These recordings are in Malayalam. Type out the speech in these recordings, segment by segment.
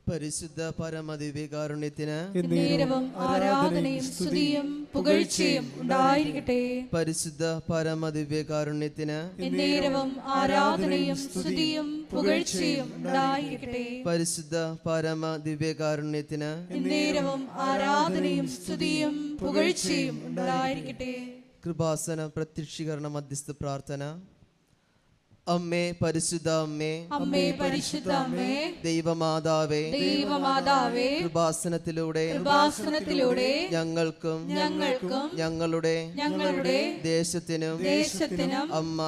പരിശുദ്ധ പരമദിവ്യകാരുണ്യത്തിന് എന്നേരവും ആരാധനയും സ്തുതിയും പുകഴ്ചയും ഉണ്ടായിരിക്കട്ടെ. പരിശുദ്ധ പരമദിവ്യകാരുണ്യത്തിന് എന്നേരവും ആരാധനയും സ്തുതിയും പുകഴ്ചയും ഉണ്ടായിരിക്കട്ടെ. പരിശുദ്ധ പരമദിവ്യകാരുണ്യത്തിന് എന്നേരവും ആരാധനയും സ്തുതിയും പുകഴ്ചയും ഉണ്ടായിരിക്കട്ടെ. കൃപാസന പ്രത്യക്ഷീകരണ മധ്യസ്ഥ പ്രാർത്ഥന. അമ്മേ, പരിശുദ്ധ അമ്മേ, അമ്മേ, പരിശുദ്ധ അമ്മേ, ദൈവമാതാവേ, ദൈവമാതാവേ, കൃപാസനത്തിലൂടെ ഞങ്ങൾക്കും ഞങ്ങളുടെ ദേശത്തിനും അമ്മ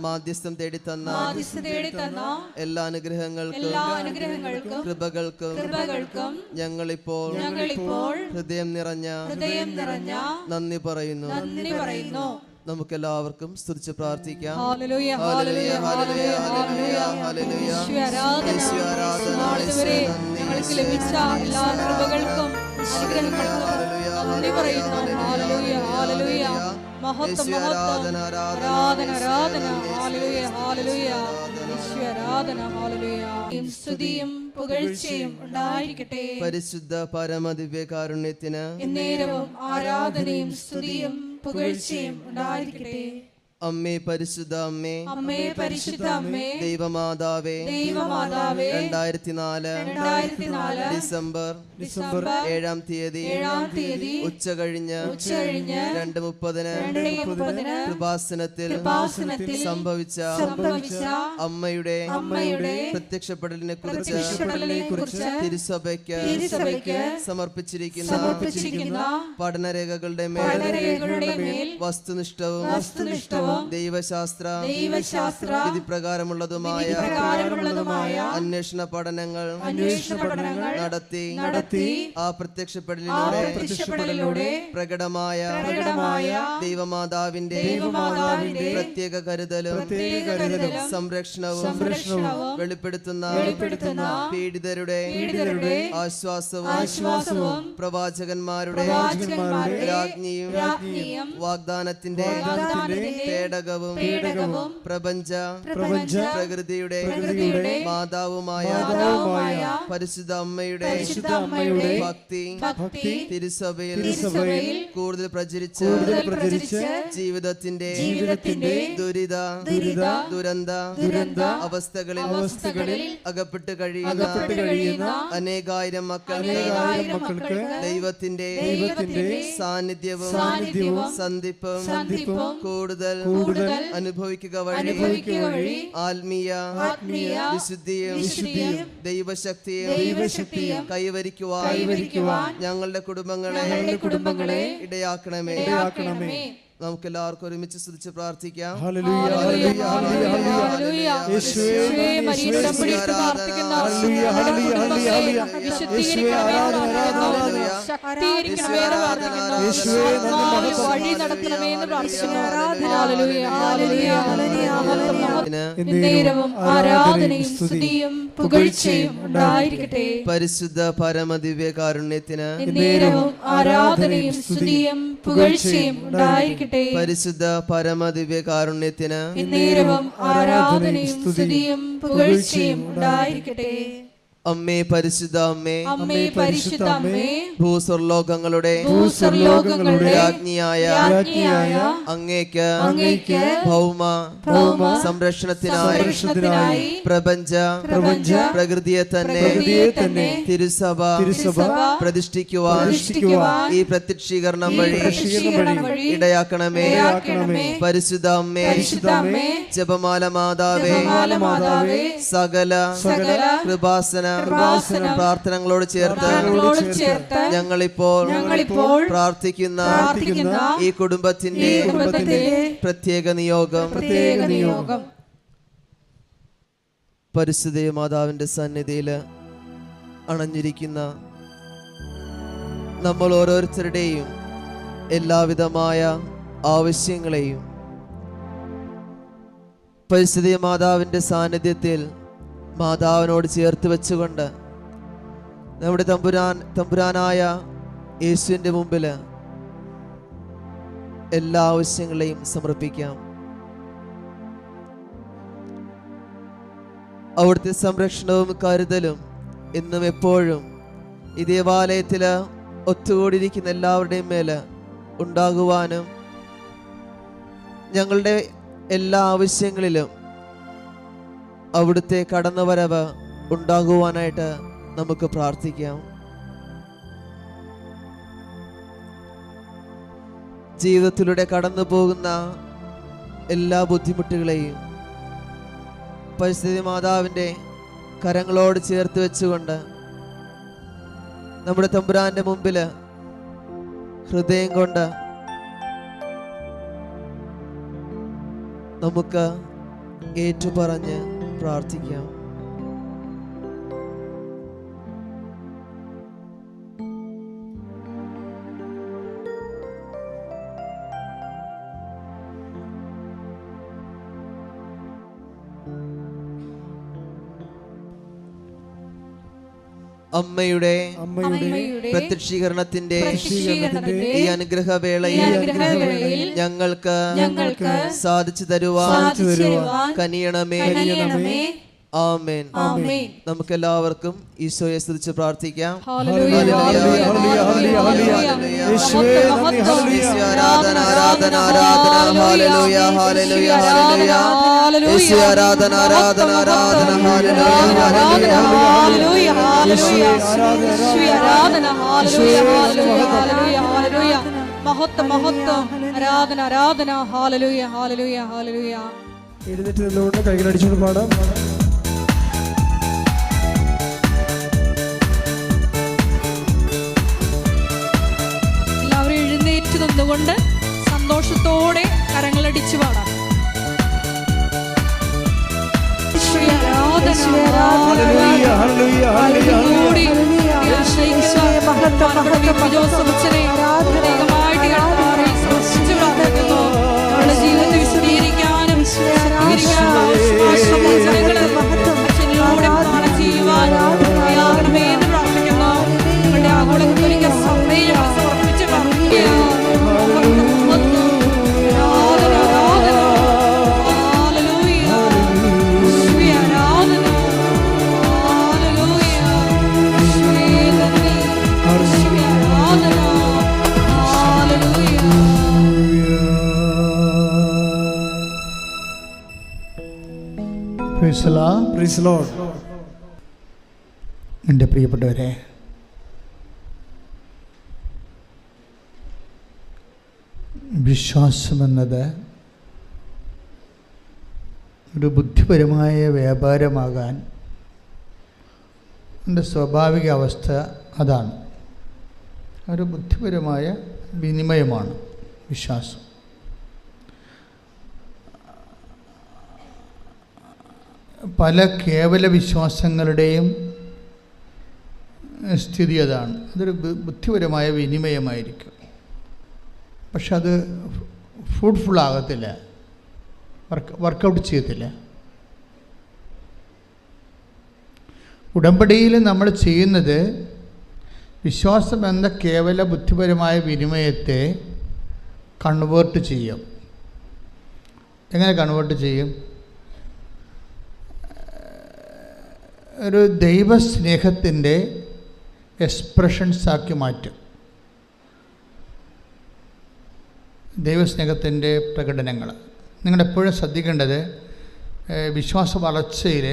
മാധ്യസ്ഥം തേടിത്തന്ന എല്ലാ അനുഗ്രഹങ്ങൾക്കും കൃപകൾക്കും ഞങ്ങളിപ്പോൾ ഹൃദയം നിറഞ്ഞ നന്ദി പറയുന്നു. നമുക്കെല്ലാവർക്കും സ്തുതിച്ച് പ്രാർത്ഥിക്കാം. ഹല്ലേലൂയ, ഹല്ലേലൂയ, ഹല്ലേലൂയ, ഹല്ലേലൂയ, ഹല്ലേലൂയ. ഞങ്ങൾക്ക് ലഭിച്ച എല്ലാ കൃപകൾക്കും അനുഗ്രഹങ്ങൾക്കും നന്ദി പറയുന്നു. Hallelujah, hallelujah. മഹത്വം, മഹത്വം, ആരാധന, ആരാധന. Hallelujah, hallelujah. ആരാധന, ഹല്ലേലൂയ. സ്തുതിയും പുകഴ്ചയും ഉണ്ടായിരിക്കട്ടെ. പരിശുദ്ധ പരമദിവ്യകാരുണ്യത്തിന് എന്നേരവും ആരാധനയും സ്തുതിയും പുകഴ്ചയും ഉണ്ടായിരിക്കട്ടെ. അമ്മേ, പരിശുദ്ധ അമ്മേ, അമ്മേ, പരിശുദ്ധ അമ്മേ, ദൈവമാതാവേ, 2004 ഡിസംബർ 7-ാം തീയതി ഉച്ച കഴിഞ്ഞ് 2:30 കൃപാസനത്തിൽ സംഭവിച്ച അമ്മയുടെ പ്രത്യക്ഷപ്പെടലിനെ കുറിച്ച് തിരുസഭയ്ക്ക് സമർപ്പിച്ചിരിക്കുന്ന പഠനരേഖകളുടെ മേൽ വസ്തുനിഷ്ഠവും ദൈവശാസ്ത്ര വിധിപ്രകാരമുള്ളതുമായ അന്വേഷണ പഠനങ്ങൾ നടത്തി ആ പ്രത്യക്ഷപ്പെടലിലൂടെ പ്രകടമായ ദൈവമാതാവിന്റെ പ്രത്യേക കരുതലും സംരക്ഷണവും വെളിപ്പെടുത്തുന്ന പീഡിതരുടെ ആശ്വാസവും പ്രവാചകന്മാരുടെ രാജ്ഞിയും വാഗ്ദാനത്തിന്റെ പേടകവും പ്രപഞ്ച പ്രകൃതിയുടെ മാതാവുമായ പരിശുദ്ധ അമ്മയുടെ ഭക്തി തിരുസഭയിൽ കൂടുതൽ പ്രചരിച്ച് ജീവിതത്തിന്റെ ദുരന്ത അവസ്ഥകളിൽ അകപ്പെട്ട് കഴിയുന്ന അനേകായിരം മക്കൾക്ക് ദൈവത്തിന്റെ സാന്നിധ്യവും സന്ധിപ്പും കൂടുതൽ അനുഭവിക്കുക വഴി ആത്മീയ വിശുദ്ധിയും ദൈവശക്തിയും കൈവരിക്കുവാൻ ഞങ്ങളുടെ കുടുംബങ്ങളെ ഇടയാക്കണമേ. നമുക്ക് എല്ലാവർക്കും ഒരുമിച്ച് സ്തുതിച്ച് പ്രാർത്ഥിക്കാം. പരിശുദ്ധ പരമദിവ്യകാരുണ്യത്തിന് ആരാധനയും സ്തുതിയും പുകഴ്ചയും ഉണ്ടായിരിക്കട്ടെ. പരിശുദ്ധ പരമദിവ്യകാരുണ്യത്തിന് എന്നേരവും ആരാധനയും സ്തുതിയും പുകഴ്ചയും ഉണ്ടായിരിക്കട്ടെ. അമ്മേ, പരിശുദ്ധ അമ്മേ, അമ്മേ, പരിശുദ്ധ അമ്മേ, ഭൂസ്വർലോകങ്ങളുടെ രാജ്ഞിയായ അങ്ങേക്ക് ഭൗമ സംരക്ഷണത്തിനായി പ്രപഞ്ച പ്രകൃതിയെ തന്നെ തിരുസഭ പ്രതിഷ്ഠിക്കുവാൻ ഈ പ്രത്യക്ഷീകരണം വഴി ഇടയാക്കണമേ. പരിശുദ്ധ അമ്മേ, ജപമാല മാതാവേ, സകല കൃപാസന പ്രാർത്ഥനകളോട് ചേർത്ത് ഞങ്ങളിപ്പോൾ പ്രാർത്ഥിക്കുന്ന ഈ കുടുംബത്തിന്റെ പ്രത്യേക നിയോഗം പരിശുദ്ധ മാതാവിന്റെ സന്നിധിയിൽ അണഞ്ഞിരിക്കുന്ന നമ്മൾ ഓരോരുത്തരുടെയും എല്ലാവിധമായ ആവശ്യങ്ങളെയും പരിശുദ്ധ മാതാവിന്റെ സാന്നിധ്യത്തിൽ മാതാവിനോട് ചേർത്ത് വെച്ചുകൊണ്ട് നമ്മുടെ തമ്പുരാനായ യേശുവിൻ്റെ മുമ്പിൽ എല്ലാ ആവശ്യങ്ങളെയും സമർപ്പിക്കാം. അവിടുത്തെ സംരക്ഷണവും കരുതലും എന്നും എപ്പോഴും ഈ ദേവാലയത്തിൽ ഒത്തുകൂടിയിരിക്കുന്ന എല്ലാവരുടെയും മേൽ ഉണ്ടാകുവാനും ഞങ്ങളുടെ എല്ലാ ആവശ്യങ്ങളിലും അവിടുത്തെ കടന്നുവരവ് ഉണ്ടാകുവാനായിട്ട് നമുക്ക് പ്രാർത്ഥിക്കാം. ജീവിതത്തിലൂടെ കടന്നു പോകുന്ന എല്ലാ ബുദ്ധിമുട്ടുകളെയും പരിസ്ഥിതി മാതാവിൻ്റെ കരങ്ങളോട് ചേർത്ത് വെച്ചുകൊണ്ട് നമ്മുടെ തമ്പുരാന്റെ മുമ്പിൽ ഹൃദയം കൊണ്ട് നമുക്ക് ഏറ്റുപറഞ്ഞ് പ്രാർത്ഥിക്കാം. അമ്മയുടെ പ്രത്യക്ഷീകരണത്തിന്റെ ഈ അനുഗ്രഹവേളയിൽ ഞങ്ങൾക്ക് സാധിച്ചു തരുവാൻ കനിയണമേ. ആമേൻ. നമുക്ക് എല്ലാവർക്കും ഈശോയെ സ്തുതിച്ച് പ്രാർത്ഥിക്കാം. ആരാധന ആരാധന ആരാധന ഹല്ലേലൂയ ഹല്ലേലൂയ ഹല്ലേലൂയ. യേശു ആരാധന ആരാധന ആരാധന ഹല്ലേലൂയ ഹല്ലേലൂയ ഹല്ലേലൂയ ആരാധന ഹല്ലേലൂയ ഹല്ലേലൂയ ഹല്ലേലൂയ. മഹത്വം മഹത്വം ആരാധന ആരാധന ഹല്ലേലൂയ ഹല്ലേലൂയ ഹല്ലേലൂയ. എഴുന്നേറ്റ് നിന്നുകൊണ്ട് കൈകളടിച്ചുകൊണ്ട് പാടാം. എല്ലാവരും എഴുന്നേറ്റ് നിന്നുകൊണ്ട് സന്തോഷത്തോടെ കരങ്ങളടിച്ചു പാടാം. ജീവിതത്തെ വിശദീകരിക്കാനും ചെയ്യുവാനും പ്രാർത്ഥിക്കുന്നു. ആഗോള കത്തോലിക്ക സഭയെ സമർപ്പിച്ച് എൻ്റെ പ്രിയപ്പെട്ടവരെ, വിശ്വാസമെന്നത് ഒരു ബുദ്ധിപരമായ വ്യാപാരമാകാൻ എൻ്റെ സ്വാഭാവിക അവസ്ഥ അതാണ്. ഒരു ബുദ്ധിപരമായ വിനിമയമാണ് വിശ്വാസം. പല കേവല വിശ്വാസങ്ങളുടെയും സ്ഥിതി അതാണ്. അതൊരു ബുദ്ധിപരമായ വിനിമയമായിരിക്കും, പക്ഷെ അത് ഫ്രൂട്ട്ഫുള്ളാകത്തില്ല, വർക്കൗട്ട് ചെയ്യത്തില്ല. ഉടമ്പടിയിൽ നമ്മൾ ചെയ്യുന്നത് വിശ്വാസം എന്ന കേവല ബുദ്ധിപരമായ വിനിമയത്തെ കൺവേർട്ട് ചെയ്യും. എങ്ങനെ കൺവേർട്ട് ചെയ്യും? ഒരു ദൈവസ്നേഹത്തിൻ്റെ എക്സ്പ്രഷൻസാക്കി മാറ്റും. ദൈവസ്നേഹത്തിൻ്റെ പ്രകടനങ്ങൾ നിങ്ങളെപ്പോഴും ശ്രദ്ധിക്കേണ്ടത്, വിശ്വാസ വളർച്ചയിൽ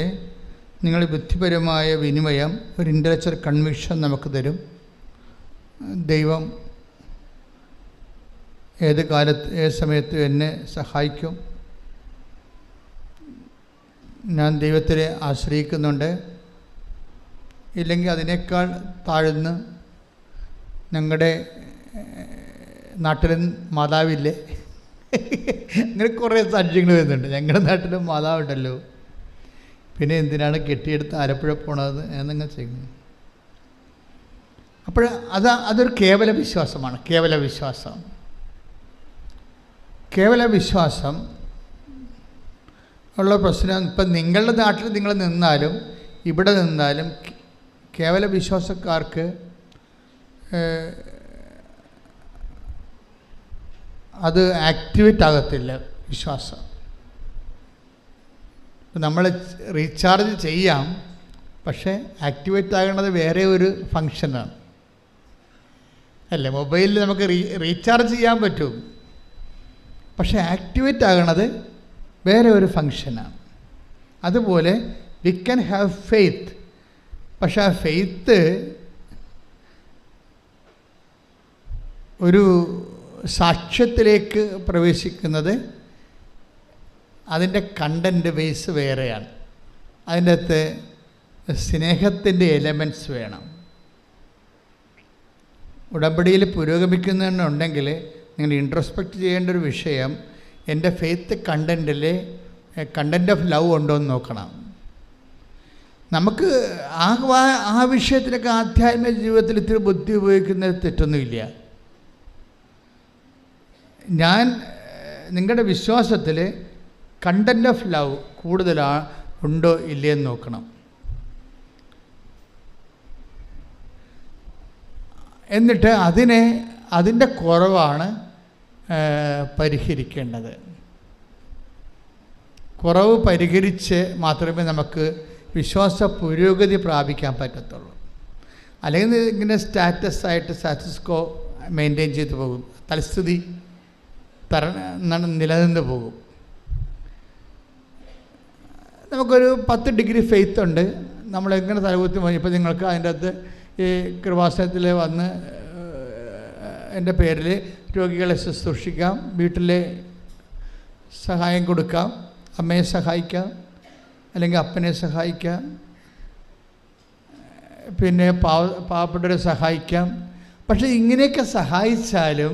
നിങ്ങൾ ബുദ്ധിപരമായ വിനിമയം, ഒരു ഇൻ്റലക്ച്വൽ കൺവിക്ഷൻ നമുക്ക് തരും. ദൈവം ഏത് കാലത്ത് ഏത് സമയത്തും എന്നെ സഹായിക്കും, ഞാൻ ദൈവത്തിനെ ആശ്രയിക്കുന്നുണ്ട്, ഇല്ലെങ്കിൽ അതിനേക്കാൾ താഴ്ന്ന് ഞങ്ങളുടെ നാട്ടിലും മാതാവില്ലേ, അങ്ങനെ കുറേ സാക്ഷ്യങ്ങൾ വരുന്നുണ്ട്. ഞങ്ങളുടെ നാട്ടിലും മാതാവുണ്ടല്ലോ, പിന്നെ എന്തിനാണ് കെട്ടിയെടുത്ത് ആലപ്പുഴ പോണത് എന്നങ്ങ് ചെയ്യുന്നു. അപ്പോൾ അതൊരു കേവല വിശ്വാസമാണ്. കേവല വിശ്വാസം ഉള്ള പ്രശ്നം, ഇപ്പം നിങ്ങളുടെ നാട്ടിൽ നിങ്ങൾ നിന്നാലും ഇവിടെ നിന്നാലും കേവല വിശ്വാസക്കാർക്ക് അത് ആക്ടിവേറ്റ് ആകത്തില്ല വിശ്വാസം. നമ്മൾ റീചാർജ് ചെയ്യാം, പക്ഷേ ആക്ടിവേറ്റ് ആകുന്നത് വേറെ ഒരു ഫങ്ഷനാണ് അല്ലേ. മൊബൈലിൽ നമുക്ക് റീചാർജ് ചെയ്യാൻ പറ്റും, പക്ഷേ ആക്ടിവേറ്റ് ആകുന്നത് വേറെ ഒരു ഫങ്ഷനാണ്. അതുപോലെ വി ക്യാൻ ഹാവ് ഫെയ്ത്ത്, പക്ഷേ ആ ഫെയ്ത്ത് ഒരു സാക്ഷ്യത്തിലേക്ക് പ്രവേശിക്കുന്നത് അതിൻ്റെ കണ്ടൻറ്റ് ബേസ് വേറെയാണ്. അതിൻ്റെ അകത്ത് സ്നേഹത്തിൻ്റെ എലമെൻറ്റ്സ് വേണം. ഉടമ്പടിയിൽ പുരോഗമിക്കുന്നുണ്ടെങ്കിൽ നിങ്ങൾ ഇൻട്രോസ്പെക്റ്റ് ചെയ്യേണ്ട ഒരു വിഷയം, എൻ്റെ ഫെയ്ത്ത് കണ്ടൻറ്റിൽ കണ്ടൻറ്റ് ഓഫ് ലവ് ഉണ്ടോ എന്ന് നോക്കണം. നമുക്ക് ആ വിഷയത്തിലൊക്കെ ആധ്യാത്മിക ജീവിതത്തിൽ ഇത്തിരി ബുദ്ധി ഉപയോഗിക്കുന്നത് തെറ്റൊന്നുമില്ല. ഞാൻ നിങ്ങളുടെ വിശ്വാസത്തിൽ കണ്ടൻറ്റ് ഓഫ് ലവ് ഉണ്ടോ ഇല്ലയെന്ന് നോക്കണം. എന്നിട്ട് അതിൻ്റെ കുറവാണ് പരിഹരിക്കേണ്ടത്. കുറവ് പരിഹരിച്ച് മാത്രമേ നമുക്ക് വിശ്വാസ പുരോഗതി പ്രാപിക്കാൻ പറ്റത്തുള്ളൂ. അല്ലെങ്കിൽ ഇങ്ങനെ സ്റ്റാറ്റസ് കോ മെയിൻറ്റെയിൻ ചെയ്തു പോകും, തൽസ്ഥിതി നിലനിന്ന് പോകും. നമുക്കൊരു 10 ഡിഗ്രി ഫെയ്ത്ത് ഉണ്ട്, നമ്മളെങ്ങനെ തലകുത്തി പോയി. ഇപ്പോൾ നിങ്ങൾക്ക് അതിൻ്റെ അകത്ത് ഈ കൃപാസനത്തിൽ വന്ന് എൻ്റെ പേരിൽ രോഗികളെ ശുശ്രൂഷിക്കാം, വീട്ടിലെ സഹായം കൊടുക്കാം, അമ്മയെ സഹായിക്കാം, അല്ലെങ്കിൽ അപ്പനെ സഹായിക്കാം, പിന്നെ പാവപ്പെട്ടവരെ സഹായിക്കാം. പക്ഷേ ഇങ്ങനെയൊക്കെ സഹായിച്ചാലും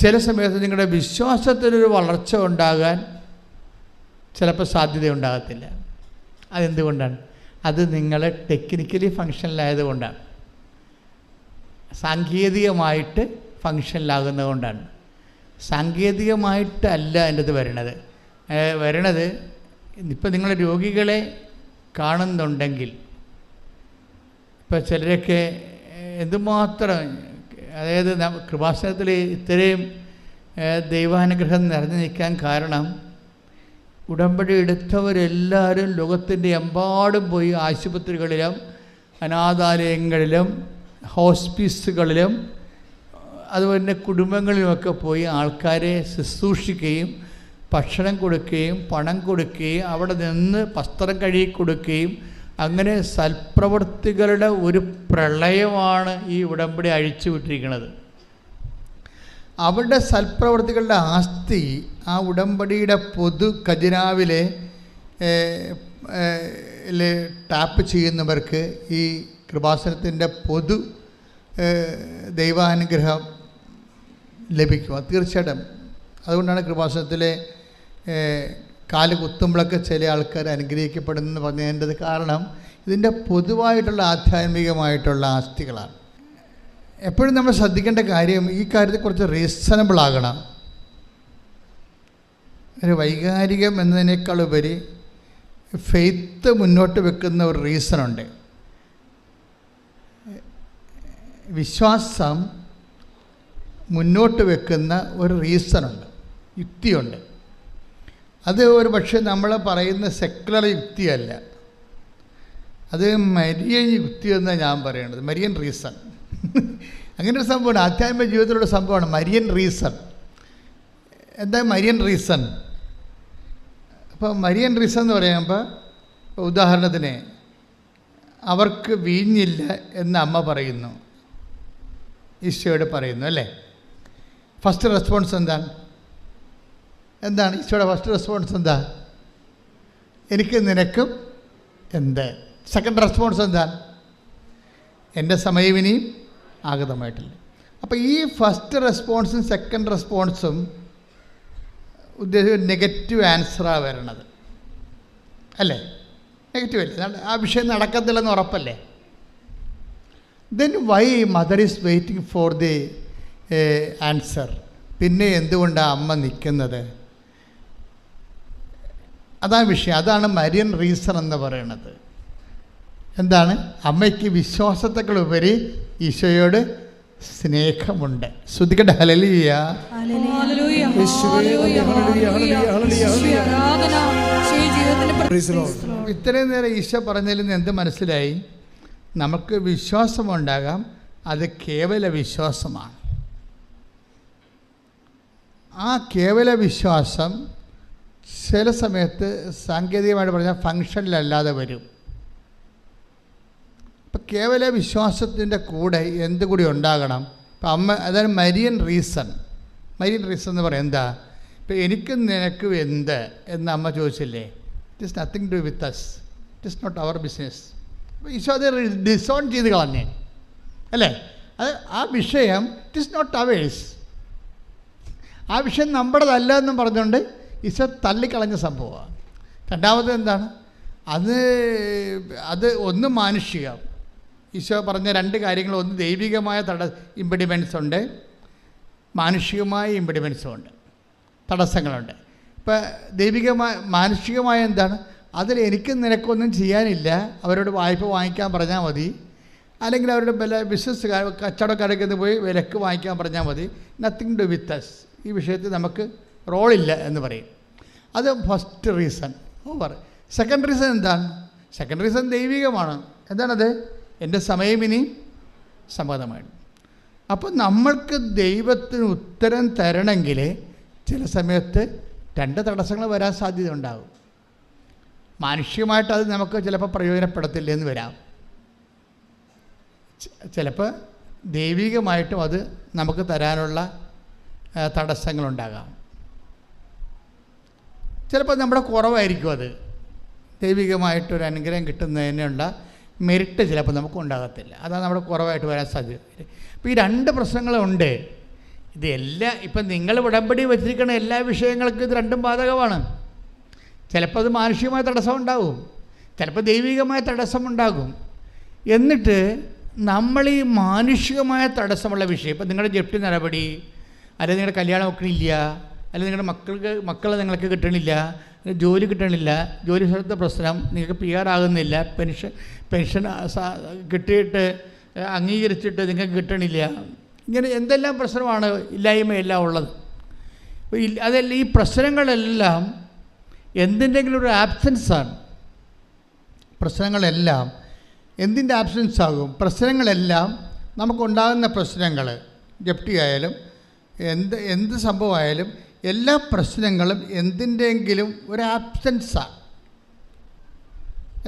ചില സമയത്ത് നിങ്ങളുടെ വിശ്വാസത്തിനൊരു വളർച്ച ഉണ്ടാകാൻ ചിലപ്പോൾ സാധ്യതയുണ്ടാകത്തില്ല. അതെന്തുകൊണ്ടാണ്? അത് നിങ്ങൾ ടെക്നിക്കലി ഫങ്ഷനിലായതുകൊണ്ടാണ്, സാങ്കേതികമായിട്ട് ഫങ്ഷനിലാകുന്നത് കൊണ്ടാണ്. സാങ്കേതികമായിട്ടല്ല എൻ്റെ അത് വരണത്. ഇപ്പം നിങ്ങൾ രോഗികളെ കാണുന്നുണ്ടെങ്കിൽ, ഇപ്പം ചിലരൊക്കെ എന്തുമാത്രം, അതായത് കൃപാസനത്തിൽ ഇത്രയും ദൈവാനുഗ്രഹം നിറഞ്ഞു നിൽക്കാൻ കാരണം ഉടമ്പടി എടുത്തവരെല്ലാവരും ലോകത്തിൻ്റെ എമ്പാടും പോയി ആശുപത്രികളിലും അനാഥാലയങ്ങളിലും ഹോസ്പിസുകളിലും അതുപോലെ തന്നെ കുടുംബങ്ങളിലുമൊക്കെ പോയി ആൾക്കാരെ ശുശ്രൂഷിക്കുകയും ഭക്ഷണം കൊടുക്കുകയും പണം കൊടുക്കുകയും അവിടെ നിന്ന് വസ്ത്രം കഴുകി കൊടുക്കുകയും അങ്ങനെ സൽപ്രവൃത്തികളുടെ ഒരു പ്രളയമാണ് ഈ ഉടമ്പടി അഴിച്ചുവിട്ടിരിക്കുന്നത്. അവരുടെ സൽപ്രവൃത്തികളുടെ ആസ്തി ആ ഉടമ്പടിയുടെ പൊതു ഖജനാവിലെ ടാപ്പ് ചെയ്യുന്നവർക്ക് ഈ കൃപാസനത്തിൻ്റെ പൊതു ദൈവാനുഗ്രഹം ലഭിക്കും. തീർച്ചയായിട്ടും അതുകൊണ്ടാണ് കൃപാസനത്തിലെ കാല് കുത്തുമ്പോഴൊക്കെ ചില ആൾക്കാർ അനുഗ്രഹിക്കപ്പെടുന്നെന്ന് പറഞ്ഞതിൻ്റെ കാരണം ഇതിൻ്റെ പൊതുവായിട്ടുള്ള ആധ്യാത്മികമായിട്ടുള്ള ആസ്തികളാണ്. എപ്പോഴും നമ്മൾ ശ്രദ്ധിക്കേണ്ട കാര്യം ഈ കാര്യത്തിൽ കുറച്ച് റീസണബിൾ ആകണം. ഒരു വൈകാരികം എന്നതിനേക്കാൾ ഉപരി ഫെയ്ത്ത് മുന്നോട്ട് വെക്കുന്ന ഒരു റീസണുണ്ട്. വിശ്വാസം മുന്നോട്ട് വെക്കുന്ന ഒരു റീസണുണ്ട്, യുക്തിയുണ്ട്. അത് ഒരു പക്ഷേ നമ്മൾ പറയുന്ന സെക്കുലർ യുക്തിയല്ല, അത് മരിയൻ യുക്തി എന്നാണ് ഞാൻ പറയേണ്ടത്. മരിയൻ റീസൺ അങ്ങനെ ഒരു സംഭവമാണ്, ആധ്യാത്മിക ജീവിതത്തിലുള്ള സംഭവമാണ് മരിയൻ റീസൺ. എന്താ മരിയൻ റീസൺ? അപ്പോൾ മരിയൻ റീസൺ എന്ന് പറയുമ്പോൾ, ഉദാഹരണത്തിന് അവർക്ക് വീഞ്ഞില്ല എന്ന് അമ്മ പറയുന്നു, ഈശോയോട് പറയുന്നു അല്ലേ. ഫസ്റ്റ് റെസ്പോൺസ് എന്താണ് ഈശോയുടെ ഫസ്റ്റ് റെസ്പോൺസ്? എന്താ? എനിക്ക് നിനക്കും എന്ത്? സെക്കൻഡ് റെസ്പോൺസ് എന്താണ്? എൻ്റെ സമയം ഇനിയും ആഗതമായിട്ടില്ല. അപ്പോൾ ഈ ഫസ്റ്റ് റെസ്പോൺസും സെക്കൻഡ് റെസ്പോൺസും ഉദ്ദേശിച്ച നെഗറ്റീവ് ആൻസറാണ് വരണത് അല്ലേ. നെഗറ്റീവ് അല്ലേ, ആ വിഷയം നടക്കത്തില്ലെന്ന് ഉറപ്പല്ലേ. Then why mother is waiting for the answer? പിന്നെ എന്തുകൊണ്ടാണ് അമ്മ നിൽക്കുന്നത്? അതാണ് വിഷയം. അതാണ് മരിയൻ റീസൺ എന്ന് പറയുന്നത്. എന്താണ്? അമ്മയ്ക്ക് വിശ്വാസത്തേക്കാൾ ഉപരി ഈശോയോട് സ്നേഹമുണ്ട്. ശ്രദ്ധിക്കട്ടെ. ഹല്ലേലൂയ. ജീവിതത്തിന്റെ Praise the Lord. ഇത്രയും നേരം ഈശോ പറഞ്ഞതിൽ നിന്ന് എന്ത് മനസ്സിലായി? നമുക്ക് വിശ്വാസമുണ്ടാകാം, അത് കേവല വിശ്വാസമാണ്. ആ കേവല വിശ്വാസം ചില സമയത്ത് സാങ്കേതികമായിട്ട് പറഞ്ഞാൽ ഫങ്ഷനിലല്ലാതെ വരും. ഇപ്പം കേവല വിശ്വാസത്തിൻ്റെ കൂടെ എന്തുകൂടി ഉണ്ടാകണം? ഇപ്പം അമ്മ, അതായത് മരിയൻ റീസൺ എന്ന് പറയാം. എന്താ? ഇപ്പം എനിക്കും നിനക്കും എന്ത് എന്ന് അമ്മ ചോദിച്ചില്ലേ? It is nothing to with us, it is not our business. അപ്പോൾ ഈശോ അത് ഡിസോൺ ചെയ്ത് കളഞ്ഞേ അല്ലേ? അത് ആ വിഷയം ഇറ്റ് ഈസ് നോട്ട് അവേഴ്സ്, ആ വിഷയം നമ്മുടേതല്ല എന്നും പറഞ്ഞുകൊണ്ട് ഈശോ തള്ളിക്കളഞ്ഞ സംഭവമാണ്. രണ്ടാമത് എന്താണ്? അത് ഒന്ന് മാനുഷികം. ഈശോ പറഞ്ഞ രണ്ട് കാര്യങ്ങൾ, ഒന്ന് ദൈവികമായ ഇമ്പിഡിമെൻസ് ഉണ്ട്, മാനുഷികമായ ഇമ്പിഡിമെൻസും ഉണ്ട്, തടസ്സങ്ങളുണ്ട്. ഇപ്പം മാനുഷികമായ എന്താണ്? അതിൽ എനിക്ക് നിനക്കൊന്നും ചെയ്യാനില്ല, അവരോട് വായ്പ വാങ്ങിക്കാൻ പറഞ്ഞാൽ മതി, അല്ലെങ്കിൽ അവരുടെ ബിസിനസ് കച്ചവടക്കാരൊക്കെ പോയി വിലക്ക് വാങ്ങിക്കാൻ പറഞ്ഞാൽ മതി. നത്തിങ് ടു വിത്ത് അസ്, ഈ വിഷയത്തിൽ നമുക്ക് റോളില്ല എന്ന് പറയും. അത് first reason over. Second reason എന്താണ്? സെക്കൻഡ് റീസൺ ദൈവികമാണ്. എന്താണത്? എൻ്റെ സമയം ഇനി സമ്മതമാണ്. അപ്പോൾ നമ്മൾക്ക് ദൈവത്തിന് ഉത്തരം തരണമെങ്കിൽ ചില സമയത്ത് രണ്ട് തടസ്സങ്ങൾ വരാൻ സാധ്യത ഉണ്ടാകും. മാനുഷികമായിട്ട് അത് നമുക്ക് ചിലപ്പോൾ പ്രയോജനപ്പെടത്തില്ല എന്ന് വരാം. ചിലപ്പോൾ ദൈവികമായിട്ടും അത് നമുക്ക് തരാനുള്ള തടസ്സങ്ങളുണ്ടാകാം. ചിലപ്പോൾ നമ്മുടെ കുറവായിരിക്കും അത്. ദൈവികമായിട്ടൊരു അനുഗ്രഹം കിട്ടുന്നതിനുള്ള മെറിറ്റ് ചിലപ്പോൾ നമുക്ക് ഉണ്ടാകത്തില്ല. അതാണ് നമ്മുടെ കുറവായിട്ട് വരാൻ സാധ്യത. അപ്പോൾ ഈ രണ്ട് പ്രശ്നങ്ങളുണ്ട്. ഇതെല്ലാം ഇപ്പം നിങ്ങൾ ഉടമ്പടി വെച്ചിരിക്കുന്ന എല്ലാ വിഷയങ്ങൾക്കും ഇത് രണ്ടും ബാധകമാണ്. ചിലപ്പോൾ അത് മാനുഷികമായ തടസ്സം ഉണ്ടാകും, ചിലപ്പോൾ ദൈവികമായ തടസ്സമുണ്ടാകും. എന്നിട്ട് നമ്മൾ ഈ മാനുഷികമായ തടസ്സമുള്ള വിഷയം, ഇപ്പം നിങ്ങളുടെ ജപ്തി നടപടി, അല്ലെങ്കിൽ നിങ്ങളുടെ കല്യാണം നോക്കണില്ല, അല്ലെങ്കിൽ നിങ്ങളുടെ മക്കളെ നിങ്ങൾക്ക് കിട്ടണില്ല, ജോലി കിട്ടണില്ല, ജോലി സ്ഥലത്തെ പ്രശ്നം, നിങ്ങൾക്ക് PR ആകുന്നില്ല, പെൻഷൻ കിട്ടിയിട്ട് അംഗീകരിച്ചിട്ട് നിങ്ങൾക്ക് കിട്ടണില്ല, ഇങ്ങനെ എന്തെല്ലാം പ്രശ്നമാണ്, ഇല്ലായ്മയെല്ലാം ഉള്ളത്. അതെല്ലാം ഈ പ്രശ്നങ്ങളെല്ലാം എന്തിൻ്റെങ്കിലും ഒരു ആബ്സെൻസാണ്. പ്രശ്നങ്ങളെല്ലാം എന്തിൻ്റെ ആബ്സെൻസ് ആകും? പ്രശ്നങ്ങളെല്ലാം നമുക്കുണ്ടാകുന്ന പ്രശ്നങ്ങൾ, ജപ്തി ആയാലും എന്ത് സംഭവമായാലും എല്ലാ പ്രശ്നങ്ങളും എന്തിൻ്റെങ്കിലും ഒരു ആബ്സെൻസാണ്,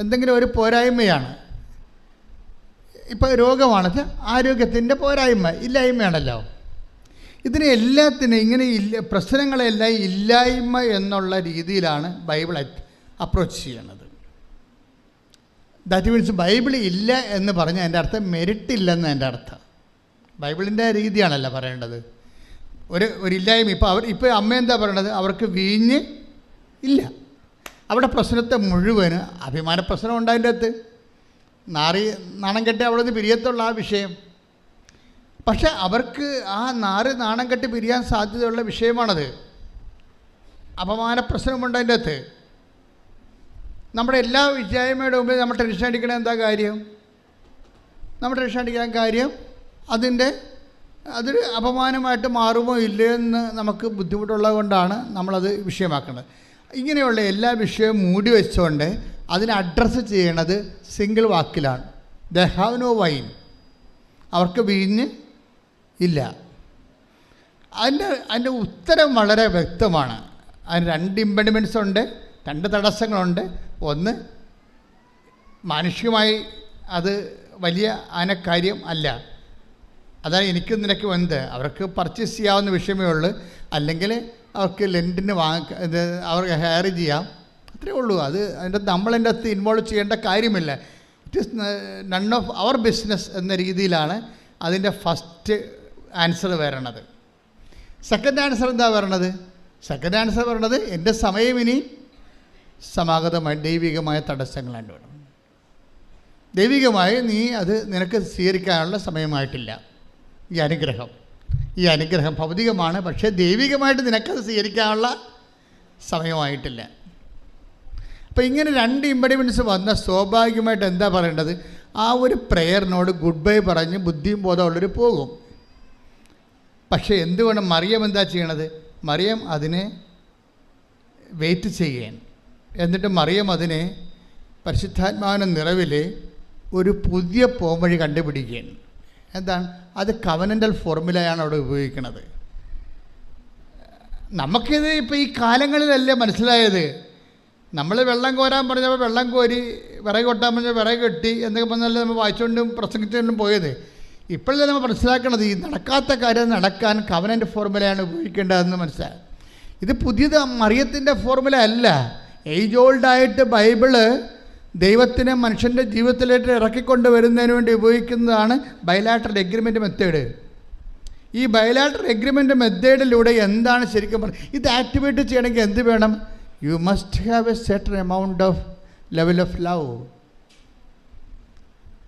എന്തെങ്കിലും ഒരു പോരായ്മയാണ്. ഇപ്പോൾ രോഗമാണെന്ന് ആരോഗ്യത്തിൻ്റെ പോരായ്മ, ഇല്ലായ്മയാണല്ലോ. ഇതിനെ എല്ലാത്തിനും ഇങ്ങനെ പ്രശ്നങ്ങളെല്ലാം ഇല്ലായ്മ എന്നുള്ള രീതിയിലാണ് ബൈബിൾ അപ്രോച്ച് ചെയ്യണത്. ദാറ്റ് മീൻസ് ബൈബിൾ ഇല്ല എന്ന് പറഞ്ഞാൽ എൻ്റെ അർത്ഥം മെരിറ്റ് ഇല്ലെന്ന് എൻ്റെ അർത്ഥം. ബൈബിളിൻ്റെ രീതിയാണല്ലോ പറയേണ്ടത്. ഒരു ഇല്ലായ്മ. ഇപ്പോൾ അമ്മ എന്താ പറയണത്? അവർക്ക് വീഞ്ഞ് ഇല്ല. അവിടെ പ്രശ്നത്തെ മുഴുവന് അഭിമാന പ്രശ്നം ഉണ്ടായതിൻ്റെ അകത്ത് നാണം കെട്ടി അവിടെ നിന്ന് പിരിയത്തുള്ള ആ വിഷയം. പക്ഷെ അവർക്ക് ആ നാണം കെട്ടി പിരിയാൻ സാധ്യതയുള്ള വിഷയമാണത്. അപമാന പ്രശ്നമുണ്ടതിൻ്റെ അകത്ത്. നമ്മുടെ എല്ലാ വിദ്യായ്മയുടെ മുമ്പിൽ നമ്മൾ ടെൻഷൻ അടിക്കണ എന്താ കാര്യം? നമ്മൾ ടെൻഷൻ അടിക്കാൻ കാര്യം അതൊരു അപമാനമായിട്ട് മാറുമോ ഇല്ലയോ എന്ന് നമുക്ക് ബുദ്ധിമുട്ടുള്ളത് കൊണ്ടാണ് നമ്മളത് വിഷയമാക്കുന്നത്. ഇങ്ങനെയുള്ള എല്ലാ വിഷയവും മൂടി വെച്ചുകൊണ്ട് അതിനെ അഡ്രസ്സ് ചെയ്യണത് സിംഗിൾ വാക്കിലാണ്. ദേ ഹാവ് നോ വൈൻ, അവർക്ക് വീഞ്ഞ് ഇല്ല. അതിൻ്റെ ഉത്തരം വളരെ വ്യക്തമാണ്. അതിന് രണ്ട് ഇമ്പഡിമെൻറ്റ്സ് ഉണ്ട്, രണ്ട് തടസ്സങ്ങളുണ്ട്. ഒന്ന് മാനുഷികമായി അത് വലിയ കാര്യം അല്ല. അതായത് എനിക്ക് നിനക്ക് എന്ത്, അവർക്ക് പർച്ചേസ് ചെയ്യാവുന്ന വിഷയമേ ഉള്ളൂ. അല്ലെങ്കിൽ അവർക്ക് ലെൻറ്റിന് അവർക്ക് ഹയർ ചെയ്യാം, അത്രയേ ഉള്ളൂ. നമ്മളതിൻ്റെ അകത്ത് ഇൻവോൾവ് ചെയ്യേണ്ട കാര്യമില്ല. It is none of our business എന്ന രീതിയിലാണ് അതിൻ്റെ ഫസ്റ്റ് ആൻസർ വരണത്. സെക്കൻഡ് ആൻസർ എന്താ വരണത്? സെക്കൻഡ് ആൻസർ വരണത് എൻ്റെ സമയം ഇനി സമാഗതമായി ദൈവികമായ തടസ്സങ്ങളാണ് വേണം. ദൈവികമായി നീ അത് നിനക്ക് സ്വീകരിക്കാനുള്ള സമയമായിട്ടില്ല. ഈ അനുഗ്രഹം ഭൗതികമാണ്, പക്ഷേ ദൈവികമായിട്ട് നിനക്കത് സ്വീകരിക്കാനുള്ള സമയമായിട്ടില്ല. അപ്പോൾ ഇങ്ങനെ രണ്ട് ഇമ്പഡിമെൻറ്റ്സ് വന്ന സ്വാഭാവികമായിട്ട് എന്താ പറയേണ്ടത്? ആ ഒരു പ്രെയറിനോട് ഗുഡ് ബൈ പറഞ്ഞ് ബുദ്ധിയും ബോധമുള്ളവർ പോകും. പക്ഷേ എന്തുകൊണ്ട് മറിയം എന്താ ചെയ്യണത്? മറിയം അതിനെ വെയിറ്റ് ചെയ്യുകയാണ്. എന്നിട്ട് മറിയം അതിനെ പരിശുദ്ധാത്മാവിൻ്റെ നിറവിൽ ഒരു പുതിയ പോംവഴി കണ്ടുപിടിക്കുകയാണ്. എന്താണ് അത്? കവനൻ്റൽ ഫോർമുലയാണ് അവിടെ ഉപയോഗിക്കുന്നത്. നമുക്കിത് ഇപ്പോൾ ഈ കാലങ്ങളിലല്ലേ മനസ്സിലായത്. നമ്മൾ വെള്ളം കോരാൻ പറഞ്ഞപ്പോൾ വെള്ളം കോരി, വിറക് കൊട്ടാൻ പറഞ്ഞാൽ വിറക് കെട്ടി എന്നൊക്കെ പറഞ്ഞാലേ നമ്മൾ വായിച്ചുകൊണ്ടും പ്രസംഗിച്ചുകൊണ്ടും പോയത്. ഇപ്പോഴല്ലേ നമ്മൾ മനസ്സിലാക്കണത് ഈ നടക്കാത്ത കാര്യം നടക്കാൻ കവനൻ്റ് ഫോർമുലയാണ് ഉപയോഗിക്കേണ്ടതെന്ന് മനസ്സിലായി. ഇത് പുതിയത് മറിയത്തിൻ്റെ ഫോർമുല അല്ല. ഏജ് ഓൾഡായിട്ട് ബൈബിള് ദൈവത്തിനെ മനുഷ്യൻ്റെ ജീവിതത്തിലേക്ക് ഇറക്കിക്കൊണ്ട് വരുന്നതിന് വേണ്ടി ഉപയോഗിക്കുന്നതാണ് ബൈലാറ്ററൽ എഗ്രിമെൻ്റ് മെത്തേഡ്. ഈ ബൈലാറ്ററൽ എഗ്രിമെൻ്റ് മെത്തേഡിലൂടെ എന്താണ് ശരിക്കും പറഞ്ഞത്? ഇത് ആക്ടിവേറ്റ് ചെയ്യണമെങ്കിൽ എന്ത് വേണം? You must have A certain amount of level of love.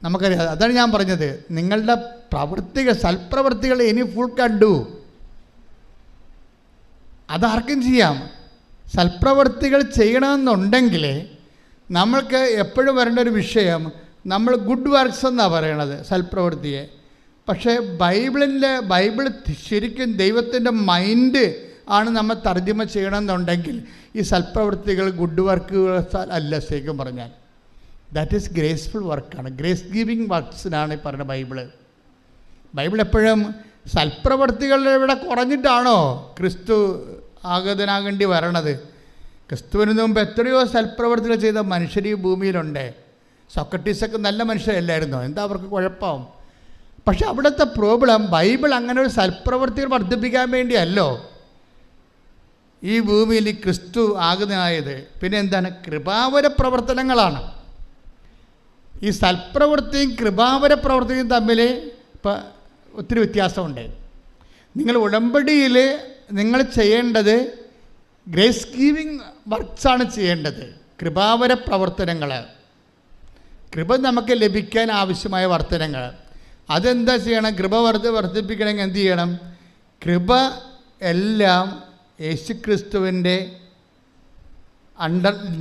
നമുക്കറിയാം. അതാണ് ഞാൻ പറഞ്ഞത്, നിങ്ങളുടെ പ്രവൃത്തികൾ, സൽപ്രവൃത്തികൾ ഇനി ഫുൾ കണ്ടു. അതാർക്കും ചെയ്യാം. സൽപ്രവൃത്തികൾ ചെയ്യണമെന്നുണ്ടെങ്കിൽ നമ്മൾക്ക് എപ്പോഴും വരേണ്ട ഒരു വിഷയം, നമ്മൾ ഗുഡ് വർക്ക്സ് എന്നാണ് പറയണത് സൽപ്രവൃത്തിയെ. പക്ഷേ ബൈബിൾ ശരിക്കും ദൈവത്തിൻ്റെ മൈൻഡ് ആണ് നമ്മൾ തർജ്ജമ ചെയ്യണമെന്നുണ്ടെങ്കിൽ ഈ സൽപ്രവൃത്തികൾ ഗുഡ് വർക്കുകൾ അല്ല. ശരിക്കും പറഞ്ഞാൽ ദാറ്റ് ഈസ് ഗ്രേസ്ഫുൾ വർക്കാണ്, ഗ്രേസ് ഗിവിങ് വർക്ക്സിനാണ് ഈ പറയുന്ന ബൈബിൾ എപ്പോഴും സൽപ്രവൃത്തികളുടെ ഇവിടെ കുറഞ്ഞിട്ടാണോ ക്രിസ്തു ആഗതനാകേണ്ടി വരണത്? ക്രിസ്തുവിന് മുമ്പ് എത്രയോ സൽപ്രവൃത്തികൾ ചെയ്ത മനുഷ്യർ ഈ ഭൂമിയിലുണ്ട്. സോക്രട്ടീസൊക്കെ നല്ല മനുഷ്യരല്ലായിരുന്നോ? എന്താ അവർക്ക് കുഴപ്പം? പക്ഷെ അവിടുത്തെ പ്രോബ്ലം, ബൈബിൾ അങ്ങനെ ഒരു സൽപ്രവൃത്തികൾ വർദ്ധിപ്പിക്കാൻ വേണ്ടിയല്ലോ ഈ ഭൂമിയിൽ ക്രിസ്തു ആഗതനായത്. പിന്നെ എന്താണ്? കൃപാവര പ്രവർത്തനങ്ങളാണ്. ഈ സൽപ്രവൃത്തിയും കൃപാവര പ്രവർത്തിയും തമ്മിൽ ഇപ്പം ഒത്തിരി വ്യത്യാസമുണ്ട്. നിങ്ങൾ ഉടമ്പടിയിൽ നിങ്ങൾ ചെയ്യേണ്ടത് ഗ്രേസ് ഗീവിങ് വർക്ക്സാണ് ചെയ്യേണ്ടത്. കൃപാവര പ്രവർത്തനങ്ങൾ, കൃപ നമുക്ക് ലഭിക്കാൻ ആവശ്യമായ വർത്തനങ്ങൾ, അതെന്താ ചെയ്യണം? കൃപ വർദ്ധിപ്പിക്കണമെങ്കിൽ എന്ത് ചെയ്യണം? കൃപ എല്ലാം യേശുക്രിസ്തുവിൻ്റെ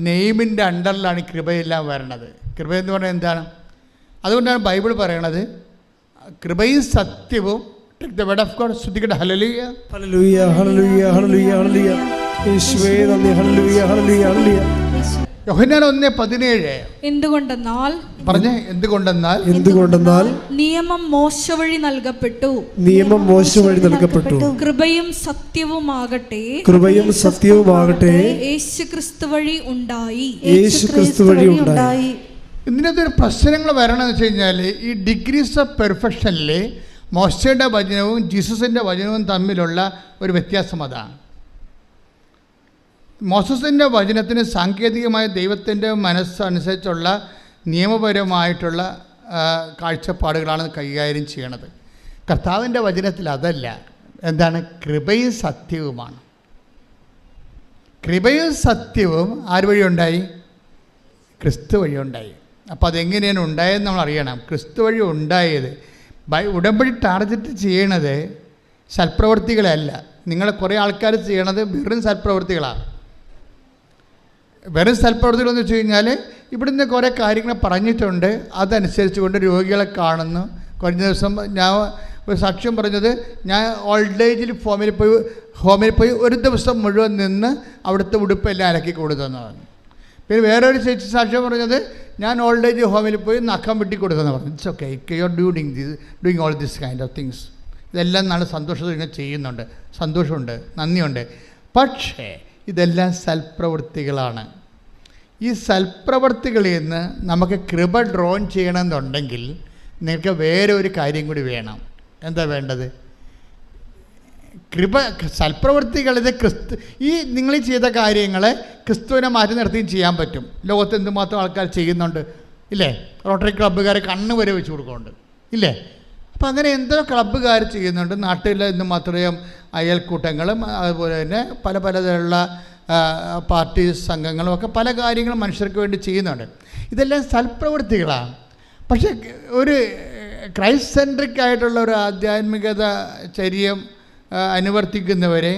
നെയിമിൻ്റെ അണ്ടറിലാണ് കൃപയെല്ലാം വരണത്. കൃപ എന്ന് പറഞ്ഞാൽ എന്താണ്? അതുകൊണ്ടാണ് ബൈബിൾ പറയണത് കൃപയും സത്യവും. The word of God. ശ്രദ്ധിക്കട്ടെ. ഹല്ലേലൂയ ഹല്ലേലൂയ ഹല്ലേലൂയ ഹല്ലേലൂയ ഹല്ലേലൂയ. യേശുവേ നന്ദി. ഹല്ലേലൂയ ഹല്ലേലൂയ ഹല്ലേലൂയ. യോഹന്നാൻ 1:17. എന്തുകൊണ്ടെന്നാൽ പറഞ്ഞേ. എന്തുകൊണ്ടെന്നാൽ നിയമം മോശ വഴി നൽകപ്പെട്ടു, കൃപയും സത്യവുമാകട്ടെ യേശുക്രിസ്തു വഴി ഉണ്ടായി. ഇതിനകത്ത് ഒരു പ്രശ്നങ്ങൾ വരണമെന്ന് വെച്ച് കഴിഞ്ഞാൽ ഈ ഡിഗ്രീസ് ഓഫ് പെർഫെക്ഷനിൽ മോശയുടെ വചനവും ജീസസിൻ്റെ വചനവും തമ്മിലുള്ള ഒരു വ്യത്യാസം അതാണ്. മോസസിൻ്റെ വചനത്തിന് സാങ്കേതികമായ ദൈവത്തിൻ്റെ മനസ്സനുസരിച്ചുള്ള നിയമപരമായിട്ടുള്ള കാഴ്ചപ്പാടുകളാണ് കൈകാര്യം ചെയ്യണത്. കർത്താവിൻ്റെ വചനത്തിൽ അതല്ല. എന്താണ്? കൃപയും സത്യവുമാണ്. കൃപയും സത്യവും ആര് വഴി ഉണ്ടായി? ക്രിസ്തു വഴി ഉണ്ടായി. അപ്പോൾ അതെങ്ങനെയാണ് ഉണ്ടായതെന്ന് നമ്മൾ അറിയണം. ക്രിസ്തു വഴി ഉണ്ടായത്. ഉടമ്പടി ടാർഗറ്റ് ചെയ്യണത് സൽപ്രവൃത്തികളല്ല. നിങ്ങൾ കുറേ ആൾക്കാർ ചെയ്യണത് വെറും സൽപ്രവൃത്തികളാണ്. വെറും സൽപ്രവൃത്തികളെന്ന് വെച്ച് കഴിഞ്ഞാൽ ഇവിടുന്ന് കുറേ കാര്യങ്ങൾ പറഞ്ഞിട്ടുണ്ട്, അതനുസരിച്ച് കൊണ്ട് രോഗികളെ കാണുന്നു. കഴിഞ്ഞ ദിവസം ഞാൻ ഒരു സാക്ഷ്യം പറഞ്ഞത്, ഞാൻ ഓൾഡ് ഏജിൽ ഹോമിൽ പോയി ഒരു ദിവസം മുഴുവൻ നിന്ന് അവിടുത്തെ ഉടുപ്പെല്ലാം അലക്കി കൊടുത്തെന്ന് പറഞ്ഞു. പിന്നെ വേറൊരു ചേച്ചി സാക്ഷ്യം പറഞ്ഞത്, ഞാൻ ഓൾഡ് ഏജ് ഹോമിൽ പോയി നഖം വെട്ടി കൊടുത്തെന്ന് പറഞ്ഞു. It's okay, you are doing all this kind of things. ഇതെല്ലാം നല്ല സന്തോഷത്തോടെ ഇങ്ങനെ ചെയ്യുന്നുണ്ട്, സന്തോഷമുണ്ട്, നന്ദിയുണ്ട്. പക്ഷേ ഇതെല്ലാം സൽപ്രവൃത്തികളാണ്. ഈ സൽപ്രവൃത്തികളിൽ നിന്ന് നമുക്ക് കൃപ ഡ്രോൺ ചെയ്യണമെന്നുണ്ടെങ്കിൽ നിങ്ങൾക്ക് വേറെ ഒരു കാര്യം കൂടി വേണം. എന്താ വേണ്ടത്? കൃപ. സൽപ്രവൃത്തികളിൽ ഈ നിങ്ങൾ ചെയ്ത കാര്യങ്ങളെ ക്രിസ്തുവിനെ മാറ്റി നിർത്തിയും ചെയ്യാൻ പറ്റും. ലോകത്ത് എന്തുമാത്രം ആൾക്കാർ ചെയ്യുന്നുണ്ട് ഇല്ലേ? റോട്ടറി ക്ലബ്ബുകാരെ കണ്ണ് വരെ വെച്ച് കൊടുക്കുന്നുണ്ട് ഇല്ലേ? അപ്പം അങ്ങനെ എന്തോ ക്ലബ്ബുകാർ ചെയ്യുന്നുണ്ട്. നാട്ടിൽ എന്തുമാത്രം അയൽക്കൂട്ടങ്ങളും അതുപോലെ തന്നെ പല പലതരമുള്ള പാർട്ടി സംഘങ്ങളും ഒക്കെ പല കാര്യങ്ങളും മനുഷ്യർക്ക് വേണ്ടി ചെയ്യുന്നുണ്ട്. ഇതെല്ലാം സൽപ്രവൃത്തികളാണ്. പക്ഷേ ഒരു ക്രൈസ്റ്റ് സെൻട്രിക് ആയിട്ടുള്ള ഒരു ആധ്യാത്മികത ചര്യം അനുവർത്തിക്കുന്നവരെ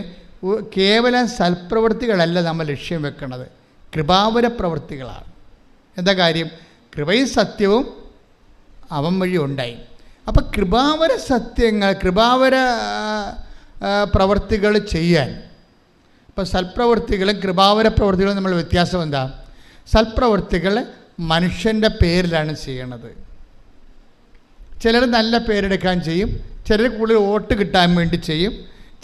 കേവലം സൽപ്രവൃത്തികളല്ല നമ്മൾ ലക്ഷ്യം വെക്കുന്നത്, കൃപാവര പ്രവൃത്തികളാണ്. എന്താ കാര്യം? കൃപയും സത്യവും അവൻ വഴി ഉണ്ടായി. അപ്പം കൃപാവര സത്യങ്ങൾ, കൃപാവര പ്രവൃത്തികൾ ചെയ്യാൻ ഇപ്പോൾ സൽപ്രവൃത്തികളും കൃപാവര പ്രവൃത്തികളും നമ്മൾ വ്യത്യാസം എന്താ? സൽപ്രവൃത്തികൾ മനുഷ്യൻ്റെ പേരിലാണ് ചെയ്യണത്. ചിലർ നല്ല പേരെടുക്കാൻ ചെയ്യും, ചിലർ കൂടുതൽ വോട്ട് കിട്ടാൻ വേണ്ടി ചെയ്യും,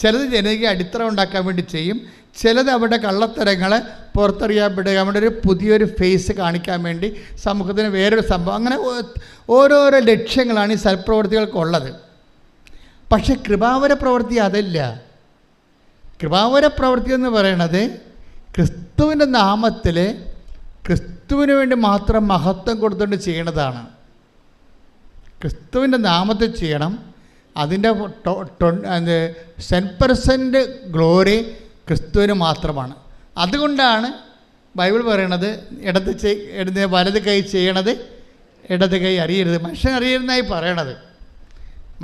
ചിലത് ജനകീയ അടിത്തറ ഉണ്ടാക്കാൻ വേണ്ടി ചെയ്യും, ചിലത് അവരുടെ കള്ളത്തരങ്ങളെ പുറത്തറിയപ്പെടുക, നമ്മുടെ ഒരു പുതിയൊരു ഫേസ് കാണിക്കാൻ വേണ്ടി സമൂഹത്തിന് വേറൊരു സംഭവം, അങ്ങനെ ഓരോരോ ലക്ഷ്യങ്ങളാണ് ഈ സൽപ്രവൃത്തികൾക്കുള്ളത്. പക്ഷെ കൃപാവര പ്രവൃത്തി അതല്ല. കൃപാവര പ്രവൃത്തി എന്ന് പറയണത് ക്രിസ്തുവിൻ്റെ നാമത്തിൽ ക്രിസ്തുവിന് വേണ്ടി മാത്രം മഹത്വം കൊടുത്തുകൊണ്ട് ചെയ്യണതാണ്. ക്രിസ്തുവിൻ്റെ നാമത്തിൽ ചെയ്യണം. അതിൻ്റെ 10% ഗ്ലോറി ക്രിസ്തുവിന് മാത്രമാണ്. അതുകൊണ്ടാണ് ബൈബിൾ പറയണത് വലത് കൈ ചെയ്യണത് ഇടത് കൈ അറിയരുത്. മനുഷ്യൻ അറിയരുതെന്നായി പറയണത്.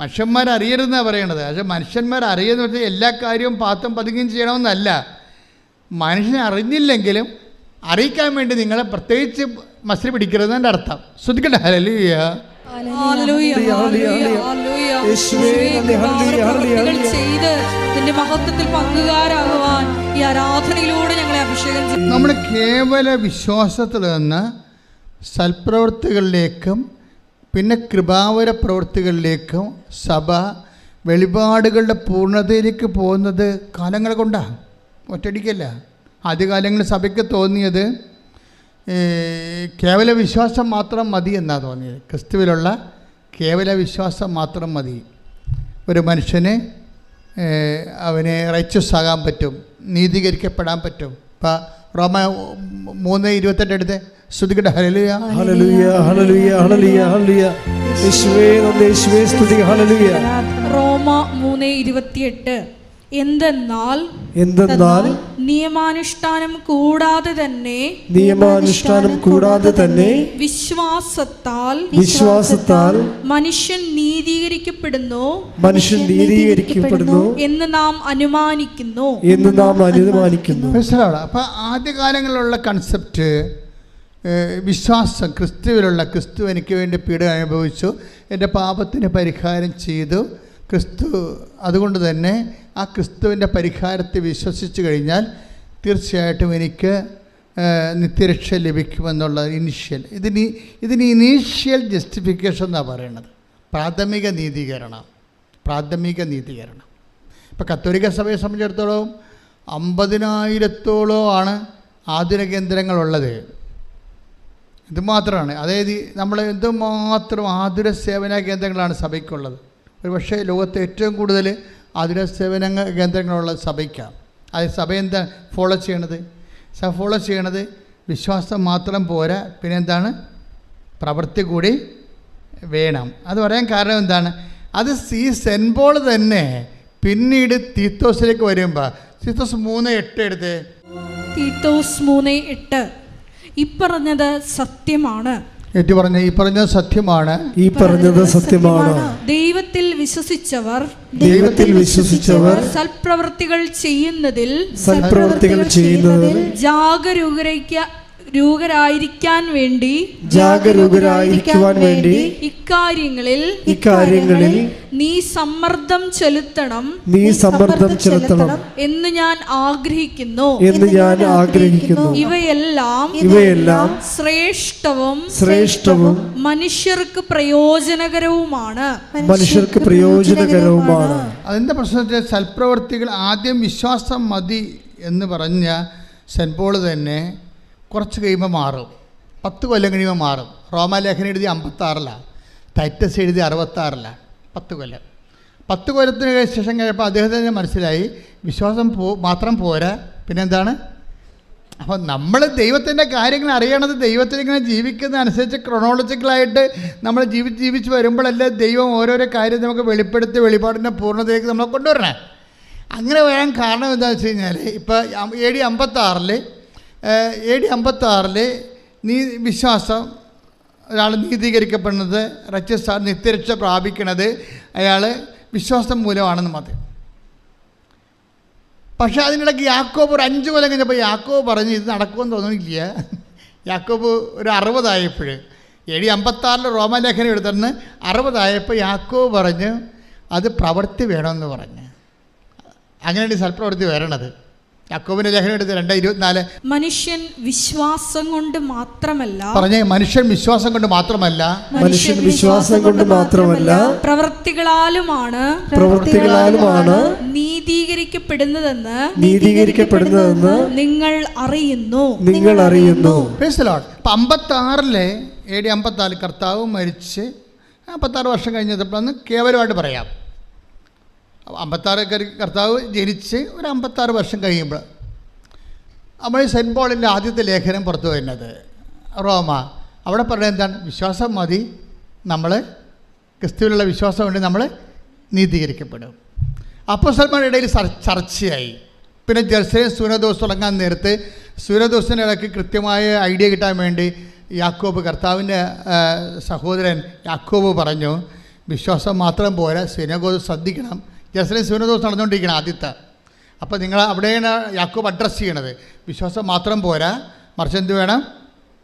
മനുഷ്യന്മാർ അറിയരുതെന്നാണ് പറയണത്. പക്ഷേ മനുഷ്യന്മാർ അറിയുന്ന വെച്ചാൽ എല്ലാ കാര്യവും പാത്തും പതുങ്ങിയും ചെയ്യണമെന്നല്ല. മനുഷ്യനെ അറിഞ്ഞില്ലെങ്കിലും അറിയിക്കാൻ വേണ്ടി നിങ്ങളെ പ്രത്യേകിച്ച് മസിൽ പിടിക്കരുതെന്നതിൻ്റെ അർത്ഥം. ശ്രദ്ധിക്കട്ടെ. ഹല്ലേലൂയ. നമ്മൾ കേവല വിശ്വാസത്തിൽ നിന്ന് സൽപ്രവൃത്തികളിലേക്കും പിന്നെ കൃപാവര പ്രവൃത്തികളിലേക്കും സഭ വെളിപാടുകളുടെ പൂർണ്ണതയിലേക്ക് പോകുന്നത് കാലങ്ങൾ കൊണ്ടാണ്, ഒറ്റയടിക്കല്ല. ആദ്യകാലങ്ങളിൽ സഭയ്ക്ക് തോന്നിയത് കേവല വിശ്വാസം മാത്രം മതി എന്നാണ് തോന്നിയത്. ക്രിസ്തുവിലുള്ള കേവല വിശ്വാസം മാത്രം മതി. ഒരു മനുഷ്യന് അവനെ റൈച്ചസ് ആകാൻ പറ്റും, നീതീകരിക്കപ്പെടാൻ പറ്റും. ഇപ്പം റോമ 3:28 എടുത്ത് സ്തുതിക്കട്ടെ. ഹല്ലേലൂയ ഹല്ലേലൂയ ഹല്ലേലൂയ ഹല്ലേലൂയ ഹല്ലേലൂയ. യേശുവേ നന്ദി, യേശുവേ സ്തുതി. ഹല്ലേലൂയ. റോമ 3:28 എന്തെന്നാൽ നിയമാനുഷ്ഠാനം കൂടാതെ തന്നെ വിശ്വാസത്താൽ മനുഷ്യൻ നീതീകരിക്കപ്പെടുന്നു എന്ന് നാം അനുമാനിക്കുന്നു. അപ്പോൾ ആദ്യകാലങ്ങളിലുള്ള കൺസെപ്റ്റ് വിശ്വാസം, ക്രിസ്തു എനിക്ക് വേണ്ടി പീഡ അനുഭവിച്ചു, എൻ്റെ പാപത്തിന് പരിഹാരം ചെയ്തു ക്രിസ്തു. അതുകൊണ്ട് തന്നെ ആ ക്രിസ്തുവിൻ്റെ പരിഹാരത്തെ വിശ്വസിച്ച് കഴിഞ്ഞാൽ തീർച്ചയായിട്ടും എനിക്ക് നിത്യരക്ഷ ലഭിക്കുമെന്നുള്ള ഇതിന് ഇനീഷ്യൽ ജസ്റ്റിഫിക്കേഷൻ എന്നാണ് പറയുന്നത്. പ്രാഥമിക നീതീകരണം. ഇപ്പോൾ കത്തോലിക്ക സഭയെ സംബന്ധിച്ചിടത്തോളം 50,000-ഓളമാണ് ആതുര കേന്ദ്രങ്ങളുള്ളത്. ഇത് മാത്രമാണ്. അതായത് നമ്മൾ എന്തുമാത്രം ആതുര സേവന കേന്ദ്രങ്ങളാണ് സഭയ്ക്കുള്ളത്. ഒരു പക്ഷേ ലോകത്തെ ഏറ്റവും കൂടുതൽ ആതുര സേവന കേന്ദ്രങ്ങളുള്ള സഭയ്ക്കാണ്. അത് സഭ എന്താ ഫോളോ ചെയ്യണത്? സഭ ഫോളോ ചെയ്യണത് വിശ്വാസം മാത്രം പോരാ, പിന്നെ എന്താണ്? പ്രവൃത്തി കൂടി വേണം. അത് പറയാൻ കാരണം എന്താണ്? അത് ഈ സെൻറ്റ് പോൾ തന്നെ പിന്നീട് തീത്തോസിലേക്ക് വരുമ്പോൾ തീത്തോസ് 3:8 എടുത്ത്. തീത്തോസ് 3:8 ഇപ്പറഞ്ഞത് സത്യമാണ്. ഈ പറഞ്ഞത് സത്യമാണ്. ദൈവത്തിൽ വിശ്വസിച്ചവർ സൽപ്രവൃത്തികൾ ചെയ്യുന്നതിൽ ജാഗരൂകരായിരിക്കാൻ വേണ്ടി ഇക്കാര്യങ്ങളിൽ നീ സമ്മർദ്ദം ചെലുത്തണം എന്ന് ഞാൻ ആഗ്രഹിക്കുന്നു. ഇവയെല്ലാം ശ്രേഷ്ഠവും മനുഷ്യർക്ക് പ്രയോജനകരവുമാണ്. അതിൻ്റെ പ്രശ്നത്തിൽ സൽപ്രവൃത്തികൾ ആദ്യം വിശ്വാസം മതി എന്ന് പറഞ്ഞ സെൻറ്റ് പോൾ തന്നെ കുറച്ച് കഴിയുമ്പോൾ മാറും. 10 കൊല്ലം കഴിയുമ്പോൾ മാറും. റോമാലേഖനം എഴുതി 56-ലാണ്, ടൈറ്റസ് എഴുതി 66-ലാണ്. 10 കൊല്ലം. 10 കൊല്ലത്തിന് ശേഷം കഴിയുമ്പോൾ അദ്ദേഹത്തിന് മനസ്സിലായി വിശ്വാസം മാത്രം പോരാ, പിന്നെന്താണ്? അപ്പോൾ നമ്മൾ ദൈവത്തിൻ്റെ കാര്യങ്ങൾ അറിയണത് ദൈവത്തിൽ ഇങ്ങനെ ജീവിക്കുന്ന അനുസരിച്ച് ക്രൊണോളജിക്കലായിട്ട് നമ്മൾ ജീവിച്ച് വരുമ്പോഴല്ലേ ദൈവം ഓരോരോ കാര്യം നമുക്ക് വെളിപ്പാടിൻ്റെ പൂർണ്ണതയിലേക്ക് നമ്മളെ കൊണ്ടുവരണേ. അങ്ങനെ വരാൻ കാരണം എന്താണെന്ന് വെച്ച് കഴിഞ്ഞാൽ ഇപ്പോൾ AD 56 വിശ്വാസം ഒരാൾ നീതീകരിക്കപ്പെടുന്നത്, നിത്യരക്ഷ പ്രാപിക്കണത് അയാൾ വിശ്വാസം മൂലമാണെന്ന് മാത്രം. പക്ഷേ അതിനിടയ്ക്ക് യാക്കോബ് ഒരു 5 കൊല്ലം കഴിഞ്ഞപ്പോൾ യാക്കോബ് പറഞ്ഞ് ഇത് നടക്കുമെന്ന് തോന്നുന്നില്ല. യാക്കോബ് ഒരു 60 ആയപ്പോൾ AD 56 റോമാലേഖനം എടുത്തിരുന്ന് 60 ആയപ്പോൾ യാക്കോബ് പറഞ്ഞ് അത് പ്രവൃത്തി വേണമെന്ന് പറഞ്ഞ്. അങ്ങനെയാണ് സൽപ്രവൃത്തി വരണത്. യാക്കോബിന്റെ ലേഖനം എടുത്ത് 2:24. മനുഷ്യൻ വിശ്വാസം കൊണ്ട് മാത്രമല്ല, പറഞ്ഞേ, മനുഷ്യൻ വിശ്വാസം കൊണ്ട് മാത്രമല്ല, മനുഷ്യൻ വിശ്വാസം കൊണ്ട് മാത്രമല്ല പ്രവൃത്തികളാലുമാണ് നീതീകരിക്കപ്പെടുന്നതെന്ന് നിങ്ങൾ അറിയുന്നു. Praise the Lord. 56 AD 54 കർത്താവ് മരിച്ച് 56 വർഷം കഴിഞ്ഞപ്പോഴാണ് കേവലമായിട്ട് പറയാം. 56 കർത്താവ് ജനിച്ച് ഒരു 56 വർഷം കഴിയുമ്പോൾ നമ്മൾ സെൻറ്റ് പോളിൻ്റെ ആദ്യത്തെ ലേഖനം പുറത്തു വരുന്നത് റോമ. അവിടെ പറയുന്നത് എന്താണ്? വിശ്വാസം മതി, നമ്മൾ ക്രിസ്തുവിലുള്ള വിശ്വാസം കൊണ്ട് നമ്മൾ നീതീകരിക്കപ്പെടും. അപ്പോസ്തലന്മാരുടെ ഇടയിൽ ചർച്ചയായി. പിന്നെ ജെറുസലേം സൂനദോസ് തുടങ്ങാൻ നേരത്ത് സൂനദോസിൻ്റെ ഇടയ്ക്ക് കൃത്യമായ ഐഡിയ കിട്ടാൻ വേണ്ടി യാക്കോബ്, കർത്താവിൻ്റെ സഹോദരൻ യാക്കോബ് പറഞ്ഞു, വിശ്വാസം മാത്രം പോരാ, സിനഗോഗ് ശ്രദ്ധിക്കണം. ജെറുസലേം സൂനദോസ് നടന്നുകൊണ്ടിരിക്കണം ആദ്യത്തെ. അപ്പോൾ നിങ്ങൾ അവിടെയാണ് യാക്കോബ് അഡ്രസ്സ് ചെയ്യണത്. വിശ്വാസം മാത്രം പോരാ, മറിച്ച് എന്ത് വേണം?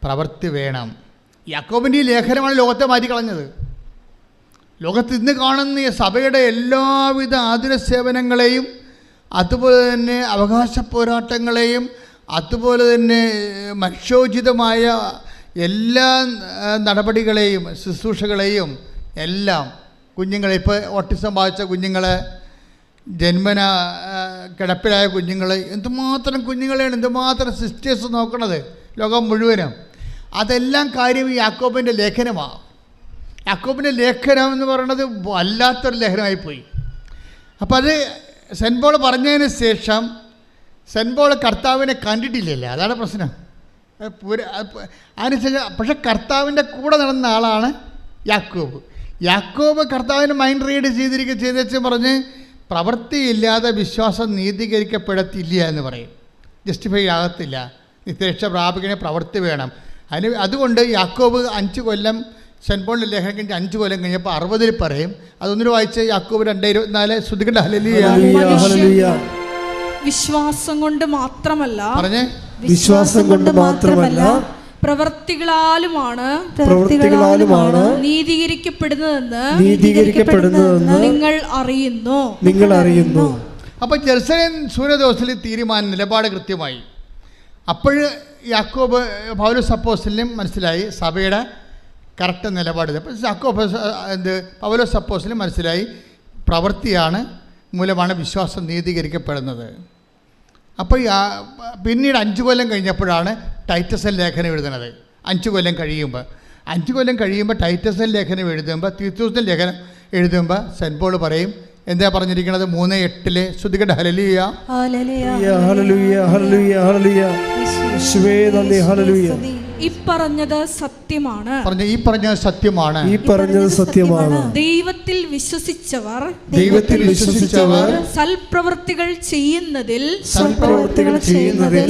പ്രവൃത്തി വേണം. യാക്കോബിൻ്റെ ഈ ലേഖനമാണ് ലോകത്തെ മാറ്റിക്കളഞ്ഞത്. ലോകത്ത് ഇന്ന് കാണുന്ന ഈ സഭയുടെ എല്ലാവിധ ആതുര സേവനങ്ങളെയും അതുപോലെ തന്നെ അവകാശ പോരാട്ടങ്ങളെയും അതുപോലെ തന്നെ മനുഷ്യോചിതമായ എല്ലാ നടപടികളെയും ശുശ്രൂഷകളെയും എല്ലാം കുഞ്ഞുങ്ങളെ, ഇപ്പോൾ ഓട്ടിസം ബാധിച്ച കുഞ്ഞുങ്ങളെ, ജന്മന കിടപ്പിലായ കുഞ്ഞുങ്ങൾ, എന്തുമാത്രം കുഞ്ഞുങ്ങളെയാണ്, എന്തുമാത്രം സിസ്റ്റേഴ്സ് നോക്കണത് ലോകം മുഴുവനും. അതെല്ലാം കാര്യം ഈ യാക്കോബിൻ്റെ ലേഖനമാണ്. യാക്കോബിൻ്റെ ലേഖനം എന്ന് പറയുന്നത് വല്ലാത്തൊരു ലേഖനമായിപ്പോയി. അപ്പോൾ അത് സെൻറ്റ് പോൾ പറഞ്ഞതിന് ശേഷം സെൻറ്റ് പോൾ കർത്താവിനെ കണ്ടിട്ടില്ലല്ലോ, അതാണ് പ്രശ്നം. അതിനുശേഷം പക്ഷെ കർത്താവിൻ്റെ കൂടെ നടന്ന ആളാണ് യാക്കോബ്. യാക്കോബ് കർത്താവിന് മൈൻഡ് റീഡ് ചെയ്തേച്ച് പറഞ്ഞ് പ്രവൃത്തിയില്ലാതെ വിശ്വാസം നീതീകരിക്കപ്പെടത്തില്ല എന്ന് പറയും. ജസ്റ്റിഫൈ ആകത്തില്ല. നിത്യരക്ഷ പ്രാപിക്കണേ പ്രവൃത്തി വേണം. അതുകൊണ്ട് യാക്കോബ് 5 കൊല്ലം സെൻറ്റ് പോളിൻ്റെ ലേഖനം കഴിഞ്ഞ് 5 കൊല്ലം കഴിഞ്ഞപ്പോൾ 60 പറയും. അതൊന്നിട്ട് വായിച്ച് യാക്കോബ് 2:24. ശ്രുതികണ്ട ഹല്ലേലൂയ. വിശ്വാസം കൊണ്ട് മാത്രമല്ല, പറഞ്ഞേ, വിശ്വാസം കൊണ്ട് മാത്രമല്ല പ്രവൃത്തികളാലുമാണ് നീതീകരിക്കപ്പെടുന്നതെന്ന് നിങ്ങൾ അറിയുന്നു. അപ്പോൾ ജെറുസലേം സൂനദോസിൽ തീരുമാനം, നിലപാട് കൃത്യമായി. അപ്പോൾ യാക്കോബ് പൗലോസ് അപ്പോസ്തലനും മനസ്സിലായി സഭയുടെ കറക്റ്റ് നിലപാട്. അപ്പോൾ പൗലോസ് അപ്പോസ്തലനും മനസ്സിലായി പ്രവൃത്തിയാണ് മൂലമാണ് വിശ്വാസം നീതീകരിക്കപ്പെടുന്നത്. അപ്പോൾ പിന്നീട് 5 കൊല്ലം കഴിഞ്ഞപ്പോഴാണ് ടൈറ്റസൻ ലേഖനം എഴുതുന്നത്. 5 കൊല്ലം കഴിയുമ്പോൾ ടൈറ്റസൻ ലേഖനം എഴുതുമ്പോൾ, തീത്തോസിൻ്റെ ലേഖനം എഴുതുമ്പോൾ സെൻറ്റ് പോൾ പറയും, എന്താ പറഞ്ഞിരിക്കുന്നത്? 3:8 ശ്രുതികട ഹല്ലേലൂയ. ഈ പറഞ്ഞത് സത്യമാണ്. ദൈവത്തിൽ വിശ്വസിച്ചവർ സൽപ്രവൃത്തികൾ ചെയ്യുന്നതിൽ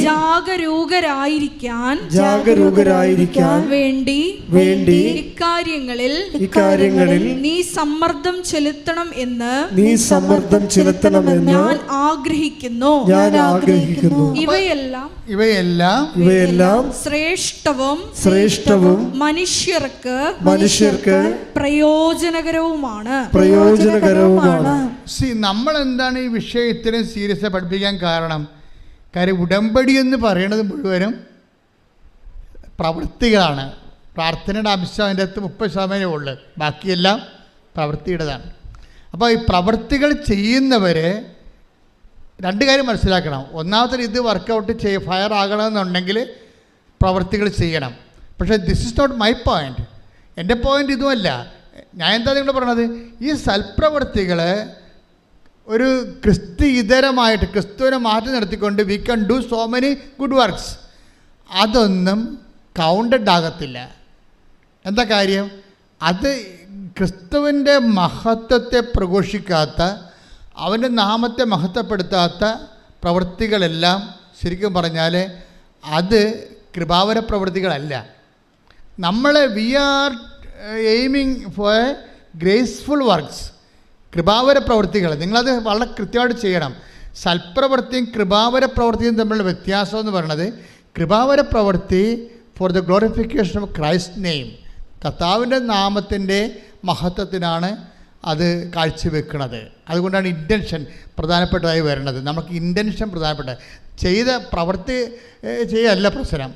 ജാഗരൂകരായിരിക്കാൻ വേണ്ടി ഇക്കാര്യങ്ങളിൽ നീ സമ്മർദ്ദം ചെലുത്തണം എന്ന് ഞാൻ ആഗ്രഹിക്കുന്നു. ഇവയെല്ലാം ശ്രേഷ്ഠവും മനുഷ്യർക്ക് പ്രയോജനകരവുമാണ്. നമ്മൾ എന്താണ് ഈ വിഷയം ഇത്രയും സീരിയസ് പഠിപ്പിക്കാൻ കാരണം ഉടമ്പടി എന്ന് പറയുന്നത് മുഴുവനും പ്രവൃത്തികളാണ്. പ്രാർത്ഥനയുടെ അംശം അതിൻ്റെ അകത്ത് 30% ഉള്ളു, ബാക്കിയെല്ലാം പ്രവൃത്തിയുടേതാണ്. അപ്പോൾ ഈ പ്രവൃത്തികൾ ചെയ്യുന്നവരെ 2 കാര്യം മനസ്സിലാക്കണം. ഒന്നാമത്തെ ഇത് വർക്കൗട്ട് ഫയർ ആകണമെന്നുണ്ടെങ്കിൽ പ്രവൃത്തികൾ ചെയ്യണം. പക്ഷേ this is not my point. എൻ്റെ പോയിൻ്റ് ഇതുമല്ല. ഞാൻ എന്താ നിങ്ങൾ പറയണത്? ഈ സൽപ്രവൃത്തികൾ ഒരു ക്രിസ്തുഇതരമായിട്ട് ക്രിസ്തുവിനെ മാറ്റി നിർത്തിക്കൊണ്ട് we can do so many good works, അതൊന്നും കൗണ്ടഡ് ആകത്തില്ല. എന്താ കാര്യം? അത് ക്രിസ്തുവിൻ്റെ മഹത്വത്തെ പ്രഘോഷിക്കാത്ത, അവൻ്റെ നാമത്തെ മഹത്വപ്പെടുത്താത്ത പ്രവൃത്തികളെല്ലാം ശരിക്കും പറഞ്ഞാൽ അത് കൃപാവര പ്രവൃത്തികളല്ല. We are aiming for graceful works, കൃപാവര പ്രവൃത്തികൾ. നിങ്ങളത് വളരെ കൃത്യമായിട്ട് ചെയ്യണം. സൽപ്രവൃത്തിയും കൃപാവര പ്രവൃത്തിയും തമ്മിലുള്ള വ്യത്യാസം എന്ന് പറയുന്നത്, കൃപാവര പ്രവൃത്തി for the glorification of Christ name, കർത്താവിൻ്റെ നാമത്തിൻ്റെ മഹത്വത്തിനാണ് അത് കാഴ്ചവെക്കുന്നത്. അതുകൊണ്ടാണ് ഇൻറ്റൻഷൻ പ്രധാനപ്പെട്ടതായി വരുന്നത്. നമുക്ക് ഇൻറ്റൻഷൻ പ്രധാനപ്പെട്ട ചെയ്ത പ്രവൃത്തി ചെയ്യല്ല പ്രശ്നം.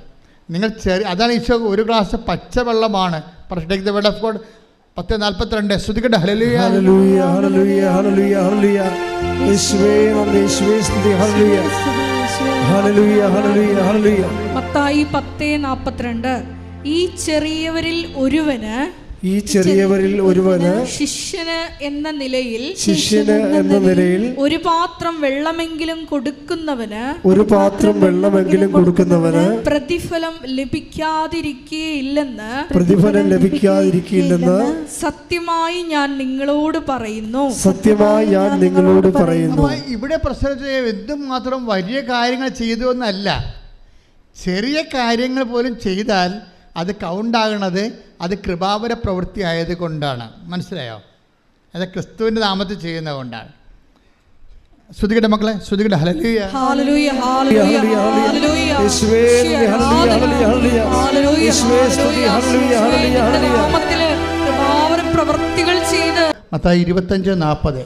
നിങ്ങൾ അതാണ് ഈശോ ഒരു ഗ്ലാസ് പച്ചവെള്ളമാണ് take the word of God 10:42 ശ്രുതിക്കട്ടെ. ഹല്ലേലൂയ ഹല്ലേലൂയ ഹല്ലേലൂയ ഹല്ലേലൂയ ഹല്ലേലൂയ യേശുവേ നന്ദി, യേശുവേ സ്തുതി. ഹല്ലേലൂയ ഹല്ലേലൂയ ഹല്ലേലൂയ ഹല്ലേലൂയ. മത്തായി 10:42 ഈ ചെറിയവരിൽ ഒരുവന് ശിഷ്യന് എന്ന നിലയിൽ ഒരു പാത്രം വെള്ളമെങ്കിലും കൊടുക്കുന്നവന് പ്രതിഫലം ലഭിക്കാതിരിക്കുകയില്ലെന്ന് സത്യമായി ഞാൻ നിങ്ങളോട് പറയുന്നു. ഇവിടെ പ്രശ്നം എന്തുമാത്രം വലിയ കാര്യങ്ങൾ ചെയ്തു എന്നല്ല, ചെറിയ കാര്യങ്ങൾ പോലും ചെയ്താൽ അത് കൗണ്ടാകണത് അത് കൃപാവര പ്രവൃത്തി ആയത് കൊണ്ടാണ്. മനസ്സിലായോ? അത് ക്രിസ്തുവിൻ്റെ നാമത്തിൽ ചെയ്യുന്നത് കൊണ്ടാണ്. ശ്രുതികട്ടെ മക്കളെ, ശ്രുതികട്ടെ. ഹല്ലേലൂയ ഹല്ലേലൂയ ഹല്ലേലൂയ ഹല്ലേലൂയ യേശുവേ ഹല്ലേലൂയ ഹല്ലേലൂയ യേശുവേ സ്തുതി. ഹല്ലേലൂയ ഹല്ലേലൂയ നാമത്തിലെ കൃപാവര പ്രവൃത്തികൾ ചെയ്ത്. മത്തായി 25:40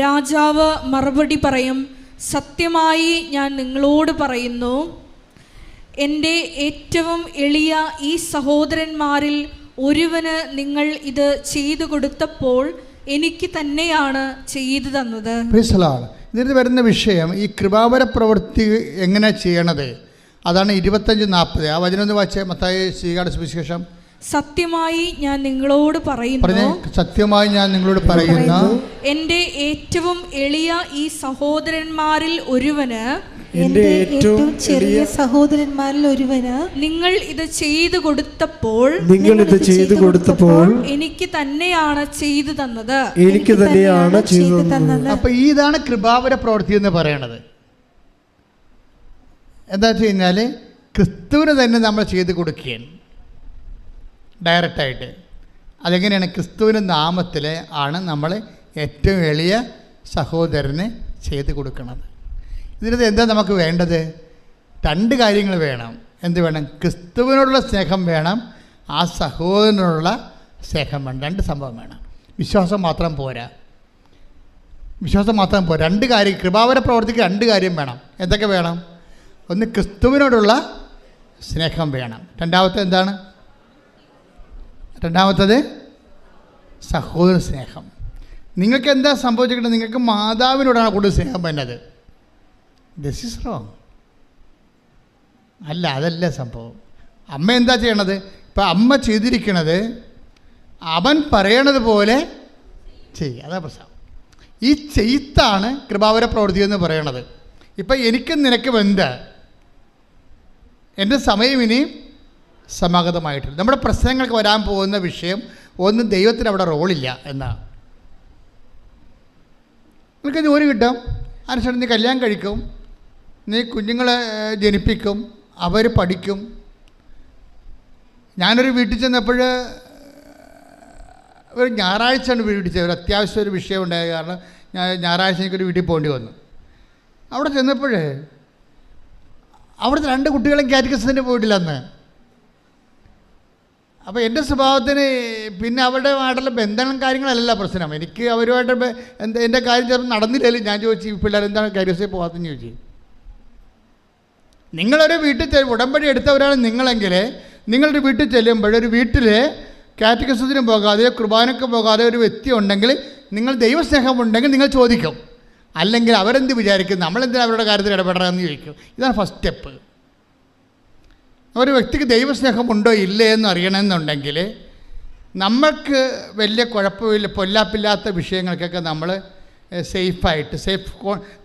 രാജാവ് മറുപടി പറയും, സത്യമായി ഞാൻ നിങ്ങളോട് പറയുന്നു, എൻ്റെ ഏറ്റവും എളിയ ഈ സഹോദരന്മാരിൽ ഒരുവന് നിങ്ങൾ ഇത് ചെയ്തു കൊടുത്തപ്പോൾ എനിക്ക് തന്നെയാണ് ചെയ്തു തന്നത്. ഇതിന് വരുന്ന വിഷയം ഈ കൃപാവര പ്രവൃത്തി എങ്ങനെ ചെയ്യണത്, അതാണ് 25:40. ആ വചനം ഒന്ന് വായിച്ചേ. മത്തായി സുവിശേഷം. സത്യമായി ഞാൻ നിങ്ങളോട് പറയുന്നു, എൻ്റെ ഏറ്റവും എളിയ ഈ സഹോദരന്മാരിൽ ഒരുവന് നിങ്ങൾ ഇത് ചെയ്തു കൊടുത്തപ്പോൾ എനിക്ക് തന്നെയാണ് ചെയ്തു തന്നത്. അപ്പൊ ഇതാണ് കൃപാവര പ്രവൃത്തി എന്ന് പറയണത്. എന്താ വെച്ച് കഴിഞ്ഞാല് ക്രിസ്തുവിന് തന്നെ നമ്മൾ ചെയ്ത് കൊടുക്കുകയാണ് ഡയറക്റ്റായിട്ട്. അതെങ്ങനെയാണ്? ക്രിസ്തുവിൻ്റെ നാമത്തിൽ ആണ് നമ്മൾ ഏറ്റവും എളിയ സഹോദരന് ചെയ്ത് കൊടുക്കുന്നത്. ഇതിനകത്ത് എന്താ നമുക്ക് വേണ്ടത്? 2 കാര്യങ്ങൾ വേണം. എന്ത് വേണം? ക്രിസ്തുവിനോടുള്ള സ്നേഹം വേണം, ആ സഹോദരനോടുള്ള സ്നേഹം വേണം. 2 സംഭവം വേണം. വിശ്വാസം മാത്രം പോരാ. 2 കാര്യം. കൃപാവര പ്രവർത്തിക്ക് 2 കാര്യം വേണം. എന്തൊക്കെ വേണം? ഒന്ന്, ക്രിസ്തുവിനോടുള്ള സ്നേഹം വേണം. രണ്ടാമത്തത് സഹോദര സ്നേഹം. നിങ്ങൾക്ക് എന്താ സംഭവിച്ചിട്ടുണ്ട്? നിങ്ങൾക്ക് മാതാവിനോടാണ് കൂടുതൽ സ്നേഹം വേണ്ടത്. This is wrong. അതല്ല സംഭവം. അമ്മ എന്താ ചെയ്യണത്? ഇപ്പം അമ്മ ചെയ്തിരിക്കണത് അവൻ പറയണത് പോലെ ചെയ്യുക. അതാ പ്രശ്നം. ഈ ചെയ്ത്താണ് കൃപാവര പ്രവൃത്തി എന്ന് പറയണത്. ഇപ്പം എനിക്കും നിനക്കും എന്താ? എൻ്റെ സമയം ഇനി സമാഗതമായിട്ടില്ല. നമ്മുടെ പ്രശ്നങ്ങൾക്ക് വരാൻ പോകുന്ന വിഷയം ഒന്ന്, ദൈവത്തിന് അവിടെ റോളില്ല എന്നാണ്. നിനക്ക് ജോലി കിട്ടും, അതിനുശേഷം നീ കല്യാണം കഴിക്കും, നീ കുഞ്ഞുങ്ങളെ ജനിപ്പിക്കും, അവർ പഠിക്കും. ഞാനൊരു വീട്ടിൽ ചെന്നപ്പോൾ ഒരു ഞായറാഴ്ചയാണ് വീട്ടിൽ ചെന്നത്. ഒരു അത്യാവശ്യം ഒരു വിഷയം ഉണ്ടായ കാരണം ഞായറാഴ്ച എനിക്കൊരു വീട്ടിൽ പോകേണ്ടി വന്നു. അവിടെ ചെന്നപ്പോൾ അവിടുത്തെ 2 കുട്ടികളും കാറ്റഗിസത്തിന് പോയിട്ടില്ല അന്ന്. അപ്പോൾ എൻ്റെ സ്വഭാവത്തിന് പിന്നെ അവരുടെമായിട്ടുള്ള ബന്ധങ്ങളും കാര്യങ്ങളല്ല പ്രശ്നം. എനിക്ക് അവരുമായിട്ട് എൻ്റെ കാര്യം ചിലപ്പോൾ നടന്നില്ലല്ലോ. ഞാൻ ചോദിച്ചു, ഈ പിള്ളേർ എന്താണ് കാറ്റഗിസിൽ പോകാത്തെന്ന് ചോദിച്ചു. നിങ്ങളൊരു വീട്ടിൽ ഉടമ്പടി എടുത്തവരാണ് നിങ്ങളെങ്കിൽ, നിങ്ങളുടെ വീട്ടിൽ ചെല്ലുമ്പോൾ ഒരു വീട്ടിൽ കാറ്റഗിസത്തിനും പോകാതെ കുർബാനയ്ക്ക് പോകാതെ ഒരു വ്യക്തി ഉണ്ടെങ്കിൽ, നിങ്ങൾ ദൈവസ്നേഹമുണ്ടെങ്കിൽ നിങ്ങൾ ചോദിക്കും. അല്ലെങ്കിൽ അവരെന്ത് വിചാരിക്കും, നമ്മളെന്തിനാണ് അവരുടെ കാര്യത്തിൽ ഇടപെടണമെന്ന് ചോദിക്കും. ഇതാണ് ഫസ്റ്റ് സ്റ്റെപ്പ്. ഒരു വ്യക്തിക്ക് ദൈവസ്നേഹമുണ്ടോ ഇല്ലേ എന്ന് അറിയണമെന്നുണ്ടെങ്കിൽ നമ്മൾക്ക് വലിയ കുഴപ്പമില്ല, പൊല്ലാപ്പില്ലാത്ത വിഷയങ്ങൾക്കൊക്കെ നമ്മൾ സേഫായിട്ട്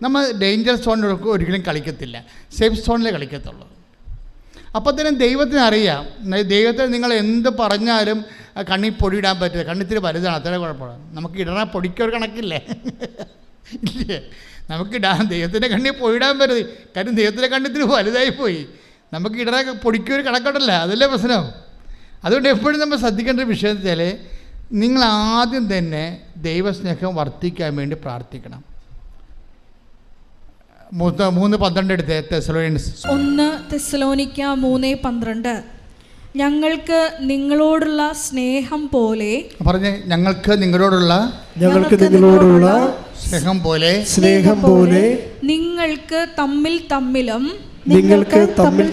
നമ്മൾ ഡേഞ്ചർ സോണിലൊക്കെ ഒരിക്കലും കളിക്കത്തില്ല, സേഫ് സോണിലേ കളിക്കത്തുള്ളൂ. അപ്പോൾ തന്നെ ദൈവത്തിന് അറിയാം. ദൈവത്തിന് നിങ്ങൾ എന്ത് പറഞ്ഞാലും കണ്ണിൽ പൊടിയിടാൻ പറ്റില്ല. കണ്ണിത്തിരി വലുതാണ്, അത്ര കുഴപ്പമാണ്. നമുക്ക് ഇടണ പൊടിക്കൊരു കണക്കില്ലേ? ഇല്ലേ? നമുക്കിടാൻ ദൈവത്തിൻ്റെ കണ്ണിൽ പൊടിയിടാൻ പറ്റരുത്. കാര്യം ദൈവത്തിൻ്റെ കണ്ണിത്തിരി വലുതായി പോയി. നമുക്ക് ഇടണ പൊടിക്കൊരു കണക്കുണ്ടല്ല, അതല്ലേ പ്രശ്നം. അതുകൊണ്ട് എപ്പോഴും നമ്മൾ ശ്രദ്ധിക്കേണ്ട ഒരു വിഷയം വെച്ചാൽ, നിങ്ങൾ ആദ്യം തന്നെ ദൈവസ്നേഹം വർദ്ധിക്കാൻ വേണ്ടി പ്രാർത്ഥിക്കണം. 3:12 എടുത്ത് 1 തെസ്സലോനിക്ക 3:12. ഞങ്ങൾക്ക് നിങ്ങളോടുള്ള സ്നേഹം പോലെ. പറഞ്ഞേ, ഞങ്ങൾക്ക് നിങ്ങളോടുള്ള സ്നേഹം പോലെ നിങ്ങൾക്ക് തമ്മിൽ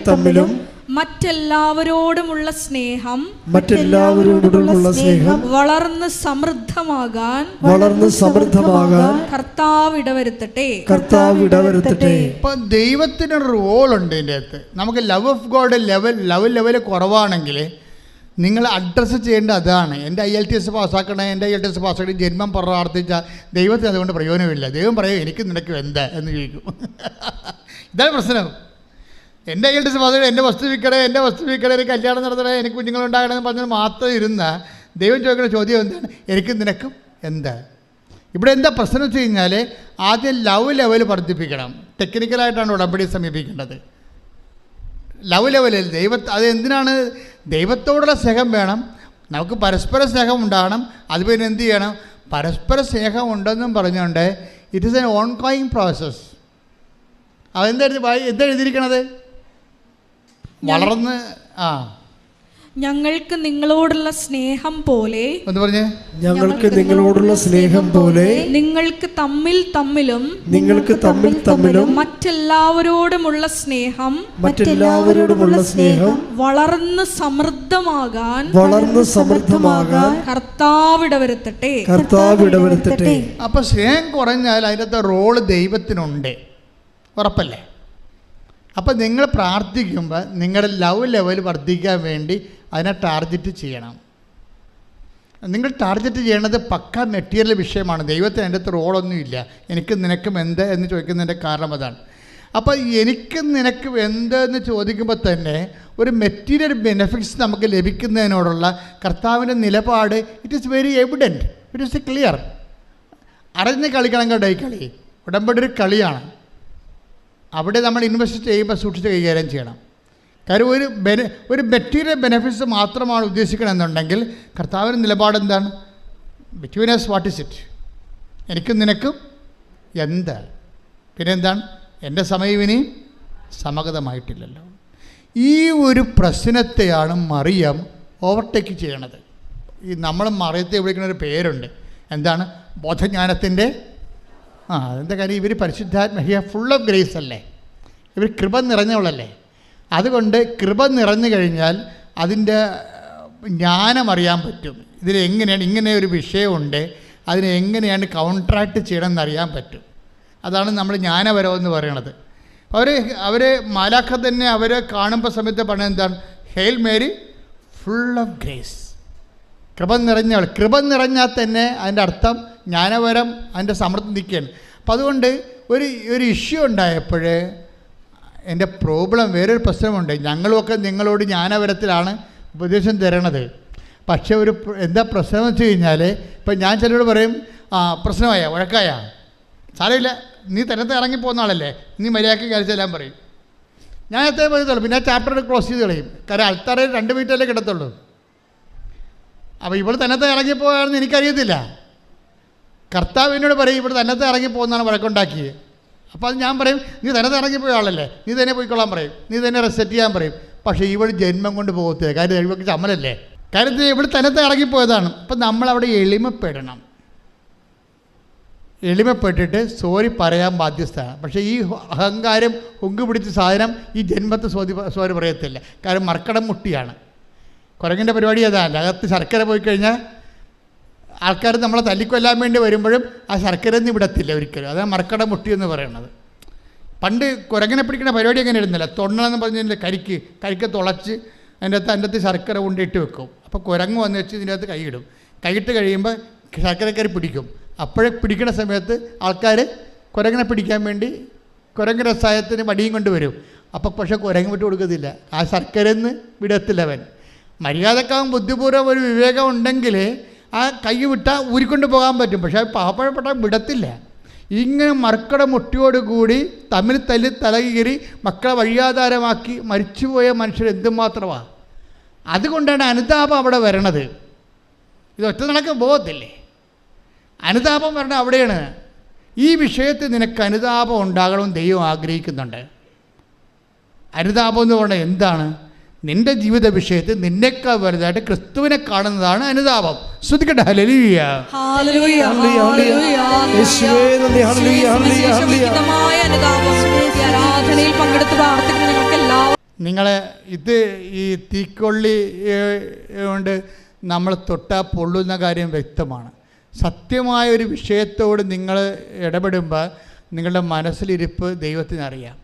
തമ്മിലും മറ്റെല്ലാവരോടുമുള്ള സ്നേഹം വളർന്ന് സമൃദ്ധമാകാൻ കർത്താവ് ഇടവരുത്തട്ടെ. ഇപ്പൊ ദൈവത്തിന് റോളുണ്ട് ഇതിൻ്റെ അകത്ത്. നമുക്ക് ലവ് ഓഫ് ഗോഡ് ലെവൽ കുറവാണെങ്കിൽ നിങ്ങൾ അഡ്രസ്സ് ചെയ്യേണ്ട അതാണ്. എൻ്റെ IELTS പാസ്സാക്കണേ, എൻ്റെ IELTS പാസ്സാക്കി ജന്മം പ്രാർത്ഥിച്ചാൽ ദൈവത്തിന് അതുകൊണ്ട് പ്രയോജനമില്ല. ദൈവം പറയും എനിക്ക് നിനക്ക് എന്താ എന്ന് ചോദിക്കും. ഇതാണ് പ്രശ്നം. എൻ്റെ IELTS പാസ്സാക്കി എൻ്റെ വസ്തു വിൽക്കണേ, എനിക്ക് കല്യാണം നടത്തണേ, എനിക്ക് കുഞ്ഞുങ്ങളുണ്ടാകണമെന്ന് പറഞ്ഞാൽ മാത്രം ഇരുന്ന ദൈവം ചോദിക്കുന്ന ചോദ്യം എന്താണ്? എനിക്ക് നിനക്കും എന്താ? ഇവിടെ എന്താ പ്രശ്നം വെച്ച് കഴിഞ്ഞാൽ ആദ്യം ലെവൽ വർദ്ധിപ്പിക്കണം. ടെക്നിക്കലായിട്ടാണ് ഉടമ്പടി സമീപിക്കേണ്ടത്. ലെവലിൽ അത് എന്തിനാണ്? ദൈവത്തോടുള്ള സ്നേഹം വേണം, നമുക്ക് പരസ്പര സ്നേഹം ഉണ്ടാകണം. അത് പിന്നെ എന്ത് ചെയ്യണം? പരസ്പര സ്നേഹം ഉണ്ടെന്നും പറഞ്ഞുകൊണ്ട് it is N on going process. എന്താ എഴുതിയിരിക്കണത്? വളർന്ന് ഞങ്ങൾക്ക് നിങ്ങളോടുള്ള സ്നേഹം പോലെ. എന്ന് പറഞ്ഞേ, ഞങ്ങൾക്ക് നിങ്ങളോടുള്ള സ്നേഹം പോലെ നിങ്ങൾക്ക് തമ്മിൽ തമ്മിലും മറ്റെല്ലാവരോടുമുള്ള സ്നേഹം വളർന്ന് സമൃദ്ധമാകാൻ കർത്താവ് ഇടവരുത്തട്ടെ. അപ്പൊ സ്നേഹം കുറഞ്ഞാൽ അതിനകത്ത് റോള് ദൈവത്തിനുണ്ട്, ഉറപ്പല്ലേ? അപ്പം നിങ്ങൾ പ്രാർത്ഥിക്കുമ്പോൾ നിങ്ങളുടെ ലെവൽ വർദ്ധിക്കാൻ വേണ്ടി അതിനെ ടാർഗറ്റ് ചെയ്യണം. നിങ്ങൾ ടാർഗറ്റ് ചെയ്യണത് പക്ക മെറ്റീരിയൽ വിഷയമാണ്. ദൈവത്തിന് അതിൻ്റെ അകത്ത് റോളൊന്നുമില്ല. എനിക്ക് നിനക്കും എന്ത് എന്ന് ചോദിക്കുന്നതിൻ്റെ കാരണം അതാണ്. അപ്പോൾ എനിക്ക് നിനക്കും എന്ത് എന്ന് ചോദിക്കുമ്പോൾ തന്നെ ഒരു മെറ്റീരിയൽ ബെനിഫിറ്റ്സ് നമുക്ക് ലഭിക്കുന്നതിനോടുള്ള കർത്താവിൻ്റെ നിലപാട് it is very evident, it is clear. അറിഞ്ഞ് കളിക്കണം കേട്ടോ. ഈ കളി ഉടമ്പടി ഒരു കളിയാണ്. അവിടെ നമ്മൾ ഇൻവെസ്റ്റ് ചെയ്യുമ്പോൾ സൂക്ഷിച്ച് കൈകാര്യം ചെയ്യണം. കാര്യം ഒരു മെറ്റീരിയൽ ബെനിഫിറ്റ്സ് മാത്രമാണ് ഉദ്ദേശിക്കണമെന്നുണ്ടെങ്കിൽ കർത്താവിൻ്റെ നിലപാട് എന്താണ്? Between us what is it? എനിക്കും നിനക്കും എന്താ? പിന്നെ എന്താണ്? എൻ്റെ സമയം ഇനിയും സമഗതമായിട്ടില്ലല്ലോ. ഈ ഒരു പ്രശ്നത്തെയാണ് മറിയം ഓവർടേക്ക് ചെയ്യണത്. ഈ നമ്മൾ മറിയത്തെ വിളിക്കുന്ന ഒരു പേരുണ്ട്. എന്താണ്? ബോധജ്ഞാനത്തിൻ്റെ എന്താ കാര്യം? ഇവർ പരിശുദ്ധാത്മ ഫുൾ ഓഫ് ഗ്രേസ് അല്ലേ, ഇവർ കൃപ നിറഞ്ഞവളല്ലേ. അതുകൊണ്ട് കൃപ നിറഞ്ഞു കഴിഞ്ഞാൽ അതിൻ്റെ ജ്ഞാനം അറിയാൻ പറ്റും. ഇതിലെങ്ങനെയാണ് ഇങ്ങനെ ഒരു വിഷയമുണ്ട്, അതിനെ എങ്ങനെയാണ് കൗൺട്രാക്ട് ചെയ്യണമെന്ന് അറിയാൻ പറ്റും. അതാണ് നമ്മൾ ജ്ഞാനപരം എന്ന് പറയണത്. അവർ മാലാഖ തന്നെ അവരെ കാണുമ്പോൾ സമയത്ത് പറഞ്ഞത് എന്താണ്? Hail Mary full of grace, കൃപ നിറഞ്ഞവൾ. കൃപ നിറഞ്ഞാൽ തന്നെ അതിൻ്റെ അർത്ഥം ജ്ഞാനപരം അതിൻ്റെ സമൃദ്ധി നിൽക്കുകയാണ്. അപ്പം അതുകൊണ്ട് ഒരു ഇഷ്യൂ ഉണ്ടായപ്പോൾ എൻ്റെ പ്രോബ്ലം വേറൊരു പ്രശ്നമുണ്ട്. ഞങ്ങളുമൊക്കെ നിങ്ങളോട് ജ്ഞാനപരത്തിലാണ് ഉപദേശം തരണത്. പക്ഷേ എന്താ പ്രശ്നം വെച്ച് കഴിഞ്ഞാൽ ഇപ്പം ഞാൻ ചിലരോട് പറയും പ്രശ്നമായ വഴക്കായ സാരമില്ല, നീ തന്നത്തെ ഇറങ്ങിപ്പോകുന്ന ആളല്ലേ, നീ മര്യാദയ്ക്ക് കഴിച്ചെല്ലാം പറയും. ഞാൻ എത്രയും പറയത്തുള്ളൂ. പിന്നെ ആ ചാപ്റ്റർ ക്ലോസ് ചെയ്ത് കളയും. കാരണം അൾത്താറയിൽ 2 മിനിറ്റല്ലേ കിടത്തുള്ളൂ. അപ്പോൾ ഇവിടെ തന്നത്തെ ഇറങ്ങിപ്പോയാണെന്ന് എനിക്കറിയത്തില്ല. കർത്താവ് എന്നോട് പറയും ഇവിടെ തന്നത്തെ ഇറങ്ങിപ്പോകുന്നതാണ് വഴക്കുണ്ടാക്കിയത്. അപ്പോൾ അത് ഞാൻ പറയും നീ തന്നത്തെ ഇറങ്ങിപ്പോയ ആളല്ലേ, നീ തന്നെ പോയിക്കൊള്ളാൻ പറയും, നീ തന്നെ റെസെറ്റ് ചെയ്യാൻ പറയും. പക്ഷേ ഇവിടെ ജന്മം കൊണ്ട് പോകത്തില്ല. കാര്യം ഇവർക്ക് ചമ്മലല്ലേ. കാര്യത്തിൽ ഇവിടെ തന്നത്തെ ഇറങ്ങിപ്പോയതാണ്. അപ്പം നമ്മളവിടെ എളിമപ്പെടണം. എളിമപ്പെട്ടിട്ട് സോറി പറയാൻ ബാധ്യസ്ഥയാണ്. പക്ഷേ ഈ അഹങ്കാരം ഹുങ്ക് പിടിച്ച സാധനം ഈ ജന്മത്തെ സോറി പറയത്തില്ല. കാരണം മർക്കടം മുട്ടിയാണ്. കുരങ്ങിൻ്റെ പരിപാടി അതാണ്. അകത്ത് ശർക്കര പോയി കഴിഞ്ഞാൽ ആൾക്കാർ നമ്മളെ തല്ലിക്കൊല്ലാൻ വേണ്ടി വരുമ്പോഴും ആ ശർക്കര ഒന്നും വിടത്തില്ല ഒരിക്കലും. അതാണ് മർക്കടം മുട്ടി എന്ന് പറയുന്നത്. പണ്ട് കുരങ്ങിനെ പിടിക്കുന്ന പരിപാടി അങ്ങനെ ഇരുന്നില്ല. തൊണ്ണെന്ന് പറഞ്ഞതിൻ്റെ കരിക്ക് തുളച്ച് അതിൻ്റെ അകത്ത് ശർക്കര കൊണ്ടിട്ട് വെക്കും. അപ്പോൾ കുരങ്ങ് വന്ന് വെച്ച് ഇതിൻ്റെ അകത്ത് കൈയിടും. കൈയിട്ട് കഴിയുമ്പോൾ ശർക്കരക്കരി പിടിക്കും. അപ്പോഴേ പിടിക്കുന്ന സമയത്ത് ആൾക്കാർ കുരങ്ങിനെ പിടിക്കാൻ വേണ്ടി കുരങ്ങ് രസായത്തിന് വടിയും കൊണ്ട് വരും. അപ്പോൾ പക്ഷേ കുരങ്ങ് വിട്ട് കൊടുക്കത്തില്ല. ആ ശർക്കരന്ന് വിടത്തില്ല അവൻ. മര്യാദക്കാവും ബുദ്ധിപൂർവ്വം ഒരു വിവേകം ഉണ്ടെങ്കിൽ ആ കൈ വിട്ടാൽ ഊരിക്കൊണ്ട് പോകാൻ പറ്റും. പക്ഷേ പാവപ്പെട്ട വിടത്തില്ല. ഇങ്ങനെ മർക്കട മുട്ടിയോടുകൂടി തമ്മിൽ തല്ലി തലകീറി മക്കളെ വഴിയാധാരമാക്കി മരിച്ചുപോയ മനുഷ്യർ എന്തുമാത്രമാണ്. അതുകൊണ്ടാണ് അനുതാപം അവിടെ വരണത്. ഇത് ഒറ്റ നടക്ക് പോകത്തില്ലേ. അനുതാപം വരണത് അവിടെയാണ്. ഈ വിഷയത്തിൽ നിനക്ക് അനുതാപം ഉണ്ടാകണമെന്ന് ദൈവം ആഗ്രഹിക്കുന്നുണ്ട്. അനുതാപം എന്ന് പറഞ്ഞാൽ എന്താണ്? നിന്റെ ജീവിത വിഷയത്തിൽ നിന്നേക്കാൾ വലുതായിട്ട് ക്രിസ്തുവിനെ കാണുന്നതാണ് അനുതാപം. ശ്രദ്ധിക്കട്ടെ. ഹല്ലേലൂയ. ഹല്ലേലൂയ. ഹല്ലേലൂയ. യേശുവേ നന്ദി. ഹല്ലേലൂയ. ഹല്ലേലൂയ. ഹല്ലേലൂയ. അനുതാപം ഈ ആരാധനയിൽ പങ്കെടുത്ത് പ്രാർത്ഥിക്കുന്ന നിങ്ങൾക്ക് എല്ലാവർക്കും നിങ്ങളെ ഈ തീക്കൊള്ളി കൊണ്ട് നമ്മൾ തൊട്ടാൽ പൊള്ളുന്ന കാര്യം വ്യക്തമാണ്. സത്യമായ ഒരു വിഷയത്തോട് നിങ്ങൾ ഇടപെടുമ്പോൾ നിങ്ങളുടെ മനസ്സിലിരിപ്പ് ദൈവത്തിനറിയാം.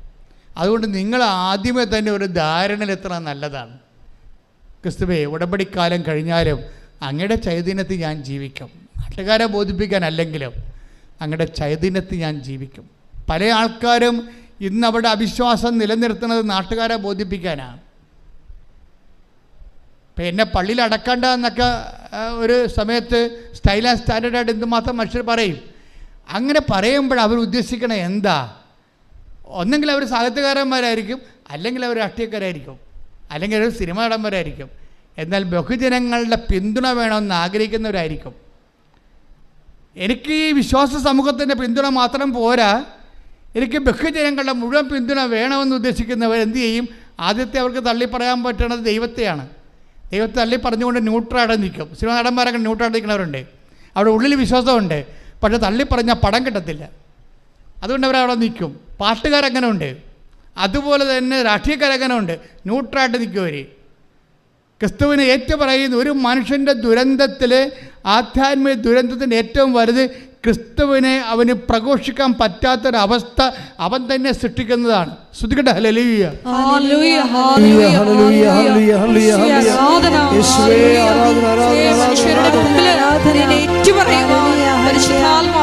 അതുകൊണ്ട് നിങ്ങൾ ആദ്യമേ തന്നെ ഒരു ധാരണയിലെത്താൻ നല്ലതാണ്. ക്രിസ്തുവേ, ഉടമ്പടിക്കാലം കഴിഞ്ഞാലും അങ്ങയുടെ ചൈതന്യത്തിൽ ഞാൻ ജീവിക്കും. നാട്ടുകാരെ ബോധിപ്പിക്കാനല്ലെങ്കിലും അങ്ങയുടെ ചൈതന്യത്തിൽ ഞാൻ ജീവിക്കും. പല ആൾക്കാരും ഇന്ന് അവിടെ അവിശ്വാസം നിലനിർത്തുന്നത് നാട്ടുകാരെ ബോധിപ്പിക്കാനാണ്. ഇപ്പം എന്നെ പള്ളിയിൽ അടക്കണ്ട എന്നൊക്കെ ഒരു സമയത്ത് സ്റ്റൈൽ ആൻഡ് സ്റ്റാൻഡേർഡായിട്ട് എന്തുമാത്രം മനുഷ്യർ പറയും. അങ്ങനെ പറയുമ്പോൾ അവർ ഉദ്ദേശിക്കണ എന്താ? ഒന്നെങ്കിൽ അവർ സാഹിത്യകാരന്മാരായിരിക്കും, അല്ലെങ്കിൽ അവർ രാഷ്ട്രീയക്കാരായിരിക്കും, അല്ലെങ്കിൽ അവർ സിനിമ നടന്മാരായിരിക്കും. എന്നാൽ ബഹുജനങ്ങളുടെ പിന്തുണ വേണമെന്ന് ആഗ്രഹിക്കുന്നവരായിരിക്കും. എനിക്ക് ഈ വിശ്വാസ സമൂഹത്തിൻ്റെ പിന്തുണ മാത്രം പോരാ, എനിക്ക് ബഹുജനങ്ങളുടെ മുഴുവൻ പിന്തുണ വേണമെന്ന് ഉദ്ദേശിക്കുന്നവർ എന്തു ചെയ്യും? ആദ്യത്തെ അവർക്ക് തള്ളി പറയാൻ പറ്റുന്നത് ദൈവത്തെയാണ്. ദൈവത്തെ തള്ളി പറഞ്ഞുകൊണ്ട് ന്യൂട്രായിട്ട് നിൽക്കും. സിനിമ നടന്മാരൊക്കെ ന്യൂട്രായിട്ട് നിൽക്കുന്നവരുണ്ട്. അവിടെ ഉള്ളിൽ വിശ്വാസമുണ്ട്, പക്ഷേ തള്ളി പറഞ്ഞാൽ പടം കിട്ടത്തില്ല. അതുകൊണ്ട് അവരവിടെ നിൽക്കും. പാട്ടുകാരങ്ങനെ ഉണ്ട്, അതുപോലെ തന്നെ രാഷ്ട്രീയക്കാരങ്ങനെ ഉണ്ട്, ന്യൂട്രായിട്ട് നിൽക്കും അവർ. ക്രിസ്തുവിനെ ഏറ്റുപറയുന്ന ഒരു മനുഷ്യൻ്റെ ദുരന്തത്തിൽ, ആധ്യാത്മിക ദുരന്തത്തിൻ്റെ ഏറ്റവും വലുത് ക്രിസ്തുവിനെ അവന് പ്രഘോഷിക്കാൻ പറ്റാത്തൊരവസ്ഥ അവൻ തന്നെ സൃഷ്ടിക്കുന്നതാണ്. ശ്രദ്ധിക്കട്ടെ. ഹല്ലേലൂയ. ഹല്ലേലൂയ. ഹല്ലേലൂയ. ഹല്ലേലൂയ. ഹല്ലേലൂയ.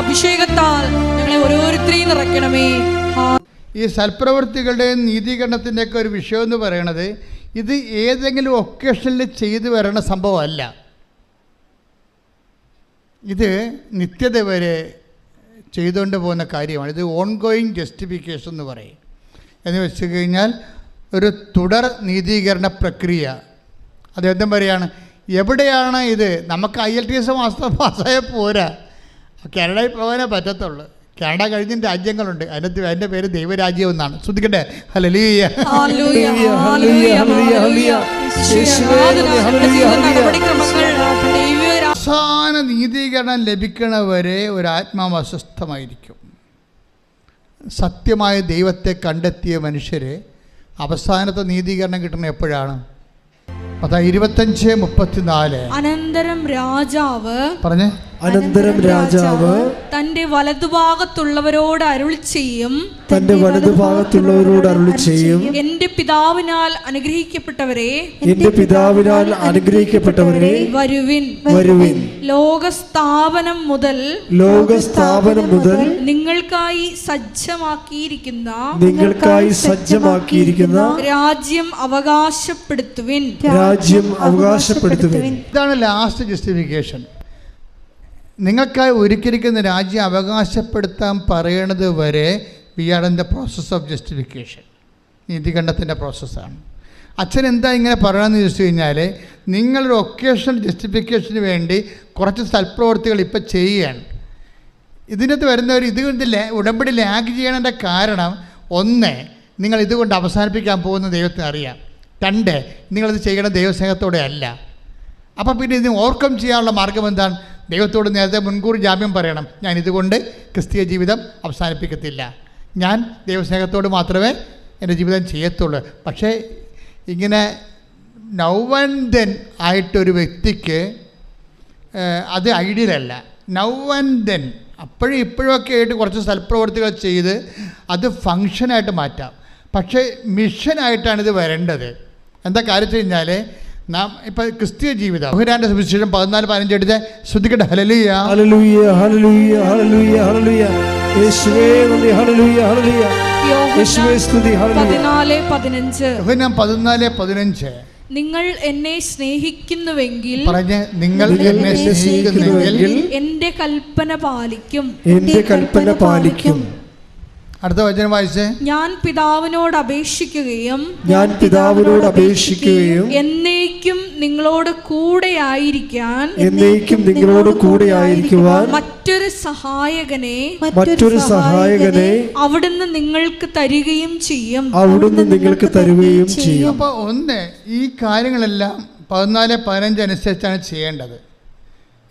അഭിഷേകത്താൽ ഞങ്ങളെ ഓരോരുത്തരെയും നിറയ്ക്കണമേ. ഈ സൽപ്രവൃത്തികളുടെയും നീതീകരണത്തിൻ്റെയൊക്കെ ഒരു വിഷയം എന്ന് പറയണത് ഇത് ഏതെങ്കിലും ഒക്കേഷനിൽ ചെയ്തു വരണ സംഭവമല്ല. ഇത് നിത്യത വരെ ചെയ്തുകൊണ്ട് പോകുന്ന കാര്യമാണ്. ഇത് ഓൺഗോയിങ് ജസ്റ്റിഫിക്കേഷൻ എന്ന് പറയും. എന്ന് വെച്ച് കഴിഞ്ഞാൽ ഒരു തുടർ നീതീകരണ പ്രക്രിയ. അദ്ദേഹം പറയുകയാണ്, എവിടെയാണ് ഇത്? നമുക്ക് IELTS പാസ്സായ പോരാ, കാനഡയിൽ പോകാനേ പറ്റത്തുള്ളൂ. കാനഡ കഴിഞ്ഞ രാജ്യങ്ങളുണ്ട്, അതിൻ്റെ പേര് ദൈവരാജ്യം എന്നാണ്. ശ്രദ്ധിക്കട്ടെ. ഹല്ലേലൂയ. അവസാന നീതീകരണം ലഭിക്കണവരെ ഒരു ആത്മാവ് അസ്വസ്ഥമായിരിക്കും. സത്യമായ ദൈവത്തെ കണ്ടെത്തിയ മനുഷ്യർ അവസാനത്തെ നീതീകരണം കിട്ടുന്നത് എപ്പോഴാണ്? 25:34. അനന്തരം രാജാവ് തന്റെ വലതുഭാഗത്തുള്ളവരോട് അരുളി ചെയ്യും, എന്റെ പിതാവിനാൽ അനുഗ്രഹിക്കപ്പെട്ടവരെ വരുവിൻ. ലോകസ്ഥാപനം മുതൽ നിങ്ങൾക്കായി സജ്ജമാക്കിയിരിക്കുന്ന രാജ്യം അവകാശപ്പെടുത്തുവിൻ. ഇതാണ് ലാസ്റ്റ് ജസ്റ്റിഫിക്കേഷൻ. നിങ്ങൾക്കായി ഒരുക്കിയിരിക്കുന്ന രാജ്യം അവകാശപ്പെടുത്താൻ പറയണത് വരെ we are in the process of justification. നീതികണ്ഠത്തിൻ്റെ പ്രോസസ്സാണ്. അച്ഛൻ എന്താ ഇങ്ങനെ പറയണമെന്ന് ചോദിച്ചു കഴിഞ്ഞാൽ, നിങ്ങളൊരു ഒക്കേഷണൽ ജസ്റ്റിഫിക്കേഷന് വേണ്ടി കുറച്ച് സൽപ്രവൃത്തികൾ ഇപ്പം ചെയ്യുകയാണ്. ഇതിനകത്ത് വരുന്നവർ ഇതുകൊണ്ട് ഉടമ്പടി ലാഗ് ചെയ്യണതിൻ്റെ കാരണം, 1, നിങ്ങൾ ഇതുകൊണ്ട് അവസാനിപ്പിക്കാൻ പോകുന്ന ദൈവത്തിന് അറിയാം. 2, നിങ്ങളിത് ചെയ്യണ ദൈവസ്നേഹത്തോടെ അല്ല. അപ്പം പിന്നെ ഇതിന് ഓവർകം ചെയ്യാനുള്ള മാർഗം എന്താണ്? ദൈവത്തോട് നേരത്തെ മുൻകൂർ ജാമ്യം പറയണം, ഞാൻ ഇതുകൊണ്ട് ക്രിസ്തീയ ജീവിതം അവസാനിപ്പിക്കത്തില്ല, ഞാൻ ദൈവസ്നേഹത്തോട് മാത്രമേ എൻ്റെ ജീവിതം ചെയ്യത്തുള്ളൂ. പക്ഷേ ഇങ്ങനെ നൗ ആൻഡ് ദെൻ ആയിട്ടൊരു വ്യക്തിക്ക് അത് ഐഡിയലല്ല. നൗ ആൻഡ് ദെൻ, അപ്പോഴും ഇപ്പോഴൊക്കെ ആയിട്ട് കുറച്ച് സൽപ്രവർത്തികൾ ചെയ്ത് അത് ഫങ്ഷനായിട്ട് മാറ്റാം. പക്ഷേ മിഷനായിട്ടാണിത് വരേണ്ടത്. എന്താ കാര്യം വെച്ച് കഴിഞ്ഞാൽ, നാം ഇപ്പം ക്രിസ്തീയ ജീവിതം യോഹന്നാന്റെ സുവിശേഷം 14:15 എടുത്ത് ശ്രദ്ധിക്കട്ടെ. ഹല്ലേലൂയ. ഹല്ലേലൂയ. ഹല്ലേലൂയ. ഹല്ലേലൂയ. ഹല്ലേലൂയ. യേശുവേ നന്ദി. ഹല്ലേലൂയ. ഹല്ലേലൂയ. യേശുവേ സ്തുതി. ഹല്ലേലൂയ. 14:15. യോഹന്നാൻ 14:15. നിങ്ങൾ എന്നെ സ്നേഹിക്കുന്നുവെങ്കിൽ എന്റെ കൽപ്പന പാലിക്കും. അടുത്ത വചനം വായിച്ചേ. ഞാൻ പിതാവിനോട് അപേക്ഷിക്കുകയും എന്നേക്കും നിങ്ങളോട് കൂടെ ആയിരിക്കാൻ മറ്റൊരു സഹായകനെ അവിടുന്ന് നിങ്ങൾക്ക് തരികയും ചെയ്യും. അപ്പോൾ ഒന്ന്, ഈ കാര്യങ്ങളെല്ലാം 14-15 അനുസരിച്ചാണ് ചെയ്യേണ്ടത്.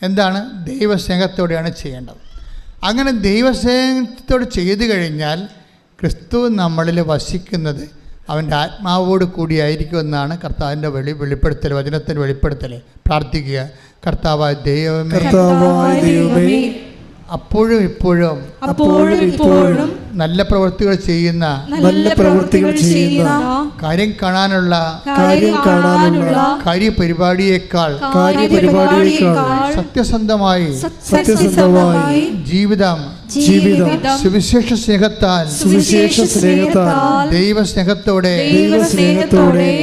എന്താണ്? ദൈവസ്നേഹത്തോടെയാണ് ചെയ്യേണ്ടത്. അങ്ങനെ ദൈവസ്നേഹത്തോട് ചെയ്തു കഴിഞ്ഞാൽ ക്രിസ്തു നമ്മളിൽ വസിക്കുന്നത് അവൻ്റെ ആത്മാവോട് കൂടിയായിരിക്കുമെന്നാണ് കർത്താവിൻ്റെ വെളിപ്പെടുത്തൽ, വചനത്തിൻ്റെ വെളിപ്പെടുത്തൽ. പ്രാർത്ഥിക്കുക, കർത്താവായ ദൈവമേ, അപ്പോഴും ഇപ്പോഴും നല്ല പ്രവൃത്തികൾ ചെയ്യുന്ന കാര്യം കാണാനുള്ള കാര്യപരിപാടിയേക്കാൾ സത്യസന്ധമായി ജീവിതം സുവിശേഷ സ്നേഹത്താൽ ദൈവസ്നേഹത്തോടെ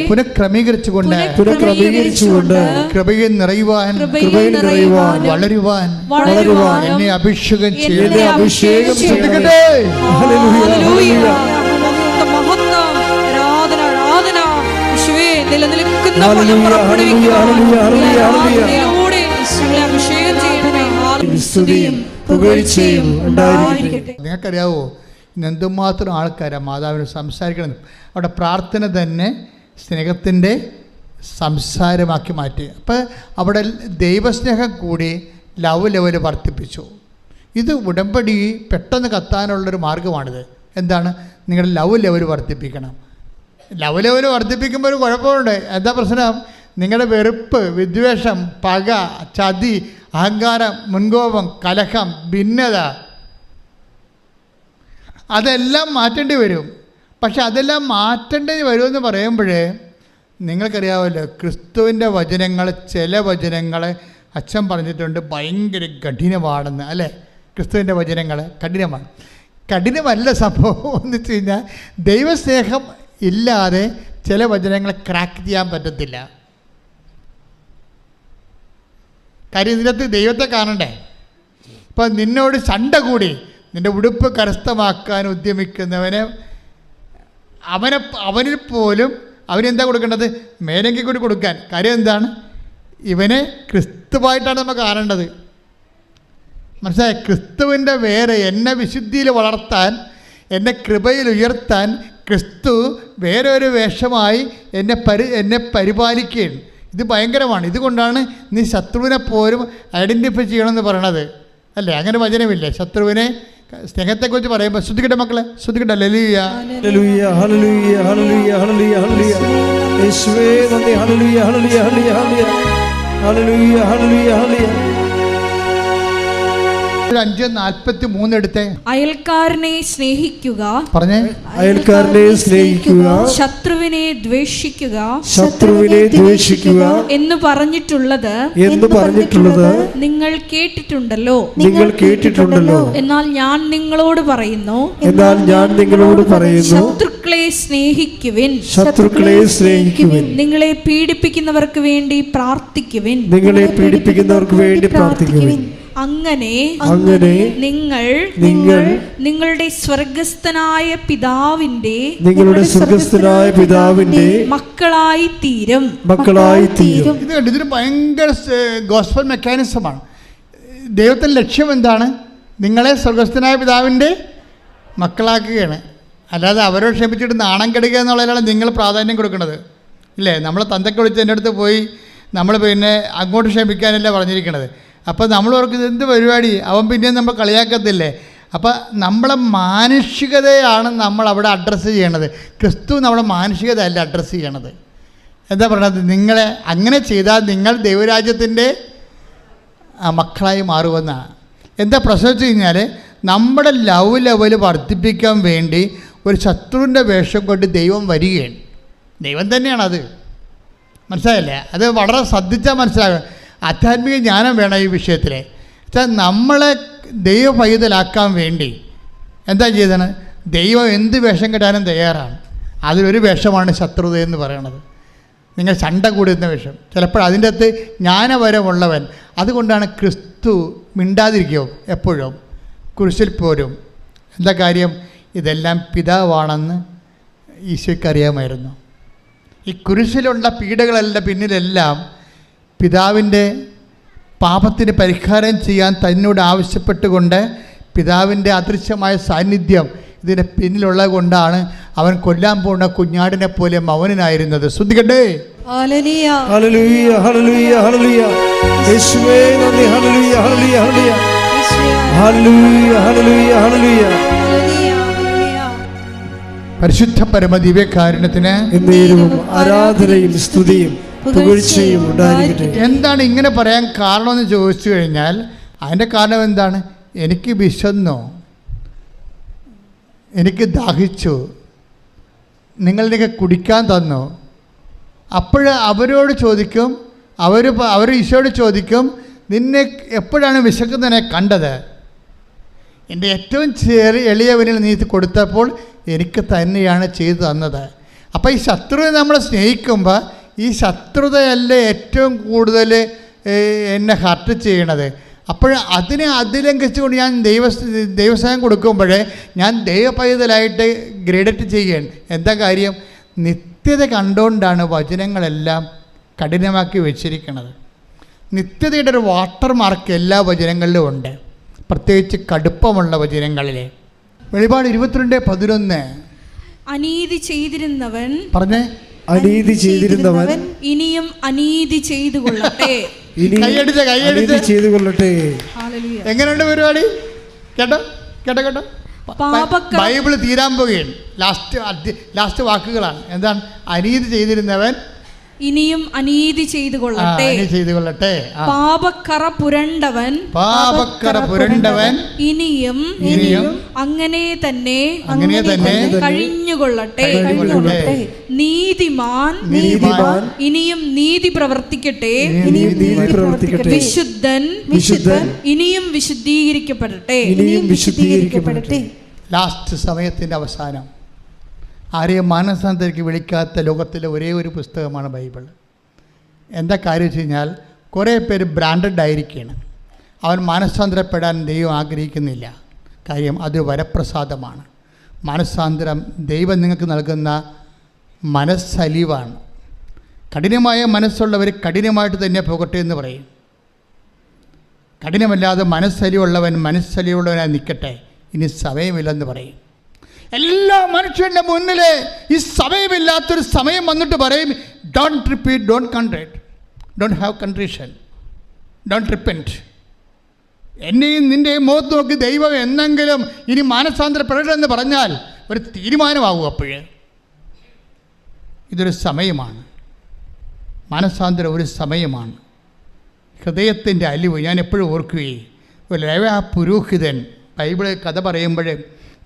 പുനഃക്രമീകരിച്ചുകൊണ്ട് കൃപയിൽ നിറയുവാൻ വളരുവാൻ എന്നെ അഭിഷേകം ചെയ്യട്ടെ. നിങ്ങൾക്കറിയാവോ ഇന്ന് എന്തുമാത്രം ആൾക്കാരാണ് മാതാവിന് സംസാരിക്കണം. അവിടെ പ്രാർത്ഥന തന്നെ സ്നേഹത്തിൻ്റെ സംസാരമാക്കി മാറ്റി. അപ്പോൾ അവിടെ ദൈവസ്നേഹം കൂടി ലവ് ലെവൽ വർദ്ധിപ്പിച്ചു. ഇത് ഉടമ്പടി പെട്ടെന്ന് കത്താനുള്ളൊരു മാർഗ്ഗമാണിത്. എന്താണ്? നിങ്ങളുടെ ലവ് ലെവൽ വർദ്ധിപ്പിക്കണം. ലവ് ലെവൽ വർദ്ധിപ്പിക്കുമ്പോൾ ഒരു കുഴപ്പമുണ്ട്. എന്താ പ്രശ്നം? നിങ്ങളുടെ വെറുപ്പ്, വിദ്വേഷം, പക, ചതി, അഹങ്കാരം, മുൻകോപം, കലഹം, ഭിന്നത, അതെല്ലാം മാറ്റേണ്ടി വരും. പക്ഷെ അതെല്ലാം മാറ്റേണ്ടി വരുമെന്ന് പറയുമ്പോഴേ നിങ്ങൾക്കറിയാമല്ലോ, ക്രിസ്തുവിൻ്റെ വചനങ്ങൾ, ചില വചനങ്ങൾ അച്ഛൻ പറഞ്ഞിട്ടുണ്ട് ഭയങ്കര കഠിനമാണെന്ന്, അല്ലേ? ക്രിസ്തുവിൻ്റെ വചനങ്ങൾ കഠിനമാണ്. കഠിനമല്ല സംഭവം എന്ന് വെച്ച് കഴിഞ്ഞാൽ ദൈവസ്നേഹം ഇല്ലാതെ ചില വചനങ്ങൾ ക്രാക്ക് ചെയ്യാൻ പറ്റത്തില്ല. കാര്യം ഇതിനകത്ത് ദൈവത്തെ കാണണ്ടേ. ഇപ്പം നിന്നോട് ചണ്ട കൂടി നിൻ്റെ ഉടുപ്പ് കരസ്ഥമാക്കാൻ ഉദ്യമിക്കുന്നവന് അവനിൽ പോലും അവനെന്താ കൊടുക്കേണ്ടത്? മേലെങ്കിൽ കൂടി കൊടുക്കാൻ. കാര്യം എന്താണ്? ഇവനെ ക്രിസ്തുവായിട്ടാണ് നമ്മൾ കാണേണ്ടത്. മനസ്സിലായി? ക്രിസ്തുവിൻ്റെ വേറെ എന്നെ വിശുദ്ധിയിൽ വളർത്താൻ, എന്നെ കൃപയിൽ ഉയർത്താൻ ക്രിസ്തു വേറെ ഒരു വേഷമായി എന്നെ പരിപാലിക്കുകയാണ്. ഇത് ഭയങ്കരമാണ്. ഇതുകൊണ്ടാണ് നീ ശത്രുവിനെ പോലും ഐഡൻറ്റിഫൈ ചെയ്യണമെന്ന് പറയണത്, അല്ലേ? അങ്ങനെ വചനമില്ലേ? ശത്രുവിനെ സ്നേഹത്തെക്കുറിച്ച് പറയുമ്പോൾ ശ്രദ്ധിക്കട്ടെ മക്കളെ, ശ്രദ്ധിക്കട്ടെ. ഹല്ലേലൂയ ഹല്ലേലൂയ ഹല്ലേലൂയ ഹല്ലേലൂയ ഹല്ലേലൂയ ഹല്ലേലൂയ യേശുവേ നന്ദി. ഹല്ലേലൂയ ഹല്ലേലൂയ ഹല്ലേലൂയ ഹല്ലേലൂയ ഹല്ലേലൂയ ഹല്ലേലൂയ 5:43 എടുത്തേ. അയൽക്കാരനെ സ്നേഹിക്കുക, പറഞ്ഞേ. അയൽക്കാരനെ സ്നേഹിക്കുക, ശത്രുവിനെ ദ്വേഷിക്കുക എന്ന് പറഞ്ഞിട്ടുള്ളത് നിങ്ങൾ കേട്ടിട്ടുണ്ടല്ലോ. എന്നാൽ ഞാൻ നിങ്ങളോട് പറയുന്നു, ശത്രുക്കളെ സ്നേഹിക്കുവിൻ, നിങ്ങളെ പീഡിപ്പിക്കുന്നവർക്ക് വേണ്ടി പ്രാർത്ഥിക്കുവിൻ. അങ്ങനെ നിങ്ങൾ നിങ്ങളുടെ സ്വർഗസ്ഥനായ പിതാവിന്റെ മക്കളായി തീരും. ഇതൊരു ഭയങ്കര ഗോസ്പൽ മെക്കാനിസമാണ്. ദൈവത്തിന്റെ ലക്ഷ്യം എന്താണ്? നിങ്ങളെ സ്വർഗസ്ഥനായ പിതാവിൻ്റെ മക്കളാക്കുകയാണ്. അല്ലാതെ അവരോട് ക്ഷമിച്ചിട്ട് നാണം കെടുക്കുക എന്നുള്ളതിലാണ് നിങ്ങൾ പ്രാധാന്യം കൊടുക്കുന്നത്, ഇല്ലേ? നമ്മളെ തന്തയ്ക്ക് വിളിച്ച് എൻ്റെ അടുത്ത് പോയി നമ്മൾ പിന്നെ അങ്ങോട്ട് ക്ഷമിക്കാനല്ല പറഞ്ഞിരിക്കണത്. അപ്പോൾ നമ്മൾ ഓർക്ക് ഇതെന്ത് പരിപാടി, അവൻ പിന്നെയും നമ്മൾ കളിയാക്കത്തില്ലേ? അപ്പോൾ നമ്മളെ മാനുഷികതയാണ് നമ്മൾ അവിടെ അഡ്രസ്സ് ചെയ്യണത്. ക്രിസ്തു നമ്മുടെ മാനുഷികത അല്ല അഡ്രസ്സ് ചെയ്യണത്. എന്താ പറയണത്? നിങ്ങളെ അങ്ങനെ ചെയ്താൽ നിങ്ങൾ ദൈവരാജ്യത്തിൻ്റെ മക്കളായി മാറുമെന്നാണ്. എന്താ പ്രശ്നം വെച്ച് കഴിഞ്ഞാൽ നമ്മുടെ ലവ് ലെവൽ വർദ്ധിപ്പിക്കാൻ വേണ്ടി ഒരു ശത്രുവിൻ്റെ വേഷം കൊണ്ട് ദൈവം വരികയാണ്. ദൈവം തന്നെയാണത്, മനസ്സിലായില്ലേ? അത് വളരെ ശ്രദ്ധിച്ചാൽ മനസ്സിലാകും. ആധ്യാത്മിക ജ്ഞാനം വേണം ഈ വിഷയത്തിൽ. വെച്ചാൽ നമ്മളെ ദൈവപൈതലാക്കാൻ വേണ്ടി എന്താ ചെയ്തത്? ദൈവം എന്ത് വേഷം കെട്ടാനും തയ്യാറാണ്. അതിലൊരു വേഷമാണ് ശത്രുത എന്ന് പറയണത്. നിങ്ങൾ ചണ്ട കൂടുന്ന വേഷം. ചിലപ്പോൾ അതിൻ്റെ അകത്ത് ജ്ഞാനപരമുള്ളവൻ. അതുകൊണ്ടാണ് ക്രിസ്തു മിണ്ടാതിരിക്കും എപ്പോഴും കുരിശിൽ പോരും. എന്താ കാര്യം? ഇതെല്ലാം പിതാവാണെന്ന് ഈശോയ്ക്ക് അറിയാമായിരുന്നു. ഈ കുരിശിലുള്ള പീഡകളെല്ലാം പിന്നിലെല്ലാം പിതാവിൻ്റെ പാപത്തിന് പരിഹാരം ചെയ്യാൻ തന്നോട് ആവശ്യപ്പെട്ടുകൊണ്ട് പിതാവിൻ്റെ അദൃശ്യമായ സാന്നിധ്യം ഇതിൻ്റെ പിന്നിലുള്ളത് കൊണ്ടാണ് അവൻ കൊല്ലാൻ പോകുന്ന കുഞ്ഞാടിനെ പോലെ മൗനനായിരുന്നത്. ശ്രദ്ധിക്കട്ടെ. ഹല്ലേലൂയ ഹല്ലേലൂയ ഹല്ലേലൂയ. യേശുവേ നന്ദി. ഹല്ലേലൂയ ഹല്ലേലൂയ ഹല്ലേലൂയ ഹല്ലേലൂയ ഹല്ലേലൂയ ഹല്ലേലൂയ. പരിശുദ്ധ പരമ ദിവ്യകാരുണ്യത്തിന് എന്നേരവും ആരാധനയും സ്തുതിയും പുകഴ്ചയും ഉണ്ടായിരിക്കട്ടെ. എന്താണ് ഇങ്ങനെ പറയാൻ കാരണമെന്ന് ചോദിച്ചു കഴിഞ്ഞാൽ അതിൻ്റെ കാരണം എന്താണ്? എനിക്ക് വിശന്നോ, എനിക്ക് ദാഹിച്ചു, നിങ്ങളിലേക്ക് കുടിക്കാൻ തന്നോ? അപ്പോൾ അവരോട് ചോദിക്കും, അവർ ഈശോയോട് ചോദിക്കും, നിന്നെ എപ്പോഴാണ് വിശക്കുന്നതിനെ കണ്ടത്? എൻ്റെ ഏറ്റവും എളിയവനിൽ നീ കൊടുത്തപ്പോൾ എനിക്ക് തന്നെയാണ് ചെയ്തു തന്നത്. അപ്പോൾ ഈ ശത്രുവിനെ നമ്മൾ സ്നേഹിക്കുമ്പോൾ ഈ ശത്രുതയല്ല ഏറ്റവും കൂടുതൽ എന്നെ ഹർട്ട് ചെയ്യണത്. അപ്പോൾ അതിനെ അതിലംഘിച്ചുകൊണ്ട് ഞാൻ ദൈവസ്നേഹം കൊടുക്കുമ്പോൾ ഞാൻ ദൈവപൈതലായിട്ട് ഗ്രേഡറ്റ് ചെയ്യുകയാണ്. എന്താ കാര്യം? നിത്യത കണ്ടുകൊണ്ടാണ് വചനങ്ങളെല്ലാം കഠിനമാക്കി വെച്ചിരിക്കുന്നത്. നിത്യതയുടെ ഒരു വാട്ടർ മാർക്ക് എല്ലാ വചനങ്ങളിലും ഉണ്ട്, പ്രത്യേകിച്ച് കടുപ്പമുള്ള വചനങ്ങളിൽ. വെളിപാട് 22:11 അനീതി ചെയ്തിരുന്നവൻ പറഞ്ഞേ, അനീതി ചെയ്തിരുന്നവൻ ഇനിയും അനീതി ചെയ്തു കൊള്ളട്ടെ. കൈയടിച്ച് ചെയ്തു കൊള്ളട്ടെ. എങ്ങനെയുണ്ട് പരിപാടി? കേട്ടോ കേട്ടോ കേട്ടോ. ബൈബിള് തീരാൻ പോകുകയാണ്. ലാസ്റ്റ് വാക്കുകളാണ്. എന്താണ്? അനീതി ചെയ്തിരുന്നവൻ ഇനിയും അനീതി ചെയ്തു കൊള്ളട്ടെ. പാപക്കറ പുരണ്ടവൻ ഇനിയും അങ്ങനെ തന്നെ കഴിഞ്ഞുകൊള്ളട്ടെ. നീതിമാൻ ഇനിയും നീതി പ്രവർത്തിക്കട്ടെ. വിശുദ്ധൻ ഇനിയും വിശുദ്ധീകരിക്കപ്പെടട്ടെ. ലാസ്റ്റ് സമയത്തിൻ്റെ അവസാനം ആരെയും മാനസാന്തരയ്ക്ക് വിളിക്കാത്ത ലോകത്തിലെ ഒരേ ഒരു പുസ്തകമാണ് ബൈബിൾ. എന്താ കാര്യം വെച്ച് കഴിഞ്ഞാൽ കുറേ പേര് ബ്രാൻഡഡ് ആയിരിക്കുകയാണ്. അവൻ മാനസാന്തരപ്പെടാൻ ദൈവം ആഗ്രഹിക്കുന്നില്ല. കാര്യം അത് വരപ്രസാദമാണ്. മാനസാന്തരം ദൈവം നിങ്ങൾക്ക് നൽകുന്ന മനസ്സലിവാണ്. കഠിനമായ മനസ്സുള്ളവർ കഠിനമായിട്ട് തന്നെ പോകട്ടെ എന്ന് പറയും. കഠിനമല്ലാതെ മനസ്സലിവുള്ളവൻ മനസ്സലിവുള്ളവനായി നിൽക്കട്ടെ, ഇനി സമയമില്ലെന്ന് പറയും. എല്ലാ മനുഷ്യൻ്റെ മുന്നിൽ ഈ സമയമില്ലാത്തൊരു സമയം വന്നിട്ട് പറയും, don't repeat, don't contrite, don't have contrition, don't repent. എന്നെയും നിൻ്റെയും മുഖത്ത് നോക്കി ദൈവം എന്നെങ്കിലും ഇനി മാനസാന്തരപ്പെടണമെന്ന് പറഞ്ഞാൽ ഒരു തീരുമാനമാകും. അപ്പോഴേ ഇതൊരു സമയമാണ്. മാനസാന്തരം ഒരു സമയമാണ്. ഹൃദയത്തിൻ്റെ അലിവ് ഞാൻ എപ്പോഴും ഓർക്കുകയും ആ പുരോഹിതൻ ബൈബിളിൽ കഥ പറയുമ്പോൾ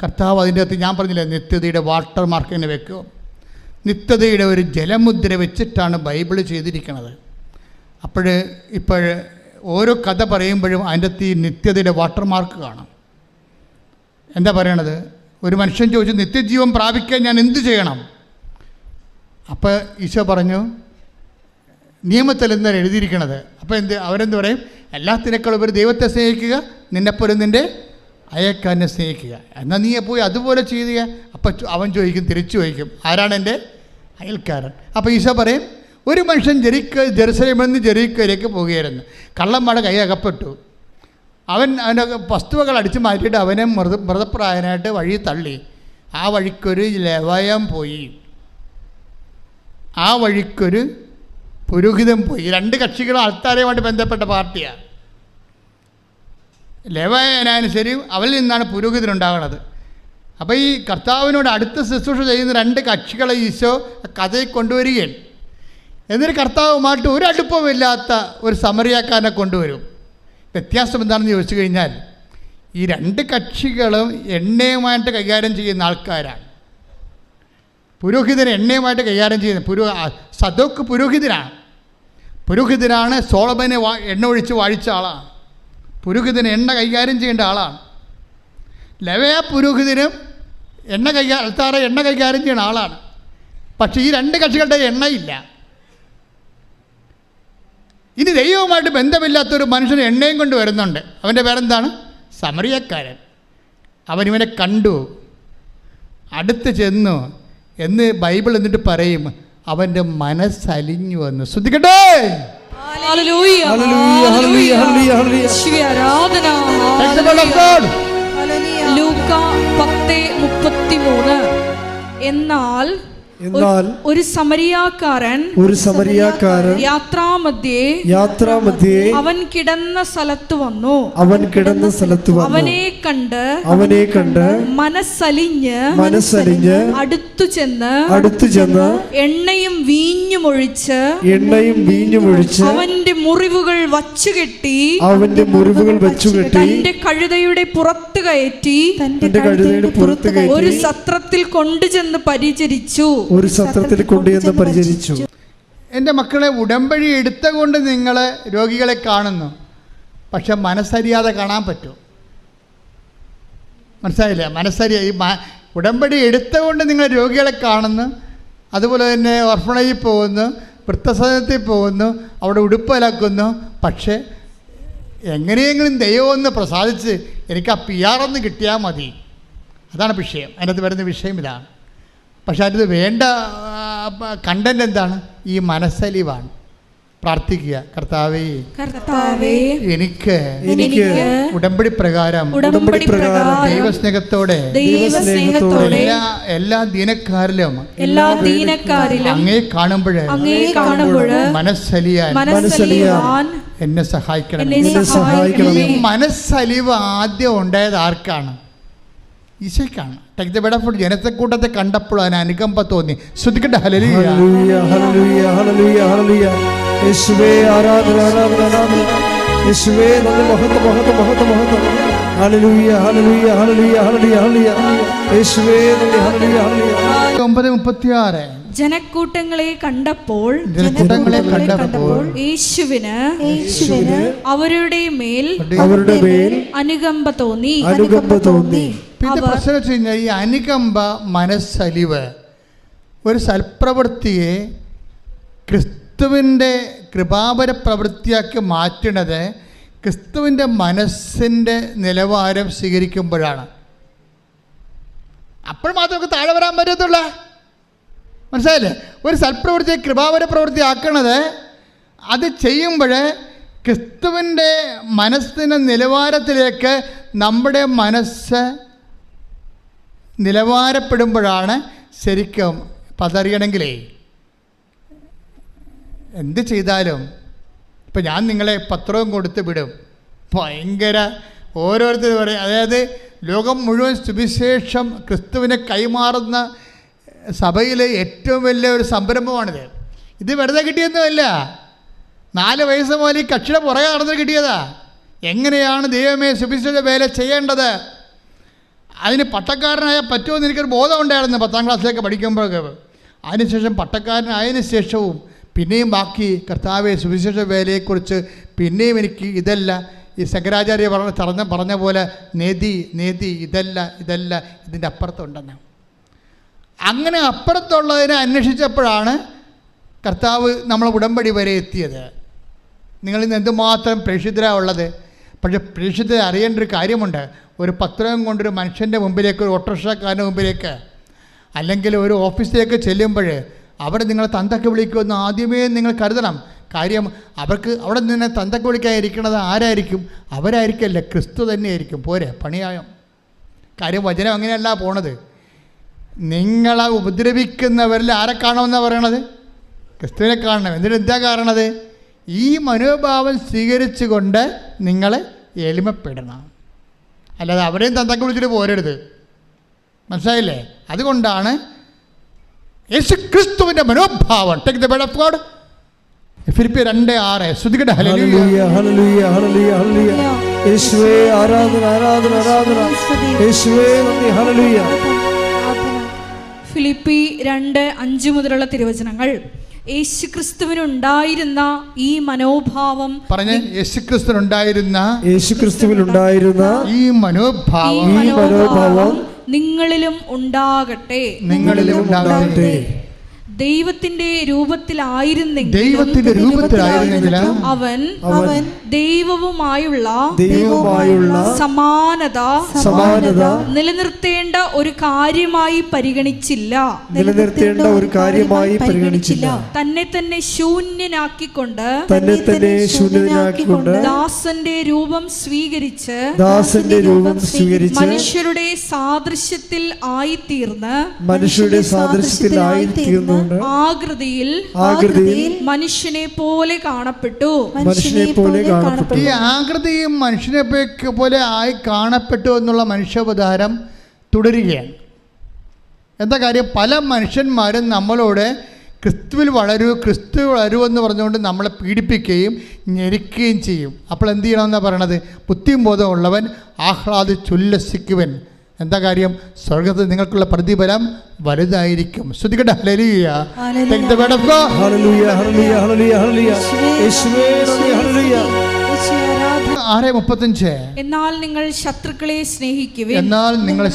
കർത്താവ് അതിൻ്റെ അകത്ത് ഞാൻ പറഞ്ഞില്ലേ, നിത്യതയുടെ വാട്ടർ മാർക്കിനെ വെക്കും. നിത്യതയുടെ ഒരു ജലമുദ്ര വെച്ചിട്ടാണ് ബൈബിൾ ചെയ്തിരിക്കുന്നത്. ഇപ്പോൾ ഓരോ കഥ പറയുമ്പോഴും അതിൻ്റെ അകത്ത് ഈ നിത്യതയുടെ വാട്ടർ മാർക്ക് കാണാം. എന്താ പറയണത്? ഒരു മനുഷ്യൻ ചോദിച്ചു, നിത്യജീവൻ പ്രാപിക്കാൻ ഞാൻ എന്ത് ചെയ്യണം? അപ്പോൾ ഈശോ പറഞ്ഞു, നിയമത്തിൽ എന്താണ് എഴുതിയിരിക്കണത്? അപ്പോൾ അവരെന്ത് പറയും? എല്ലാത്തിനേക്കാളും ഒരു ദൈവത്തെ സ്നേഹിക്കുക, നിന്നെപ്പോലും നിൻ്റെ അയൽക്കാരനെ സ്നേഹിക്കുക. എന്നാൽ നീ പോയി അതുപോലെ ചെയ്യുക. അപ്പം അവൻ ചോദിക്കും, തിരിച്ചു ചോദിക്കും, ആരാണ് എൻ്റെ അയൽക്കാരൻ? അപ്പോൾ ഈശോ പറയും, ഒരു മനുഷ്യൻ ജെറുസലേമിൽ നിന്ന് ജെറീക്കോയിലേക്ക് പോവുകയായിരുന്നു. കള്ളന്മാരുടെ കൈ അകപ്പെട്ടു. അവൻ്റെ വസ്തുവകൾ അടിച്ചു മാറ്റിയിട്ട് അവനെ മൃതപ്രായനായിട്ട് വഴി തള്ളി. ആ വഴിക്കൊരു ലെവയം പോയി, ആ വഴിക്കൊരു പുരോഹിതൻ പോയി. രണ്ട് കക്ഷികളും അൾത്താരയുമായിട്ട് ബന്ധപ്പെട്ട പാർട്ടിയാണ്. ലേവായനായാലും ശരി, അവരിൽ നിന്നാണ് പുരോഹിതനുണ്ടാകുന്നത്. അപ്പോൾ ഈ കർത്താവിനോട് അടുത്ത ശുശ്രൂഷ ചെയ്യുന്ന രണ്ട് കക്ഷികളെ ഈശോ കഥയിൽ കൊണ്ടുവരികയാണ്. എന്നിട്ട് കർത്താവുമായിട്ട് ഒരു അടുപ്പമില്ലാത്ത ഒരു സമറിയാക്കാരനെ കൊണ്ടുവരും. വ്യത്യാസം എന്താണെന്ന് ചോദിച്ചു കഴിഞ്ഞാൽ, ഈ രണ്ട് കക്ഷികളും എണ്ണയുമായിട്ട് കൈകാര്യം ചെയ്യുന്ന ആൾക്കാരാണ്. പുരോഹിതൻ എണ്ണയുമായിട്ട് കൈകാര്യം ചെയ്യുന്ന സദോക്ക് പുരോഹിതനാണ് സോളമനെ എണ്ണ ഒഴിച്ച് വാഴിച്ച ആളാണ്. പുരോഹിതന് എണ്ണ കൈകാര്യം ചെയ്യേണ്ട ആളാണ്. ലെവയ പുരോഹിതനും അൾത്താറ എണ്ണ കൈകാര്യം ചെയ്യുന്ന ആളാണ്. പക്ഷേ ഈ രണ്ട് കക്ഷികളുടെ എണ്ണയില്ല. ഇനി ദൈവവുമായിട്ട് ബന്ധമില്ലാത്തൊരു മനുഷ്യന് എണ്ണയും കൊണ്ട് വരുന്നുണ്ട്. അവൻ്റെ പേരെന്താണ്? സമറിയക്കാരൻ. അവനിവനെ കണ്ടു, അടുത്ത് ചെന്നു എന്ന് ബൈബിൾ എന്നിട്ട് പറയും. അവൻ്റെ മനസ്സലിഞ്ഞു വന്നു. ശ്രദ്ധിക്കട്ടെ. ഹല്ലേലൂയ, ഹല്ലേലൂയ, ഹല്ലേലൂയ, ഹല്ലേലൂയ, ഹല്ലേലൂയ. യേശുവേ ആരാധന. ലൂക്ക 10:33. എന്നാൽ ഒരു സമരിയാക്കാരൻ യാത്രാമധ്യേ അവൻ കിടന്ന സ്ഥലത്ത് വന്നു. അവനെ കണ്ട് മനസ്സലിഞ്ഞ് അടുത്തു ചെന്ന് എണ്ണയും വീഞ്ഞുമൊഴിച്ച് അവന്റെ മുറിവുകൾ വച്ചുകെട്ടി തന്റെ കഴുതയുടെ പുറത്ത് കയറ്റി ഒരു സത്രത്തിൽ കൊണ്ടുചെന്ന് പരിചരിച്ചു. എൻ്റെ മക്കളെ, ഉടമ്പടി എടുത്തുകൊണ്ട് നിങ്ങൾ രോഗികളെ കാണുന്നു, പക്ഷെ മനസ്സറിയാതെ കാണാൻ പറ്റും. മനസ്സിലായില്ല? ഈ ഉടമ്പടി എടുത്തുകൊണ്ട് നിങ്ങൾ രോഗികളെ കാണുന്നു, അതുപോലെ തന്നെ ഓർഫണേജിൽ പോകുന്നു, വൃദ്ധസദനത്തിൽ പോകുന്നു, അവിടെ ഉടുപ്പലക്കുന്നു. പക്ഷേ എങ്ങനെയെങ്കിലും ദൈവം ഒന്ന് പ്രസാദിച്ച് എനിക്ക് ആ PR ഒന്ന് കിട്ടിയാൽ മതി. അതാണ് വിഷയം. അതിനകത്ത് വരുന്ന വിഷയം ഇതാണ്. പക്ഷെ അതിന് വേണ്ട കണ്ടന്റ് എന്താണ്? ഈ മനസ്സലിവാണ്. പ്രാർത്ഥിക്കുക, കർത്താവേ എനിക്ക് ഉടമ്പടി പ്രകാരം ദൈവസ്നേഹത്തോടെ എല്ലാ ദീനക്കാരിലും അങ്ങേ കാണുമ്പോൾ മനസ്സലിയാൻ എന്നെ സഹായിക്കണം. മനസ്സലിവ് ആദ്യം ഉണ്ടായത് ആർക്കാണ്? ഈശോയ്ക്കാണ്. ജനത്തെക്കൂട്ടത്തെ കണ്ടപ്പോൾ അതിന് അനുകമ്പ തോന്നി. ശ്രദ്ധിക്കട്ടെ. ഹല്ലേലൂയ, ഹല്ലേലൂയ, ഹല്ലേലൂയ, ഹല്ലേലൂയ. യേശുവേ ആരാധന, ആരാധന, ആരാധന. യേശുവേ നന്ദി, മഹത്വം, മഹത്വം, മഹത്വം, മഹത്വം. ഹല്ലേലൂയ, ഹല്ലേലൂയ, ഹല്ലേലൂയ, ഹല്ലേലൂയ, ഹല്ലേലൂയ. യേശുവേ നന്ദി, ഹല്ലേലൂയ, ഹല്ലേലൂയ. 9:36. ജനക്കൂട്ടങ്ങളെ കണ്ടപ്പോൾ യേശുവിന് അവരുടെ മേൽ അനുകമ്പ തോന്നി. പിന്നെ പ്രശ്നം വെച്ച് കഴിഞ്ഞാൽ ഈ അനുകമ്പ, മനസ്സലിവ് ഒരു സൽപ്രവൃത്തിയെ ക്രിസ്തുവിൻ്റെ കൃപാപര പ്രവൃത്തിയാക്കി മാറ്റുന്നത് ക്രിസ്തുവിൻ്റെ മനസ്സിൻ്റെ നിലവാരം സ്വീകരിക്കുമ്പോഴാണ്. അപ്പോൾ മാത്രമേ താഴെ വരാൻ പറ്റത്തുള്ളൂ. മനസ്സിലായില്ലേ? ഒരു സൽപ്രവൃത്തിയെ കൃപാപര പ്രവൃത്തി ആക്കണത് അത് ചെയ്യുമ്പോൾ ക്രിസ്തുവിൻ്റെ മനസ്സിൻ്റെ നിലവാരത്തിലേക്ക് നമ്മുടെ മനസ്സ് നിലവാരപ്പെടുമ്പോഴാണ് ശരിക്കും. പതറിയണമെങ്കിലേ എന്ത് ചെയ്താലും ഇപ്പം ഞാൻ നിങ്ങളെ പത്രവും കൊടുത്ത് വിടും, ഭയങ്കര ഓരോരുത്തർ പറയും. അതായത് ലോകം മുഴുവൻ സുവിശേഷം ക്രിസ്തുവിനെ കൈമാറുന്ന സഭയിലെ ഏറ്റവും വലിയ ഒരു സംരംഭമാണിത്. ഇത് വെറുതെ കിട്ടിയൊന്നുമല്ല. 4 വയസ്സ് മുതൽ ഈ കക്ഷിയുടെ പുറകെ നടന്ന് കിട്ടിയതാ. എങ്ങനെയാണ് ദൈവമേ സുവിശേഷ വേല ചെയ്യേണ്ടത്, അതിന് പട്ടക്കാരനായ പറ്റുമെന്ന് എനിക്കൊരു ബോധം ഉണ്ടായിരുന്നു 10ാം ക്ലാസ്സിലേക്ക് പഠിക്കുമ്പോഴൊക്കെ. അതിനുശേഷം പട്ടക്കാരനായതിനു ശേഷവും പിന്നെയും ബാക്കി കർത്താവെ സുവിശേഷ വേലയെക്കുറിച്ച് പിന്നെയും എനിക്ക് ഇതല്ല, ഈ ശങ്കരാചാര്യ പറഞ്ഞ പോലെ നേതി ഇതല്ല ഇതിൻ്റെ അപ്പുറത്തുണ്ടെന്ന്. അങ്ങനെ അപ്പുറത്തുള്ളതിനെ അന്വേഷിച്ചപ്പോഴാണ് കർത്താവ് നമ്മളെ ഉടമ്പടി വരെ എത്തിയത്. നിങ്ങളിന്ന് എന്തുമാത്രം പ്രേക്ഷിതരാണ് ഉള്ളത്. പക്ഷേ പ്രേക്ഷിതരെ അറിയേണ്ട ഒരു കാര്യമുണ്ട്. ഒരു പത്രം കൊണ്ടൊരു മനുഷ്യൻ്റെ മുമ്പിലേക്ക്, ഒരു ഓട്ടോറിക്ഷക്കാരൻ്റെ മുമ്പിലേക്ക്, അല്ലെങ്കിൽ ഒരു ഓഫീസിലേക്ക് ചെല്ലുമ്പോൾ അവിടെ നിങ്ങൾ തന്തക്ക് വിളിക്കുമെന്ന് ആദ്യമേ നിങ്ങൾ കരുതണം. കാര്യം അവർക്ക് അവിടെ നിന്ന് തന്തക്ക് വിളിക്കാതിരിക്കുന്നത് ആരായിരിക്കും? അവരായിരിക്കല്ലേ, ക്രിസ്തു തന്നെയായിരിക്കും. പോരെ, പണിയായം. കാര്യം വചനം അങ്ങനെയല്ല പോണത്. നിങ്ങളെ ഉപദ്രവിക്കുന്നവരിൽ ആരെ കാണുമെന്നാണ് പറയണത്? ക്രിസ്തുവിനെ കാണണം. എന്നിട്ട് എന്താ കാണണത്? ഈ മനോഭാവം സ്വീകരിച്ചുകൊണ്ട് നിങ്ങൾ എളിമപ്പെടണം. അല്ലാതെ അവരെയും തന്തക്ക് വിളിച്ചിട്ട് പോരരുത്. മനസ്സിലായില്ലേ? അതുകൊണ്ടാണ് യേശുക്രിസ്തുവിൻ്റെ മനോഭാവം. Take the word of God. ഫിലിപ്പിയർ 2:6. ശ്രദ്ധിക്കട്ടെ. ഹല്ലേലൂയ, ഹല്ലേലൂയ, ഹല്ലേലൂയ, ഹല്ലേലൂയ. യേശുവേ ആരാധന, ആരാധന, ആരാധന. യേശുവേ നന്ദി. ഹല്ലേലൂയ. ഫിലിപ്പി 2:5 മുതലുള്ള തിരുവചനങ്ങൾ. യേശുക്രിസ്തുവിനുണ്ടായിരുന്ന ഈ മനോഭാവം പറഞ്ഞേ. യേശുക്രിസ്തുവിനുണ്ടായിരുന്ന ഈ മനോഭാവം നിങ്ങളിലും ഉണ്ടാകട്ടെ. ദൈവത്തിന്റെ രൂപത്തിലായിരുന്നെങ്കിൽ അവൻ ദൈവവുമായുള്ള സമാനത നിലനിർത്തേണ്ട ഒരു കാര്യമായി പരിഗണിച്ചില്ല. തന്നെ തന്നെ ശൂന്യനാക്കിക്കൊണ്ട് ദാസന്റെ രൂപം സ്വീകരിച്ച് മനുഷ്യരുടെ സാദൃശ്യത്തിൽ ആയിത്തീർന്ന് ആകൃതിയിൽ മനുഷ്യനെ പോലെ കാണപ്പെട്ടു. ഈ ആകൃതിയും മനുഷ്യനെ പോലെ ആയി കാണപ്പെട്ടു എന്നുള്ള മനുഷ്യാവതാരം തുടരുകയാണ്. എന്താ കാര്യം? പല മനുഷ്യന്മാരും നമ്മളോട് ക്രിസ്തുവിൽ വളരൂ എന്ന് പറഞ്ഞുകൊണ്ട് നമ്മളെ പീഡിപ്പിക്കുകയും ഞെരുക്കുകയും ചെയ്യും. അപ്പോൾ എന്ത് ചെയ്യണമെന്നാണ് പറയണത്? ബുദ്ധിയും ബോധമുള്ളവൻ ആഹ്ലാദിച്ചുല്ലസിക്കുവൻ. എന്താ കാര്യം? സ്വർഗ്ഗത്തിൽ നിങ്ങൾക്കുള്ള പ്രതിഫലം വലുതായിരിക്കും. ശ്രദ്ധിക്കട്ടെ. ഹല്ലേലൂയ. Take the word of God. ഹല്ലേലൂയ, ഹല്ലേലൂയ, ഹല്ലേലൂയ, ഹല്ലേലൂയ. യേശുവേ നന്ദി. ഹല്ലേലൂയ. 6:35. എന്നാൽ നിങ്ങൾ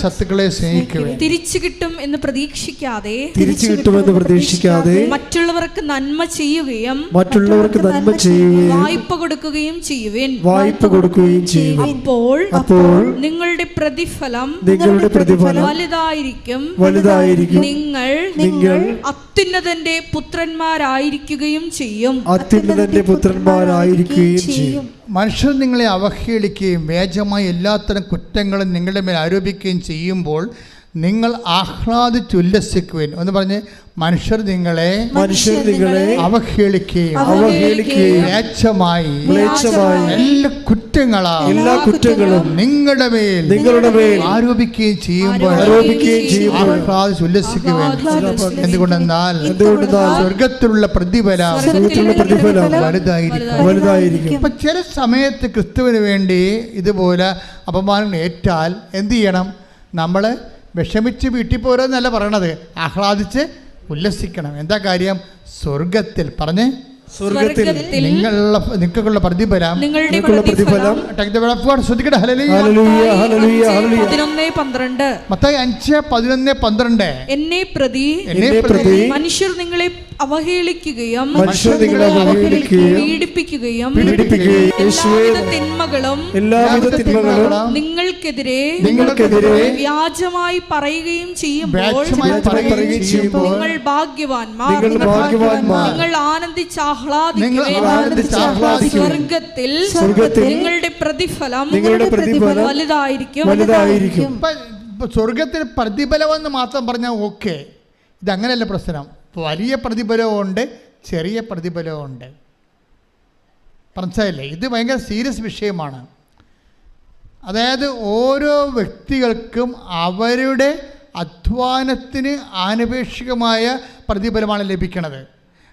ശത്രുക്കളെ സ്നേഹിക്കുവിൻ. തിരിച്ചു കിട്ടുമെന്ന് പ്രതീക്ഷിക്കാതെ മറ്റുള്ളവർക്ക് നന്മ ചെയ്യുകയും വായ്പ കൊടുക്കുകയും ചെയ്യുവിൻ. അപ്പോൾ നിങ്ങളുടെ പ്രതിഫലം വലുതായിരിക്കും. നിങ്ങൾ അത്യുന്നതന്റെ പുത്രന്മാരായിരിക്കുകയും ചെയ്യും. മനുഷ്യർ നിങ്ങളെ അവഹേളിക്കുകയും വ്യാജമായ എല്ലാത്തരം കുറ്റങ്ങളും നിങ്ങളുടെ മേൽ ആരോപിക്കുകയും ചെയ്യുമ്പോൾ നിങ്ങൾ ആഹ്ലാദിച്ചുല്ലസിക്കുവിൻ എന്ന് പറഞ്ഞ് മനുഷ്യർ നിങ്ങളെ അവഹേളിക്കുകയും വ്യാജമായി എല്ലാ കുറ്റങ്ങളും നിങ്ങളുടെ മേൽ ആരോപിക്കുകയും ചെയ്യുമ്പോൾ ആഹ്ലാദിച്ചുല്ലസിക്കുവിൻ. എന്തുകൊണ്ടെന്നാൽ സ്വർഗത്തിലുള്ള പ്രതിഫലം വലുതായിരിക്കും. ഇപ്പൊ ചില സമയത്ത് ക്രിസ്തുവിന് വേണ്ടി ഇതുപോലെ അപമാനം ഏറ്റാൽ എന്ത് ചെയ്യണം? നമ്മൾ വിഷമിച്ച് വീട്ടിൽ പോരെന്നല്ല പറയണത്, ആഹ്ലാദിച്ച് ഉല്ലസിക്കണം. എന്താ കാര്യം? സ്വർഗത്തിൽ പറഞ്ഞ് നിങ്ങൾക്കുള്ള പ്രതിഫലം ശ്രദ്ധിക്കട്ടെ. മത്തായി 5:11-12 എന്നെ പ്രതി മനുഷ്യർ നിങ്ങളെ അവഹേളിക്കുകയും പീഡിപ്പിക്കുകയും എല്ലാവിധ തിന്മകളും നിങ്ങൾക്കെതിരെ വ്യാജമായി പറയുകയും ചെയ്യുമ്പോൾ നിങ്ങൾ ഭാഗ്യവാന്മാർ. നിങ്ങൾ ആനന്ദിച്ച് സ്വർഗത്തിൽ നിങ്ങളുടെ പ്രതിഫലം വലുതായിരിക്കും. സ്വർഗത്തിൽ പ്രതിഫലമെന്ന് മാത്രം പറഞ്ഞാൽ ഓക്കെ. ഇതങ്ങനെയല്ല പ്രശ്നം. വലിയ പ്രതിഫലമുണ്ട്, ചെറിയ പ്രതിഫലമുണ്ട്. മനസ്സിലായില്ലേ? ഇത് ഭയങ്കര സീരിയസ് വിഷയമാണ്. അതായത് ഓരോ വ്യക്തികൾക്കും അവരുടെ അധ്വാനത്തിന് ആനുപേക്ഷികമായ പ്രതിഫലമാണ് ലഭിക്കുന്നത്.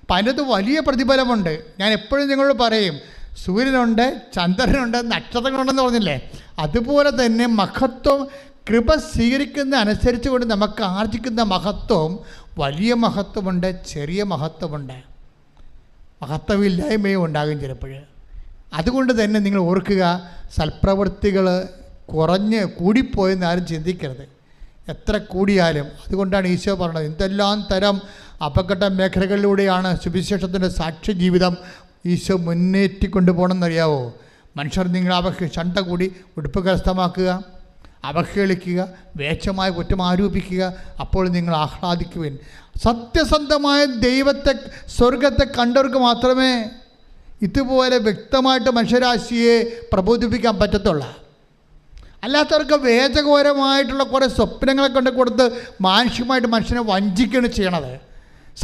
അപ്പം അതിനകത്ത് വലിയ പ്രതിഫലമുണ്ട്. ഞാൻ എപ്പോഴും നിങ്ങളോട് പറയും, സൂര്യനുണ്ട്, ചന്ദ്രനുണ്ട്, നക്ഷത്രങ്ങളുണ്ടെന്ന് പറഞ്ഞില്ലേ? അതുപോലെ തന്നെ മഹത്വം കൃപ സ്വീകരിക്കുന്ന അനുസരിച്ച് കൊണ്ട് നമുക്ക് ആർജിക്കുന്ന മഹത്വം വലിയ മഹത്വമുണ്ട്, ചെറിയ മഹത്വമുണ്ട്. മഹത്വമില്ലായ്മയും ഉണ്ടാകും ചിലപ്പോൾ. അതുകൊണ്ട് തന്നെ നിങ്ങൾ ഓർക്കുക, സൽപ്രവൃത്തികൾ കൂടിപ്പോയെന്ന് ആരും ചിന്തിക്കരുത്. എത്ര കൂടിയാലും. അതുകൊണ്ടാണ് ഈശോ പറഞ്ഞത്, എന്തെല്ലാം തരം അപകട മേഖലകളിലൂടെയാണ് സുവിശേഷത്തിൻ്റെ സാക്ഷ്യ ജീവിതം ഈശോ മുന്നേറ്റിക്കൊണ്ടു പോകണമെന്നറിയാവോ? മനുഷ്യർ നിങ്ങൾ ചണ്ട കൂടി ഉടുപ്പ് കരസ്ഥമാക്കുക, അവഹേളിക്കുക, വേച്ചമായ കുറ്റം ആരോപിക്കുക. അപ്പോൾ നിങ്ങൾ ആഹ്ലാദിക്കുവിൻ. സത്യസന്ധമായ ദൈവത്തെ, സ്വർഗത്തെ കണ്ടവർക്ക് മാത്രമേ ഇതുപോലെ വ്യക്തമായിട്ട് മനുഷ്യരാശിയെ പ്രബോധിപ്പിക്കാൻ പറ്റത്തുള്ളൂ. അല്ലാത്തവർക്ക് വേദഘോരമായിട്ടുള്ള കുറേ സ്വപ്നങ്ങളെ കൊണ്ട് കൊടുത്ത് മാനുഷികമായിട്ട് മനുഷ്യനെ വഞ്ചിക്കുകയാണ് ചെയ്യണത്.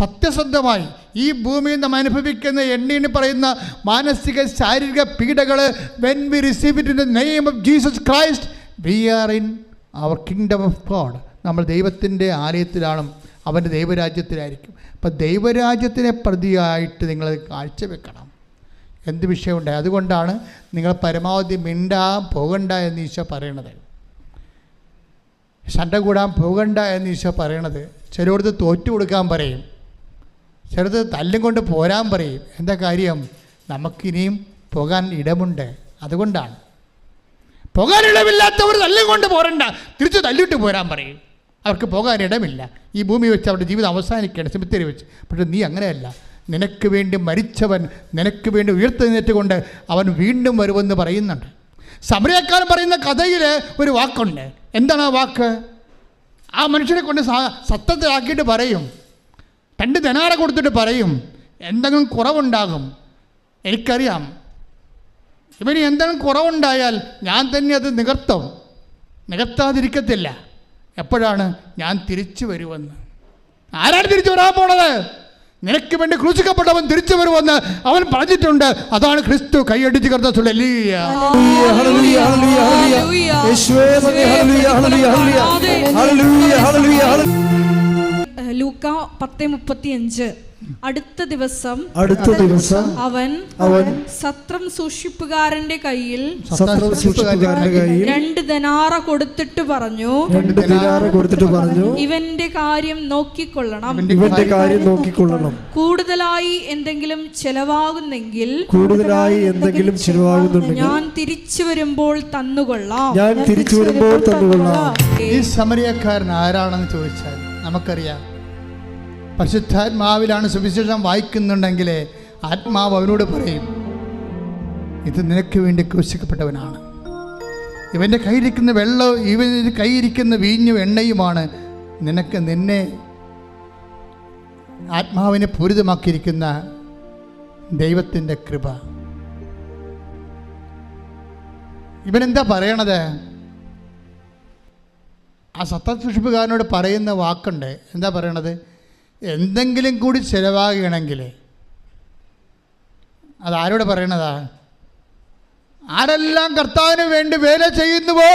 സത്യസന്ധമായി ഈ ഭൂമിയിൽ നാം അനുഭവിക്കുന്ന എണ്ണീന് പറയുന്ന മാനസിക ശാരീരിക പീഡകൾ, when we receive it in the name of Jesus Christ, we are in our kingdom of God. നമ്മൾ ദൈവത്തിൻ്റെ ആലയത്തിലാണ്, അവൻ്റെ ദൈവരാജ്യത്തിലായിരിക്കും. അപ്പം ദൈവരാജ്യത്തിനെ പ്രതിയായിട്ട് നിങ്ങൾ കാഴ്ചവെക്കണം. എന്ത് വിഷയമുണ്ടായി? അതുകൊണ്ടാണ് നിങ്ങൾ പരമാവധി പോകണ്ട എന്ന് ഈശോ പറയണത്. ശണ്ട കൂടാൻ പോകണ്ട എന്ന് ഈശോ പറയണത്. ചിലയിടത്ത് തോറ്റു കൊടുക്കാൻ പറയും, ചിലത് തല്ലും കൊണ്ട് പോരാൻ പറയും. എന്താ കാര്യം? നമുക്കിനിയും പോകാൻ ഇടമുണ്ട്. അതുകൊണ്ടാണ്. പോകാനിടമില്ലാത്തവർ തല്ലും കൊണ്ട് പോരണ്ട, തിരിച്ച് തല്ലിട്ട് പോരാൻ പറയും. അവർക്ക് പോകാൻ ഇടമില്ല. ഈ ഭൂമി വെച്ച് അവരുടെ ജീവിതം അവസാനിക്കുകയാണ്, സെമിത്തേരി വെച്ച്. പക്ഷെ നീ അങ്ങനെയല്ല. നിനക്ക് വേണ്ടി മരിച്ചവൻ നിനക്ക് വേണ്ടി ഉയർത്തെഴുന്നേറ്റുകൊണ്ട് അവൻ വീണ്ടും വരുമെന്ന് പറയുന്നുണ്ട്. സമരക്കാരൻ പറയുന്ന കഥയിൽ ഒരു വാക്കുണ്ട്. എന്താണ് ആ വാക്ക്? ആ മനുഷ്യനെ കൊണ്ട് സത്യത്തിലാക്കിയിട്ട് പറയും, 2 ദിനാറ കൊടുത്തിട്ട് പറയും, എന്തെങ്കിലും കുറവുണ്ടാകും, എനിക്കറിയാം, ഇവന് എന്തെങ്കിലും കുറവുണ്ടായാൽ ഞാൻ തന്നെ അത് നികത്താതിരിക്കത്തില്ല. എപ്പോഴാണ്? ഞാൻ തിരിച്ചു വരുമെന്ന്. ആരാണ് തിരിച്ചു വരാൻ പോണത്? നിനക്ക് വേണ്ടി ക്രൂശിക്കപ്പെട്ടവൻ തിരിച്ചു വരുമെന്ന് അവൻ പറഞ്ഞിട്ടുണ്ട്. അതാണ് ക്രിസ്തു. കൈയടിച്ച് കർത്താവേ ഹല്ലേലൂയ. ലൂക്ക 10:35. അടുത്ത ദിവസം അവൻ സത്രം സൂക്ഷിപ്പുകാരന്റെ കയ്യിൽ 2 ദിനാറ കൊടുത്തിട്ട് പറഞ്ഞു, ഇവന്റെ കാര്യം നോക്കിക്കൊള്ളണം. കൂടുതലായി എന്തെങ്കിലും ചെലവാകുന്നെങ്കിൽ ഞാൻ തിരിച്ചു വരുമ്പോൾ തന്നുകൊള്ളാം. ഈ സമരിയക്കാരൻ ആരാണെന്ന് ചോദിച്ചാൽ നമുക്കറിയാം. പരിശുദ്ധാത്മാവിലാണ് സുവിശേഷം വായിക്കുന്നുണ്ടെങ്കിൽ ആത്മാവ് അവനോട് പറയും, ഇത് നിനക്ക് വേണ്ടി ക്രൂശിക്കപ്പെട്ടവനാണ്. ഇവൻ്റെ കയ്യിരിക്കുന്ന വെള്ളവും ഇവൻ്റെ കയ്യിരിക്കുന്ന വീഞ്ഞും എണ്ണയുമാണ് നിന്നെ ആത്മാവിനെ പൂരിതമാക്കിയിരിക്കുന്ന ദൈവത്തിൻ്റെ കൃപ. ഇവനെന്താ പറയണത്? ആ സത്യസൂക്ഷിപ്പുകാരനോട് പറയുന്ന വാക്കുണ്ട്. എന്താ പറയണത്? എന്തെങ്കിലും കൂടി ചിലവാകണമെങ്കിൽ അതാരോട് പറയണതാ? ആരെല്ലാം കർത്താവിന് വേണ്ടി വേല ചെയ്യുന്നുവോ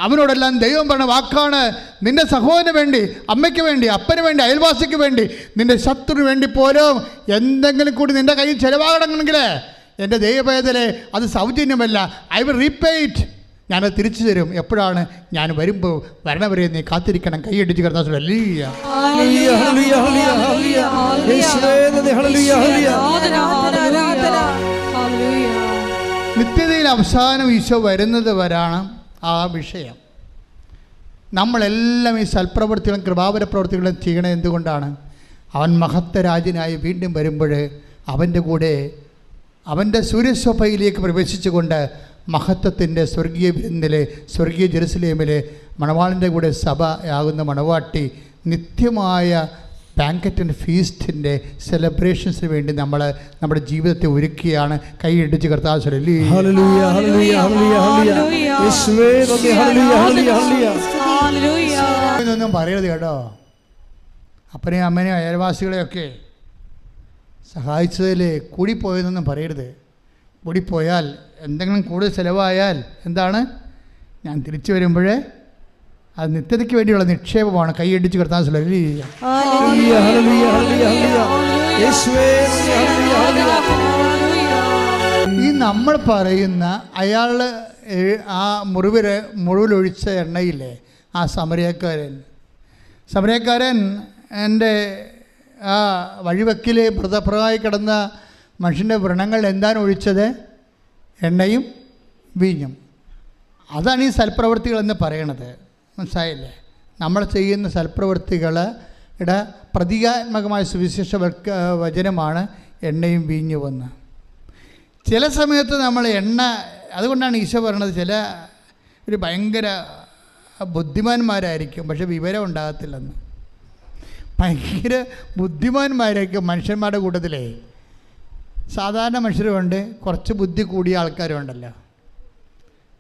അവനോടെല്ലാം ദൈവം പറഞ്ഞ വാക്കാണ്. നിൻ്റെ സഹോദരന് വേണ്ടി, അമ്മയ്ക്ക് വേണ്ടി, അപ്പന് വേണ്ടി, അയൽവാസിക്ക് വേണ്ടി, നിൻ്റെ ശത്രുവിന് വേണ്ടി പോലും എന്തെങ്കിലും കൂടി നിൻ്റെ കയ്യിൽ ചിലവാകണമെങ്കിൽ എൻ്റെ ദൈവവേദനെ അത് സൗജന്യമല്ല. I will repay it. ഞാനത് തിരിച്ചു തരും. എപ്പോഴാണ്? ഞാൻ വരുമ്പോൾ വരണവരെ നീ കാത്തിരിക്കണം. കൈയടിച്ച് കർത്താവേ ഹല്ലേലൂയ. നിത്യതയിൽ അവസാനം ഈശോ വരുന്നത് വരാണ് ആ വിഷയം. നമ്മളെല്ലാം ഈ സൽപ്രവൃത്തികളും കൃപാവര പ്രവൃത്തികളും ചെയ്യണത് എന്തുകൊണ്ടാണ്? അവൻ മഹത്വരാജനായി വീണ്ടും വരുമ്പോൾ അവൻ്റെ കൂടെ അവൻ്റെ സൂര്യശോഭയിലേക്ക് പ്രവേശിച്ചുകൊണ്ട് മഹത്വത്തിൻ്റെ സ്വർഗീയ വിരുന്നിലെ സ്വർഗീയ ജെറുസലേമിലെ മണവാളിൻ്റെ കൂടെ സഭയാകുന്ന മണവാട്ടി നിത്യമായ ബാങ്കറ്റ് ആൻഡ് ഫീസ്റ്റിൻ്റെ സെലിബ്രേഷൻസിന് വേണ്ടി നമ്മൾ നമ്മുടെ ജീവിതത്തെ ഒരുക്കുകയാണ്. കൈയടിച്ച് കർത്താവേ ഇതൊന്നും പറയരുത് കേട്ടോ. അപ്പനെയും അമ്മനെയും അയൽവാസികളെയൊക്കെ സഹായിച്ചതിൽ കൂടിപ്പോയതൊന്നും പറയരുത്. കൂടിപ്പോയാൽ എന്തെങ്കിലും കൂടുതൽ ചിലവായാൽ എന്താണ്? ഞാൻ തിരിച്ചു വരുമ്പോഴേ അത് നിത്യതയ്ക്ക് വേണ്ടിയുള്ള നിക്ഷേപമാണ്. കൈയടിച്ച് കർത്താവേ ഹല്ലേലൂയ. ഈ നമ്മൾ പറയുന്ന അയാൾ ആ മുറിവിലൊഴിച്ച എണ്ണയില്ലേ ആ സമരക്കാരൻ എൻ്റെ ആ വഴിവെക്കിൽ മൃതപ്രമായി കിടന്ന മനുഷ്യൻ്റെ വ്രണങ്ങൾ എന്താണ് ഒഴിച്ചത്? എണ്ണയും വീഞ്ഞും. അതാണ് ഈ സൽപ്രവൃത്തികളെന്ന് പറയണത്. മനസ്സിലായില്ലേ? നമ്മൾ ചെയ്യുന്ന സൽപ്രവൃത്തികളുടെ പ്രതീകാത്മകമായ സുവിശേഷ വചനമാണ് എണ്ണയും വീഞ്ഞുമെന്ന്. ചില സമയത്ത് നമ്മൾ അതുകൊണ്ടാണ് ഈശോ പറയണത്, ഒരു ഭയങ്കര ബുദ്ധിമാന്മാരായിരിക്കും പക്ഷെ വിവരം ഉണ്ടാകത്തില്ലെന്ന്. ഭയങ്കര ബുദ്ധിമാന്മാരായിരിക്കും മനുഷ്യന്മാരുടെ കൂട്ടത്തിലേ. സാധാരണ മനുഷ്യരുമുണ്ട്, കുറച്ച് ബുദ്ധി കൂടിയ ആൾക്കാരുണ്ടല്ലോ.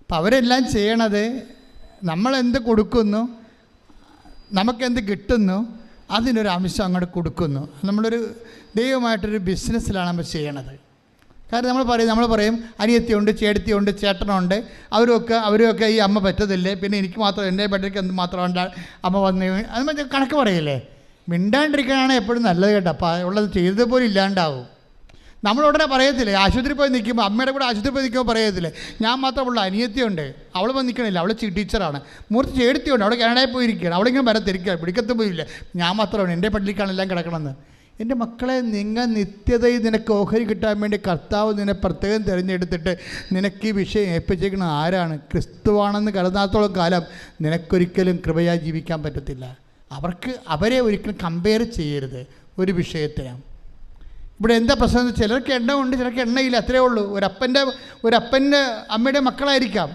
അപ്പം അവരെല്ലാം ചെയ്യണത് നമ്മളെന്ത് കൊടുക്കുന്നു, നമുക്കെന്ത് കിട്ടുന്നു, അതിനൊരു അംശം അങ്ങോട്ട് കൊടുക്കുന്നു. നമ്മളൊരു ദൈവമായിട്ടൊരു ബിസിനസ്സിലാണ് നമ്മൾ ചെയ്യണത്. കാരണം നമ്മൾ പറയും അനിയത്തിയുണ്ട്, ചേട്ടത്തിയുണ്ട്, ചേട്ടനുണ്ട്, അവരൊക്കെ ഈ അമ്മ പറ്റത്തില്ലേ, പിന്നെ എനിക്ക് മാത്രം എൻ്റെ ബെഡ്ക്ക് എന്ത് മാത്രമുണ്ട് അമ്മ വന്ന് അത് കണക്ക് പറയില്ലേ. മിണ്ടാണ്ടിരിക്കാനാണ് എപ്പോഴും നല്ലത് കേട്ടോ. അപ്പോൾ ഉള്ളത് ചെയ്തതുപോലെ ഇല്ലാണ്ടാവും. നമ്മളുടനെ പറയത്തില്ലേ, ആശുപത്രി പോയി നിൽക്കുമ്പോൾ, അമ്മയുടെ കൂടെ ആശുപത്രി പോയി നിൽക്കുമ്പോൾ പറയത്തില്ലേ, ഞാൻ മാത്രമുള്ള അനിയത്തിയുണ്ട്, അവൾ വന്ന് നിൽക്കണില്ല, അവൾ ടീച്ചറാണ്, മൂർത്തി ചേടത്തിയുണ്ട്, അവിടെ കാനഡയിൽ പോയിരിക്കുകയാണ്, അവളിങ്ങനെ വരത്തിരിക്കുക, പിടിക്കത്ത് പോയില്ല, ഞാൻ മാത്രമാണ് എൻ്റെ പള്ളിക്കാണെല്ലാം കിടക്കണമെന്ന്. എൻ്റെ മക്കളെ, നിങ്ങൾ നിത്യതയിൽ നിനക്ക് ഓഹരി കിട്ടാൻ വേണ്ടി കർത്താവ് നിന്നെ പ്രത്യേകം തിരഞ്ഞെടുത്തിട്ട് നിനക്ക് ഈ വിഷയം ഏൽപ്പിച്ചേക്കുന്ന ആരാണ്? ക്രിസ്തുവാണെന്ന് കരുതാത്തോളം കാലം നിനക്കൊരിക്കലും കൃപയായി ജീവിക്കാൻ പറ്റത്തില്ല. അവരെ ഒരിക്കലും കമ്പയർ ചെയ്യരുത് ഒരു വിഷയത്തിന്. ഇവിടെ എന്താ പ്രശ്നം? ചിലർക്ക് എണ്ണ ഉണ്ട്, ചിലർക്ക് എണ്ണയില്ല, അത്രേ ഉള്ളൂ. ഒരപ്പൻ്റെ അമ്മയുടെ മക്കളായിരിക്കാം.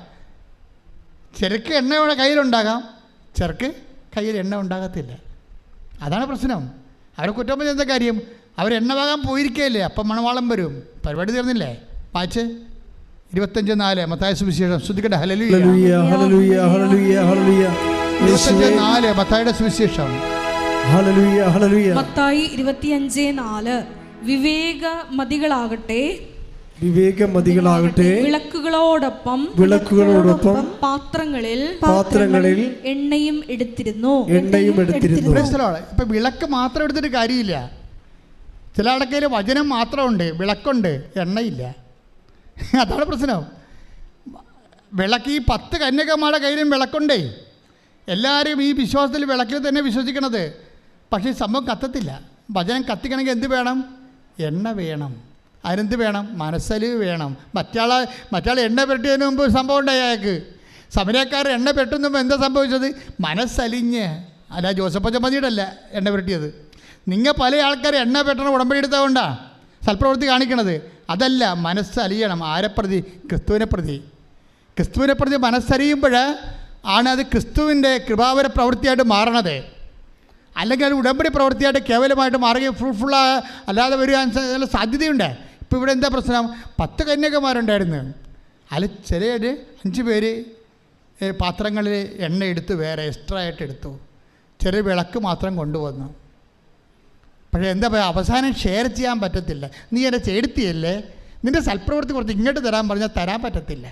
ചിലർക്ക് എണ്ണ കയ്യിലുണ്ടാകാം, ചിലർക്ക് കയ്യിൽ എണ്ണ ഉണ്ടാകത്തില്ല. അതാണ് പ്രശ്നം. അവരെ കുറ്റം പറഞ്ഞ എന്താ കാര്യം? അവരെണ്ണ വാങ്ങാൻ പോയിരിക്കുകയല്ലേ, അപ്പം മണവാളം വരും. പരിപാടി തീർന്നില്ലേ? വായിച്ച് 25:4 മത്തായി സുവിശേഷം. ശ്രദ്ധിക്കട്ടെ. ഹല്ലേലൂയ, ഹല്ലേലൂയ, ഹല്ലേലൂയ, ഹല്ലേലൂയ. 25:4 മത്തായിയുടെ സുവിശേഷം. ഹല്ലേലൂയ, ഹല്ലേലൂയ. മത്തായി 25:4 വിവേകമതികളാകട്ടെ വിളക്കുകളോടൊപ്പം പാത്രങ്ങളിൽ എണ്ണയും എടുത്തിരുന്നു. ഇപ്പൊ വിളക്ക് മാത്രം എടുത്തിട്ട് കാര്യമില്ല. ചില ആൾക്കാർ വചനം മാത്രമുണ്ട്, വിളക്കുണ്ട്, എണ്ണയില്ല. അതാണ് പ്രശ്നം. വിളക്ക് ഈ 10 കന്യകമാരുടെ കയ്യിലും വിളക്കുണ്ടേ. എല്ലാവരും ഈ വിശ്വാസത്തിൽ വിളക്കിൽ തന്നെ വിശ്വസിക്കണത്. പക്ഷേ സംഭവം കത്തത്തില്ല. വചനം കത്തിക്കണമെങ്കിൽ എന്ത് വേണം? എണ്ണ വേണം. അതിനെന്ത് വേണം? മനസ്സലിവ് വേണം. മറ്റാൾ എണ്ണ പെരട്ടിയതിന് മുമ്പ് ഒരു സംഭവം ഉണ്ടായി. അയാൾക്ക് സമരക്കാർ എണ്ണ പെട്ടുന്നുമ്പോൾ എന്താ സംഭവിച്ചത്? മനസ്സലിഞ്ഞ്. അല്ല, ജോസഫ് മതിയിടല്ല എണ്ണ പെരട്ടിയത്. നിങ്ങൾ പല ആൾക്കാർ എണ്ണ പെട്ടണം ഉടമ്പടി എടുത്തതുകൊണ്ടാണ് സൽപ്രവൃത്തി കാണിക്കണത്. അതല്ല, മനസ്സലിയണം. ആരെ പ്രതി? ക്രിസ്തുവിനെ പ്രതി മനസ്സലിയുമ്പോൾ ആണ് അത് ക്രിസ്തുവിൻ്റെ കൃപാവര പ്രവൃത്തിയായിട്ട് മാറണത്. അല്ലെങ്കിൽ അത് ഉടമ്പടി പ്രവൃത്തിയായിട്ട് കേവലമായിട്ട് മാറുകയും ഫ്രൂട്ട്ഫുള്ളായ അല്ലാതെ വരിക സാധ്യതയുണ്ട്. ഇപ്പോൾ ഇവിടെ എന്താ പ്രശ്നം? 10 കന്യകമാരുണ്ടായിരുന്നു. അതിൽ ചിലർ 5 പേര് പാത്രങ്ങളിൽ എണ്ണ എടുത്ത് വേറെ എക്സ്ട്രാ ആയിട്ട് എടുത്തു. ചെറിയ വിളക്ക് മാത്രം കൊണ്ടുവന്നു. പക്ഷേ എന്താ പറയുക, അവസാനം ഷെയർ ചെയ്യാൻ പറ്റത്തില്ല. നീ എൻ്റെ ചേടുത്തിയല്ലേ, നിൻ്റെ സൽപ്രവൃത്തി കുറച്ച് ഇങ്ങോട്ട് തരാൻ പറഞ്ഞാൽ തരാൻ പറ്റത്തില്ല.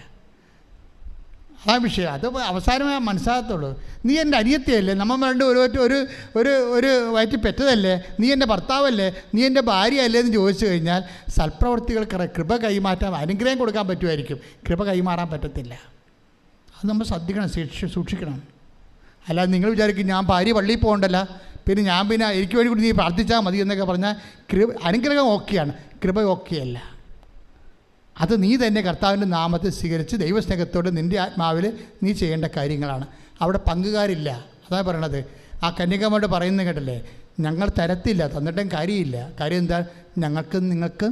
ആ വിഷയം അത് അവസാനമേ മനസ്സിലാകത്തുള്ളൂ. നീ എൻ്റെ അനിയത്തിയല്ലേ, നമ്മൾ രണ്ട് ഒരു വയറ്റിൽ പെറ്റതല്ലേ, നീ എൻ്റെ ഭർത്താവല്ലേ, നീ എൻ്റെ ഭാര്യയല്ലേ എന്ന് ചോദിച്ചു കഴിഞ്ഞാൽ സൽപ്രവൃത്തികൾക്ക് കൃപ കൈമാറ്റാൻ, അനുഗ്രഹം കൊടുക്കാൻ പറ്റുമായിരിക്കും, കൃപ കൈമാറാൻ പറ്റത്തില്ല. അത് നമ്മൾ ശ്രദ്ധിക്കണം, സൂക്ഷിക്കണം. അല്ലാതെ നിങ്ങൾ വിചാരിക്കും ഞാൻ ഭാര്യ പള്ളിയിൽ പോകണ്ടല്ല, പിന്നെ എനിക്ക് വേണ്ടി കൂടി നീ പ്രാർത്ഥിച്ചാൽ മതി എന്നൊക്കെ പറഞ്ഞാൽ അനുഗ്രഹം ഓക്കെയാണ്, കൃപ ഓക്കെയല്ല. അത് നീ തന്നെ കർത്താവിൻ്റെ നാമത്തെ സ്വീകരിച്ച് ദൈവസ്നേഹത്തോടെ നിൻ്റെ ആത്മാവിൽ നീ ചെയ്യേണ്ട കാര്യങ്ങളാണ്. അവിടെ പങ്കുകാരില്ല. അതാണ് പറയണത്. ആ കന്യകമാരോട് പറയുന്നത് കേട്ടല്ലേ, ഞങ്ങൾ തരത്തില്ല, തന്നിട്ടും കാര്യമില്ല. കാര്യം എന്താ? ഞങ്ങൾക്ക് നിങ്ങൾക്ക്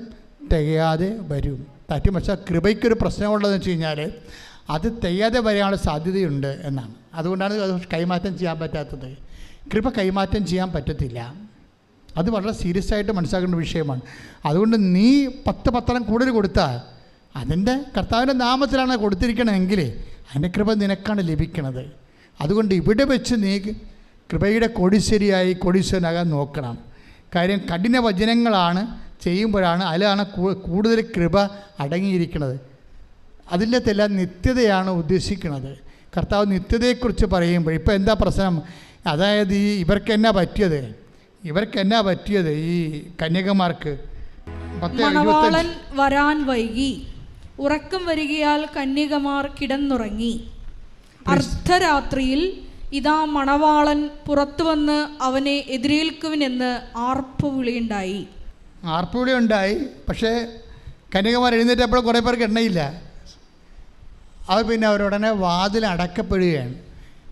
തികയാതെ വരും. തറ്റും. പക്ഷേ കൃപയ്ക്കൊരു പ്രശ്നമുള്ളതെന്ന് വെച്ച് കഴിഞ്ഞാൽ അത് തികയാതെ വരാനുള്ള സാധ്യതയുണ്ട് എന്നാണ്. അതുകൊണ്ടാണ് അത് കൈമാറ്റം ചെയ്യാൻ പറ്റാത്തത്. കൃപ കൈമാറ്റം ചെയ്യാൻ പറ്റത്തില്ല. അത് വളരെ സീരിയസ് ആയിട്ട് മനസ്സിലാക്കേണ്ട വിഷയമാണ്. അതുകൊണ്ട് നീ 10 പത്രം കൂടുതൽ കൊടുത്താൽ അതിൻ്റെ കർത്താവിൻ്റെ നാമത്തിലാണ് കൊടുത്തിരിക്കണമെങ്കിൽ അതിൻ്റെ കൃപ നിനക്കാണ് ലഭിക്കണത്. അതുകൊണ്ട് ഇവിടെ വെച്ച് നീ കൃപയുടെ കോടീശ്വരനാകാൻ നോക്കണം. കാര്യം കഠിന വചനങ്ങളാണ് ചെയ്യുമ്പോഴാണ് അതിലാണ് കൂടുതൽ കൃപ അടങ്ങിയിരിക്കുന്നത്. അതിൻ്റെല്ലാം നിത്യതയാണ് ഉദ്ദേശിക്കുന്നത്. കർത്താവ് നിത്യതയെക്കുറിച്ച് പറയുമ്പോൾ ഇപ്പോൾ എന്താ പ്രശ്നം? അതായത് ഇവർക്ക് എന്നാ പറ്റിയത് ഈ കന്യകമാർക്ക്? മണവാളൻ വരാൻ വൈകി, ഉറക്കം വരികയാൽ കന്യകമാർ കിടന്നുറങ്ങി. അർദ്ധരാത്രിയിൽ ഇതാ മണവാളൻ പുറത്തു വന്ന് അവനെ എതിരേൽക്കുവിനെന്ന് ആർപ്പുവിളിയുണ്ടായി. പക്ഷേ കന്യകമാർ എഴുന്നേറ്റപ്പോൾ കുറേ പേർക്ക് എണ്ണയില്ല. അത് പിന്നെ അവരുടനെ വാതിൽ അടക്കപ്പെടുകയാണ്.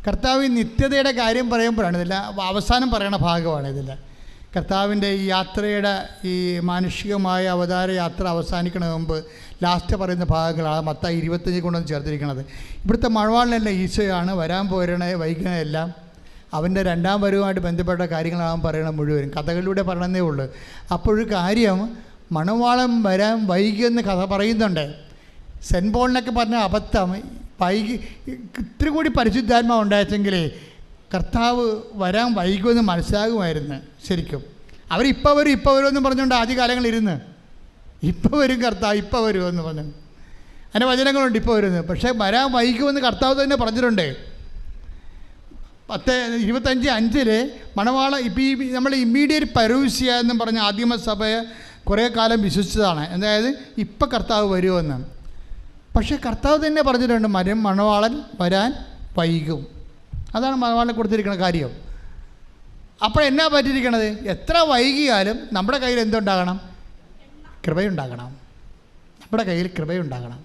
കർത്താവ് നിത്യതയുടെ കാര്യം പറയുമ്പോഴാണ് ഇതില്ല, അവസാനം പറയുന്ന ഭാഗമാണ് ഇതില്ല. കർത്താവിൻ്റെ ഈ യാത്രയുടെ ഈ മാനുഷികമായ അവതാര യാത്ര അവസാനിക്കണ മുമ്പ് ലാസ്റ്റ് പറയുന്ന ഭാഗങ്ങളാണ് മത്തായി 25 കൊണ്ടൊന്ന് ചേർത്തിരിക്കുന്നത്. ഇവിടുത്തെ മണവാളനല്ല ഈശോയാണ്. വരാൻ പോരണ വൈകണതെല്ലാം അവൻ്റെ 2ാം വരവുമായിട്ട് ബന്ധപ്പെട്ട കാര്യങ്ങളാണ് പറയണം. മുഴുവനും കഥകളിലൂടെ പറയണമെന്നേ ഉള്ളൂ. അപ്പോഴൊരു കാര്യം, മണവാളൻ വരാൻ വൈകിയെന്ന് കഥ പറയുന്നുണ്ട്. സെൻറ്റ് പോളിനൊക്കെ പറഞ്ഞ അബദ്ധം, ഇത്തിരി കൂടി പരിശുദ്ധാത്മാവ് ഉണ്ടായിട്ടെങ്കിലേ കർത്താവ് വരാൻ വൈകുമെന്ന് മനസ്സിലാകുമായിരുന്നു. ശരിക്കും അവരിപ്പോൾ വരുമെന്ന് പറഞ്ഞുകൊണ്ട് ആദ്യകാലങ്ങളിരുന്ന് ഇപ്പോൾ വരും കർത്താവ്, ഇപ്പോൾ വരുമെന്ന് പറഞ്ഞു. അതിൻ്റെ വചനങ്ങളുണ്ട്, ഇപ്പോൾ വരുന്നത്. പക്ഷേ വരാൻ വൈകുമെന്ന് കർത്താവ് തന്നെ പറഞ്ഞിട്ടുണ്ട്. 10:25 മണവാള ഇപ്പോൾ ഈ നമ്മൾ ഇമ്മീഡിയറ്റ് പരൂസ്യ എന്നും പറഞ്ഞ ആദിമസഭയെ കുറേ കാലം വിശ്വസിച്ചതാണ്. അതായത് ഇപ്പം കർത്താവ് വരുമെന്ന്. പക്ഷേ കർത്താവ് തന്നെ പറഞ്ഞിട്ടുണ്ട് മണവാളൻ വരാൻ വൈകും. അതാണ് മണവാളനെ കൊടുത്തിരിക്കുന്ന കാര്യം. അപ്പോൾ എന്നാ പറ്റിയിരിക്കണത്? എത്ര വൈകിയാലും നമ്മുടെ കയ്യിൽ എന്തുണ്ടാകണം? കൃപയുണ്ടാകണം. നമ്മുടെ കയ്യിൽ കൃപയുണ്ടാകണം.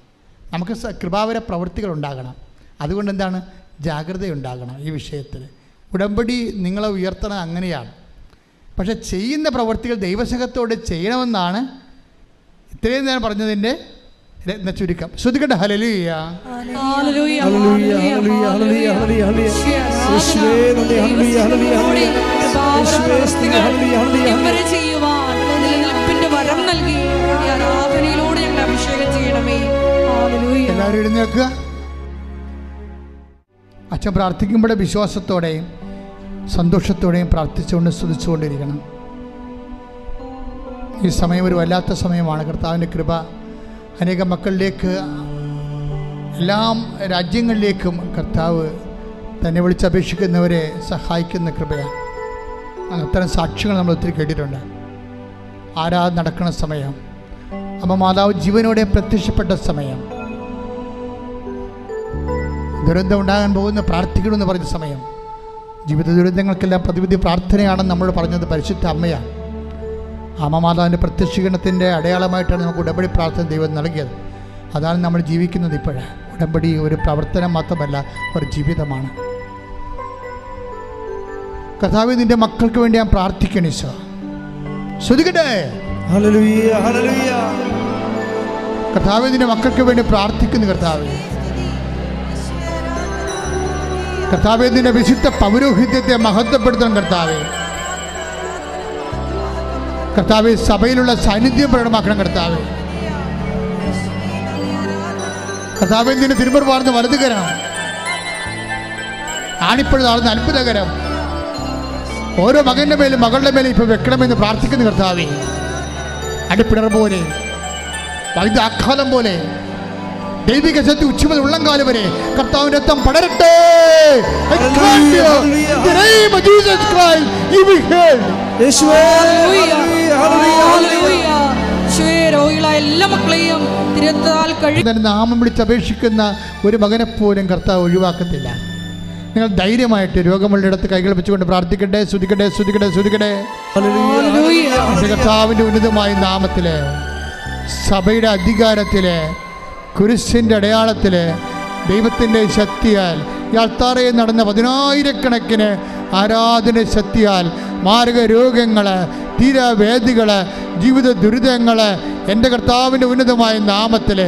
നമുക്ക് കൃപാവര പ്രവൃത്തികൾ ഉണ്ടാകണം. അതുകൊണ്ട് എന്താണ്? ജാഗ്രതയുണ്ടാകണം ഈ വിഷയത്തിൽ. ഉടമ്പടി നിങ്ങളെ ഉയർത്തണം അങ്ങനെയാണ്. പക്ഷെ ചെയ്യുന്ന പ്രവൃത്തികൾ ദൈവസംഘത്തോടെ ചെയ്യണമെന്നാണ് ഇത്രയും നേരം പറഞ്ഞതിൻ്റെ ചുരുക്കം. ശ്രദ്ധിക്കട്ടെ. ഹല്ലേലൂയ, ഹല്ലേലൂയ, ഹല്ലേലൂയ, ഹല്ലേലൂയ, ഹല്ലേലൂയ, യേശുവേ നന്ദി, ഹല്ലേലൂയ, ഹല്ലേലൂയ, ഇവരെ ചെയ്യുവാൻ നിലനിൽപ്പിന്റെ വരം നൽകി ഈ ആരാധനയിലൂടെ ഞങ്ങൾ അഭിഷേകം ചെയ്യണമേ. ഹല്ലേലൂയ. എല്ലാവരും എഴുന്നേൽക്കുക. അച്ഛൻ പ്രാർത്ഥിക്കുമ്പോൾ വിശ്വാസത്തോടെയും സന്തോഷത്തോടെയും പ്രാർത്ഥിച്ചുകൊണ്ട് സ്തുതിച്ചുകൊണ്ടിരിക്കണം. ഈ സമയം ഒരു വല്ലാത്ത സമയമാണ്. കർത്താവിൻ്റെ കൃപ അനേകം മക്കളിലേക്ക്, എല്ലാ രാജ്യങ്ങളിലേക്കും കർത്താവ് തന്നെ വിളിച്ചപേക്ഷിക്കുന്നവരെ സഹായിക്കുന്ന കൃപയാണ്. അത്തരം സാക്ഷ്യങ്ങൾ നമ്മൾ ഒത്തിരി കേട്ടിട്ടുണ്ട്. ആരാധന നടക്കുന്ന സമയം, അമ്മ മാതാവ് ജീവനോടെ പ്രത്യക്ഷപ്പെട്ട സമയം, ദുരന്തം ഉണ്ടാകാൻ പോകുന്ന പ്രാർത്ഥിക്കണമെന്ന് പറഞ്ഞ സമയം, ജീവിത ദുരന്തങ്ങൾക്കെല്ലാം പ്രതിവിധി പ്രാർത്ഥനയാണെന്ന് നമ്മൾ പറഞ്ഞത് പരിശുദ്ധ അമ്മയാണ്. അമ്മ മാതാവിൻ്റെ പ്രത്യക്ഷീകരണത്തിൻ്റെ അടയാളമായിട്ടാണ് നമുക്ക് ഉടമ്പടി പ്രാർത്ഥന ദൈവം നൽകിയത്. അതാണ് നമ്മൾ ജീവിക്കുന്നത് ഇപ്പോഴേ. ഉടമ്പടി ഒരു പ്രവർത്തനം മാത്രമല്ല, ഒരു ജീവിതമാണ്. കർത്താവേ, നിൻ്റെ മക്കൾക്ക് വേണ്ടി ഞാൻ പ്രാർത്ഥിക്കണം. ഈശോ ശ്രദ്ധിക്കട്ടെ. ഹല്ലേലൂയ, ഹല്ലേലൂയ. കർത്താവേ, നിൻ്റെ മക്കൾക്ക് വേണ്ടി പ്രാർത്ഥിക്കുന്നു. കർത്താവേ, കർത്താവേ, നിൻ്റെ വിശുദ്ധ പൗരോഹിത്യത്തെ മഹത്വപ്പെടുത്തണം. കർത്താവേ, കർത്താവേ, സഭയിലുള്ള സാന്നിധ്യം പ്രകടമാക്കണം. കർത്താവേ, കർത്താവേ, നിന്റെ തിരുമുറ വാർന്ന വലതുകരം, ആണിപ്പഴുതാർന്ന അത്ഭുതകരം ഓരോ മകൻ്റെ മേലും മകളുടെ മേലും ഇപ്പോൾ വെക്കണമെന്ന് പ്രാർത്ഥിക്കുന്നു. കർത്താവേ, അടിപ്പിണർ പോലെ, വൈദ്യാഘാതം പോലെ, ദൈവിക ശക്തി ഉച്ചമുതൽ ഉള്ളംകാലം വരെ കർത്താവിന്റെ രക്തം പടരട്ടെ. എല്ലാ മക്കളെയും നാമം വിളിച്ചപേക്ഷിക്കുന്ന ഒരു മകനെ പോലും കർത്താവ് ഒഴിവാക്കത്തില്ല. നിങ്ങൾ ധൈര്യമായിട്ട് രോഗമുള്ള ഇടത്ത് കൈകൾ വെച്ചുകൊണ്ട് പ്രാർത്ഥിക്കട്ടെ. സ്തുതിക്കട്ടെ, സ്തുതിക്കട്ടെ, സ്തുതിക്കട്ടെ. കർത്താവിൻ്റെ ഉന്നതമായ നാമത്തില്, സഭയുടെ അധികാരത്തില്, കുരിശിൻ്റെ അടയാളത്തിൽ, ദൈവത്തിൻ്റെ ശക്തിയാൽ, ഈ അൾത്താറയിൽ നടന്ന 10,000-കണക്കിന് ആരാധന ശക്തിയാൽ മാരക രോഗങ്ങൾ, തീരവേദികൾ, ജീവിത ദുരിതങ്ങൾ എൻ്റെ കർത്താവിൻ്റെ ഉന്നതമായ നാമത്തിൽ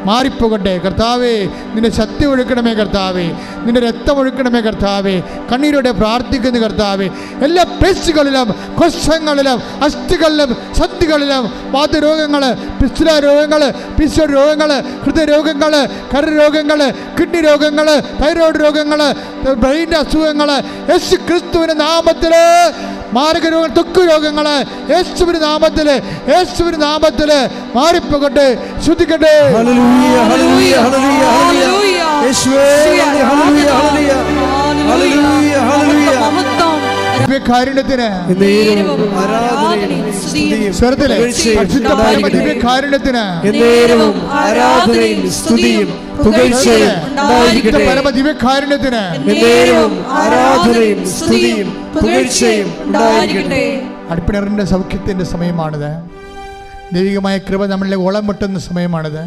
മാറിപ്പോകട്ടെ. കർത്താവേ, നിന്റെ ശക്തി ഒഴുക്കണമേ. കർത്താവേ, നിന്റെ രക്തം ഒഴുക്കണമേ. കർത്താവേ, കണ്ണീരോടെ പ്രാർത്ഥിക്കുന്ന കർത്താവേ, എല്ലാ പേശികളിലും, കോശങ്ങളിലും, അസ്ഥികളിലും, സന്ധികളിലും വാതരോഗങ്ങൾ, പിസ്തുല രോഗങ്ങൾ, പിസ്വ രോഗങ്ങൾ, ഹൃദയരോഗങ്ങൾ, കരരോഗങ്ങൾ, കിഡ്നി രോഗങ്ങൾ, തൈറോയ്ഡ് രോഗങ്ങൾ, ബ്രെയിൻ്റെ അസുഖങ്ങൾ യേശു ക്രിസ്തുവിൻ്റെ നാമത്തിൽ, മാരക രോഗങ്ങൾ, ത്വക്ക് രോഗങ്ങൾ യേശുവിന്റെ നാമത്തിൽ, യേശുവിന്റെ നാമത്തിൽ മാറിപ്പോകട്ടെ. ശ്രുതിക്കട്ടെ. ഹല്ലേലൂയ, ഹല്ലേലൂയ, ഹല്ലേലൂയ, ഹല്ലേലൂയ. യേശുവേ ഹല്ലേലൂയ, ഹല്ലേലൂയ, ഹല്ലേലൂയ, ഹല്ലേലൂയ. ദിവ്യകാരുണ്യത്തിന് സ്വരത്തിലെ പരിശുദ്ധ പരമ ദിവ്യകാരുണ്യത്തിന് ആരാധനയും സ്തുതിയും പുകഴ്ചയും ഉണ്ടായിരിക്കട്ടെ. പരമ ദിവ്യകാരുണ്യത്തിന് ആരാധനയും സ്തുതിയും പുകഴ്ചയും ഉണ്ടായിരിക്കട്ടെ. അടിപ്പിണറിൻ്റെ സൗഖ്യത്തിൻ്റെ സമയമാണിത്. ദൈവികമായ കൃപ നമ്മളിലെ ഓളം വെട്ടുന്ന സമയമാണിത്.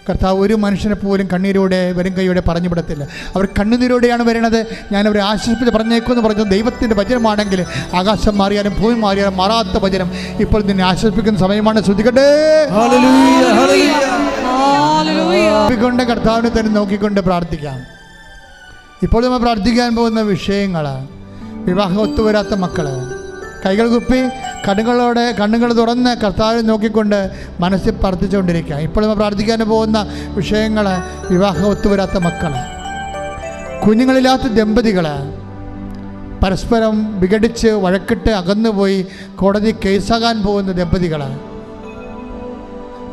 കർത്താവ് ഒരു മനുഷ്യനെ പോലും കണ്ണീരോടെ വരും കൈയോടെ പറഞ്ഞു വിടത്തില്ല. അവർ കണ്ണുനീരോടെയാണ് വരുന്നത്. ഞാനവരെ ആശ്വസിപ്പിച്ച് പറഞ്ഞേക്കുമെന്ന് പറഞ്ഞത് ദൈവത്തിൻ്റെ വചനമാണെങ്കിൽ ആകാശം മാറിയാലും ഭൂമി മാറിയാലും മാറാത്ത വചനം ഇപ്പോൾ നിന്നെ ആശ്വസിപ്പിക്കുന്ന സമയമാണ്. ശ്രദ്ധിക്കട്ടെ. കൊണ്ട് കർത്താവിനെ തന്നെ നോക്കിക്കൊണ്ട് പ്രാർത്ഥിക്കാം. ഇപ്പോൾ നമ്മൾ പ്രാർത്ഥിക്കാൻ പോകുന്ന വിഷയങ്ങൾ, വിവാഹം ഒത്തുവരാത്ത മക്കൾ, കൈകൾ കുപ്പി കണ്ണുകൾ തുറന്ന് കർത്താവിനെ നോക്കിക്കൊണ്ട് മനസ്സിൽ പ്രാർത്ഥിച്ചുകൊണ്ടിരിക്കുക. ഇപ്പോൾ നമ്മൾ പ്രാർത്ഥിക്കാൻ പോകുന്ന വിഷയങ്ങൾ, വിവാഹം ഒത്തുവരാത്ത മക്കൾ, കുഞ്ഞുങ്ങളില്ലാത്ത ദമ്പതികൾ, പരസ്പരം വിഘടിച്ച് വഴക്കിട്ട് അകന്നുപോയി കോടതി കേസാകാൻ പോകുന്ന ദമ്പതികൾ,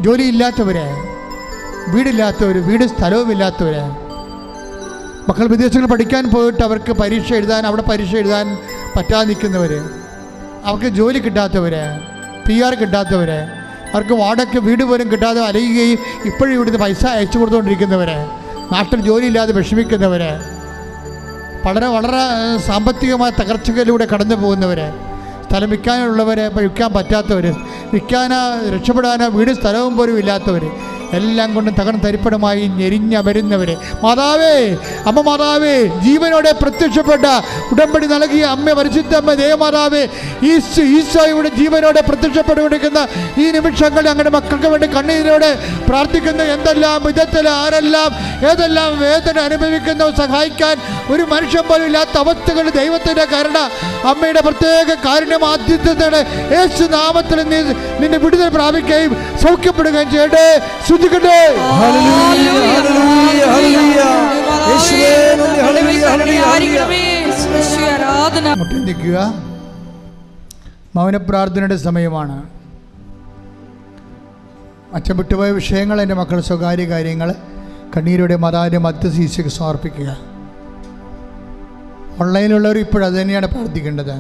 ജോലിയില്ലാത്തവർ, വീടില്ലാത്തവർ, വീട് സ്ഥലവുമില്ലാത്തവർ, മക്കൾ വിദേശങ്ങൾ പഠിക്കാൻ പോയിട്ട് അവർക്ക് അവിടെ പരീക്ഷ എഴുതാൻ പറ്റാതെ നിൽക്കുന്നവർ, അവർക്ക് ജോലി കിട്ടാത്തവർ, PR കിട്ടാത്തവർ, അവർക്ക് വാടക വീട് പോലും കിട്ടാതെ അലയുകയും ഇപ്പോഴും ഇവിടുന്ന് പൈസ അയച്ചു കൊടുത്തുകൊണ്ടിരിക്കുന്നവർ, നാട്ടിൽ ജോലിയില്ലാതെ വിഷമിക്കുന്നവർ, വളരെ സാമ്പത്തികമായ തകർച്ചകളിലൂടെ കടന്നു പോകുന്നവർ, സ്ഥലം വിൽക്കാനുള്ളവരെ, വിൽക്കാൻ പറ്റാത്തവർ, വിൽക്കാനോ രക്ഷപ്പെടാനോ വീടും സ്ഥലവും പോലും ഇല്ലാത്തവർ, എല്ലാം കൊണ്ടും തകർന്ന് തരിപ്പണമായി ഞെരിഞ്ഞമരുന്നവർ, മാതാവേ, അമ്മ മാതാവേ, ജീവനോടെ പ്രത്യക്ഷപ്പെട്ട ഉടമ്പടി നൽകിയ അമ്മ, പരിശുദ്ധ അമ്മ ദേവമാതാവേ, ഈശോയുടെ ജീവനോടെ പ്രത്യക്ഷപ്പെട്ടുകൊണ്ടിരിക്കുന്ന ഈ നിമിഷങ്ങളിൽ ഞങ്ങളുടെ മക്കൾക്ക് വേണ്ടി കണ്ണീരോടെ പ്രാർത്ഥിക്കുന്ന എന്തെല്ലാം വിധത്തിൽ ആരെല്ലാം ഏതെല്ലാം വേദന അനുഭവിക്കുന്നവ സഹായിക്കാൻ ഒരു മനുഷ്യൻ പോലും ഇല്ലാത്ത അവസ്ഥകൾ ദൈവത്തിൻ്റെ കരുണ, അമ്മയുടെ പ്രത്യേക കാരുണ്യമാധ്യത്തോടെ യേശു നാമത്തിൽ നിന്നെ വിടുതൽ പ്രാപിക്കുകയും സൗഖ്യപ്പെടുകയും ചെയ്യട്ടെ. ശ്രദ്ധിക്കട്ടെ. നിൽക്കുക. മൗനപ്രാർത്ഥനയുടെ സമയമാണ്. അച്ഛൻ വിട്ടുപോയ വിഷയങ്ങൾ, എൻ്റെ മക്കൾ സ്വകാര്യ കാര്യങ്ങൾ കണ്ണീരുടെ മാതാവിൻ്റെ മധ്യശീശയ്ക്ക് സമർപ്പിക്കുക. ഓൺലൈനിലുള്ളവർ ഇപ്പോഴത് തന്നെയാണ് പ്രാർത്ഥിക്കേണ്ടത്.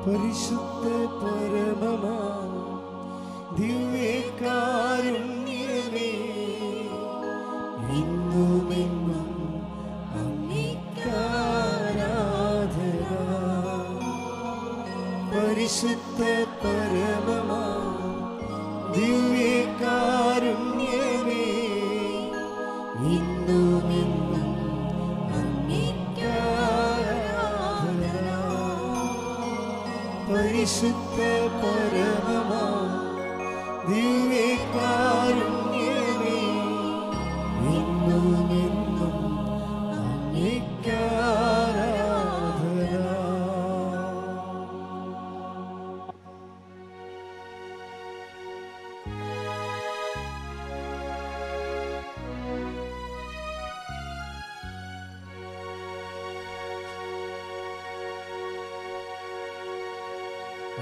പരിശുദ്ധ പരമമാ ദിവ്യകാരുണ്യമേ ഇന്നുമെന്നും അങ്ങേക്കാരാധന പരിശുദ്ധ പരമമാ ദിവ്യകാരുണ്യമേ ഇന്നുമെന്നും അങ്ങേയ്ക്കാരാധന. പരിശുദ്ധ പരമമാ ദിവ്യകാരുണ്യമേ ഇന്നുമെന്നും അങ്ങേയ്ക്കാരാധന.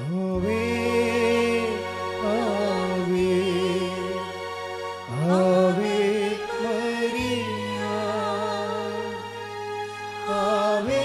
ആവേ ആവേ ആവേ മരിയ ആവേ